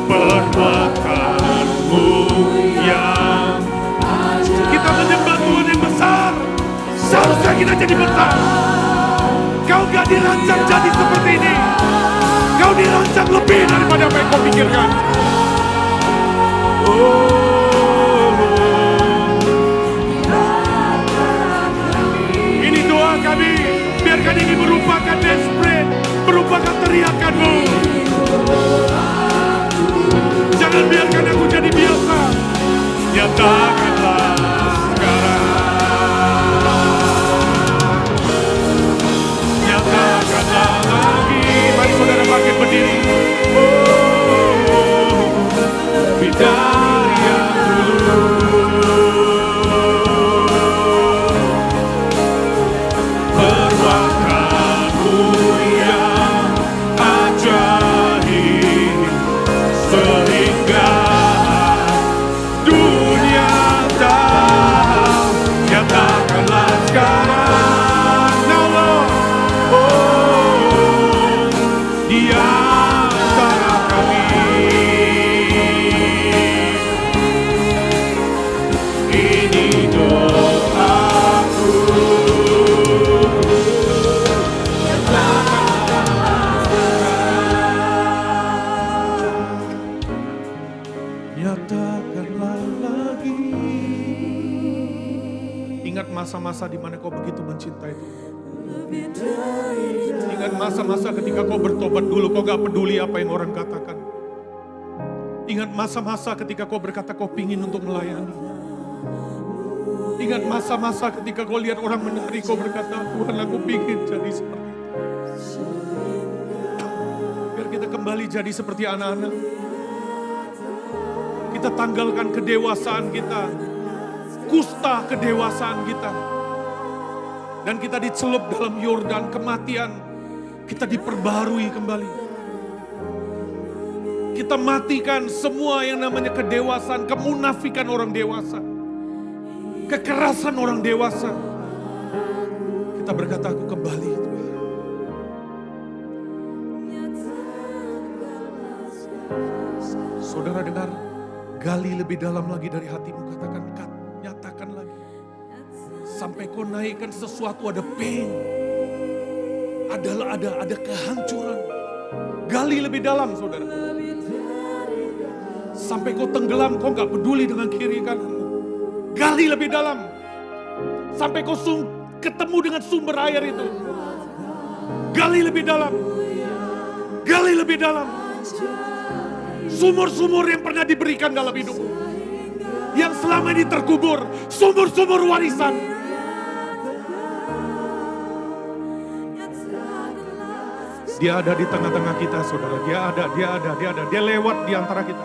perbuatanmu yang ajaib. Kita menyembah Tuhan yang besar. Seharusnya kita jadi besar. Kau gak dirancang jadi seperti ini. Kau dirancang lebih daripada apa yang kau pikirkan. Ini doa Nyatakanlah sekarang. Nyatakanlah lagi. Mari saudara bangkit berdiri. Lebih dari yang dulu. Perbuatanmu yang ajaib sehingga dunia tahu. Nyatakanlah sekarang, Allah, di antara kami. Ini doaku. Nyatakanlah lagi. Ingat masa-masa di mana kau begitu mencintai Tuhan. Ingat masa-masa ketika kau bertobat dulu, kau gak peduli apa yang orang katakan. Ingat masa-masa ketika kau berkata kau pingin untuk melayani. Ingat masa-masa ketika kau lihat orang menari, kau berkata, Tuhan aku pingin jadi seperti itu. Biar kita kembali jadi seperti anak-anak. Kita tanggalkan kedewasaan kita, kusta kedewasaan kita. Dan kita dicelup dalam Yordan kematian, kita diperbarui kembali. Kita matikan semua yang namanya kedewasaan, kemunafikan orang dewasa, kekerasan orang dewasa. Kita berkata, aku kembali Tuhan. Saudara dengar, gali lebih dalam lagi dari hatimu, katakan, nyatakan lagi. Sampai kau naikkan sesuatu, ada pain, ada kehancuran. Gali lebih dalam, saudara. Sampai kau tenggelam, kau gak peduli dengan kiri kananmu. Gali lebih dalam. Sampai kau ketemu dengan sumber air itu. Gali lebih dalam. Gali lebih dalam. Sumur-sumur yang pernah diberikan dalam hidupmu, yang selama ini terkubur, sumur-sumur warisan. Dia ada di tengah-tengah kita, saudara. Dia ada. Dia lewat di antara kita.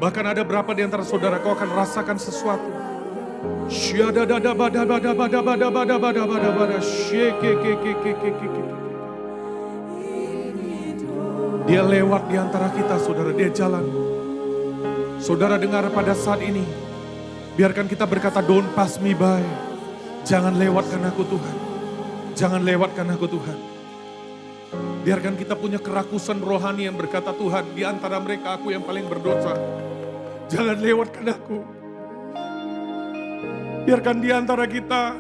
Bahkan ada berapa di antara saudara kau akan rasakan sesuatu. Dia lewat di antara kita, saudara. Dia jalan. Saudara dengar pada saat ini, biarkan kita berkata, don't pass me by. Jangan lewatkan aku Tuhan. Jangan lewatkan aku Tuhan. Biarkan kita punya kerakusan rohani yang berkata, Tuhan, di antara mereka aku yang paling berdosa. Jangan lewatkan aku. Biarkan di antara kita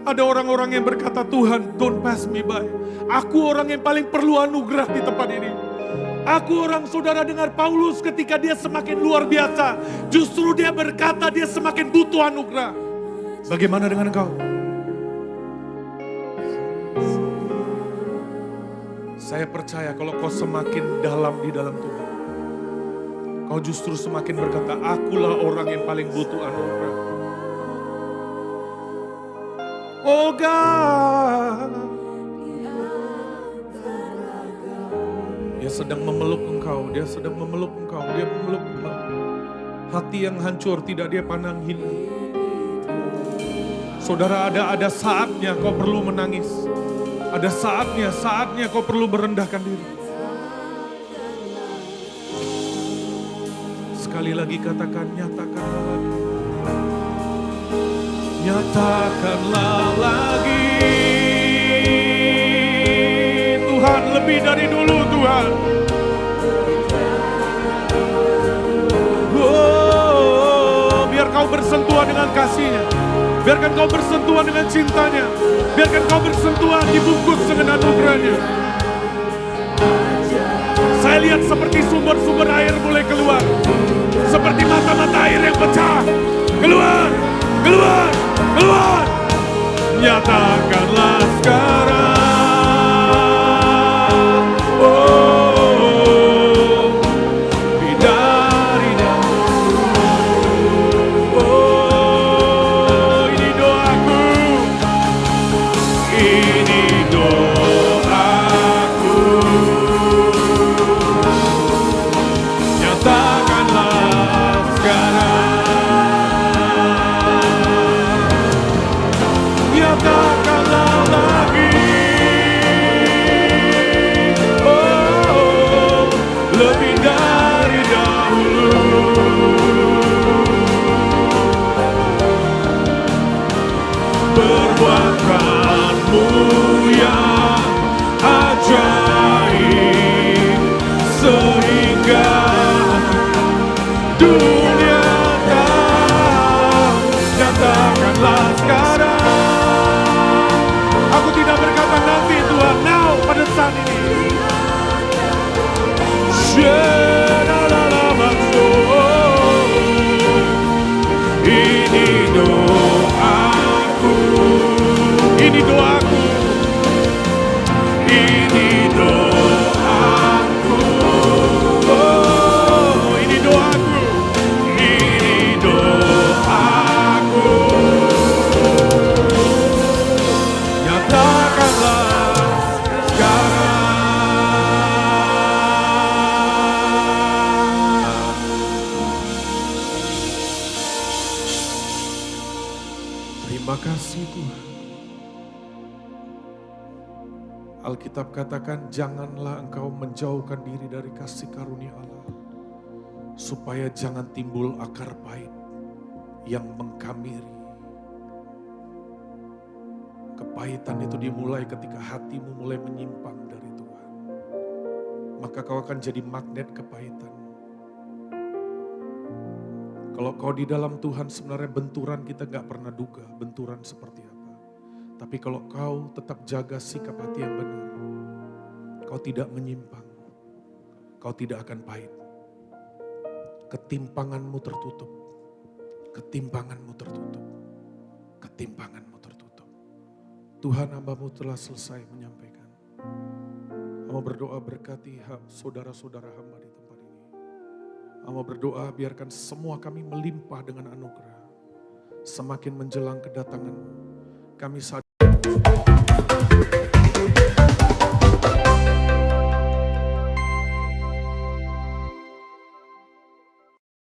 ada orang-orang yang berkata, Tuhan, don't pass me by. Aku orang yang paling perlu anugerah di tempat ini. Aku orang, saudara dengar Paulus ketika dia semakin luar biasa, justru dia berkata dia semakin butuh anugerah. Bagaimana dengan engkau? Saya percaya kalau kau semakin dalam di dalam Tuhan, kau justru semakin berkata, akulah orang yang paling butuh anugerah. Oh God, dia sedang memeluk engkau, dia sedang memeluk engkau, dia memeluk engkau. Hati yang hancur tidak dia pandang hina. Saudara, ada saatnya kau perlu menangis. Ada saatnya kau perlu merendahkan diri. Sekali lagi katakan, nyatakanlah lagi. Nyatakanlah lagi. Tuhan, lebih dari dulu Tuhan. Oh, biar kau bersentuhan dengan kasih-Nya. Biarkan kau bersentuhan dengan cintanya. Biarkan kau bersentuhan dibungkus dengan anugerah-Nya. Saya lihat seperti sumber-sumber air mulai keluar. Seperti mata-mata air yang pecah. Keluar, keluar, keluar. Nyatakanlah sekarang. Oh, bidari doaku. Nyatakanlah sekarang, nyatakanlah lagi. Oh, lebih dari dahulu. Perbuatanmu yang ajaib sehingga dunia tahu. Nyatakanlah sekarang. Aku tidak berkata nanti Tuhan, now, pada saat ini. Ini doaku, ini doaku, ini doaku, oh, ini doaku, ini doaku. Nyatakanlah sekarang. Terima kasih Tuhan. Alkitab katakan, janganlah engkau menjauhkan diri dari kasih karunia Allah, supaya jangan timbul akar pahit yang mengkamiri. Kepahitan itu dimulai ketika hatimu mulai menyimpang dari Tuhan. Maka kau akan jadi magnet kepahitan. Kalau kau di dalam Tuhan, sebenarnya benturan kita gak pernah duga benturan seperti apa. Tapi kalau kau tetap jaga sikap hati yang benar, kau tidak menyimpang, kau tidak akan pahit. Ketimpanganmu tertutup, ketimpanganmu tertutup, ketimpanganmu tertutup. Tuhan, hamba-Mu telah selesai menyampaikan. Hamba berdoa berkati saudara-saudara hamba di tempat ini. Hamba berdoa biarkan semua kami melimpah dengan anugerah. Semakin menjelang kedatangan-Mu, kami sadar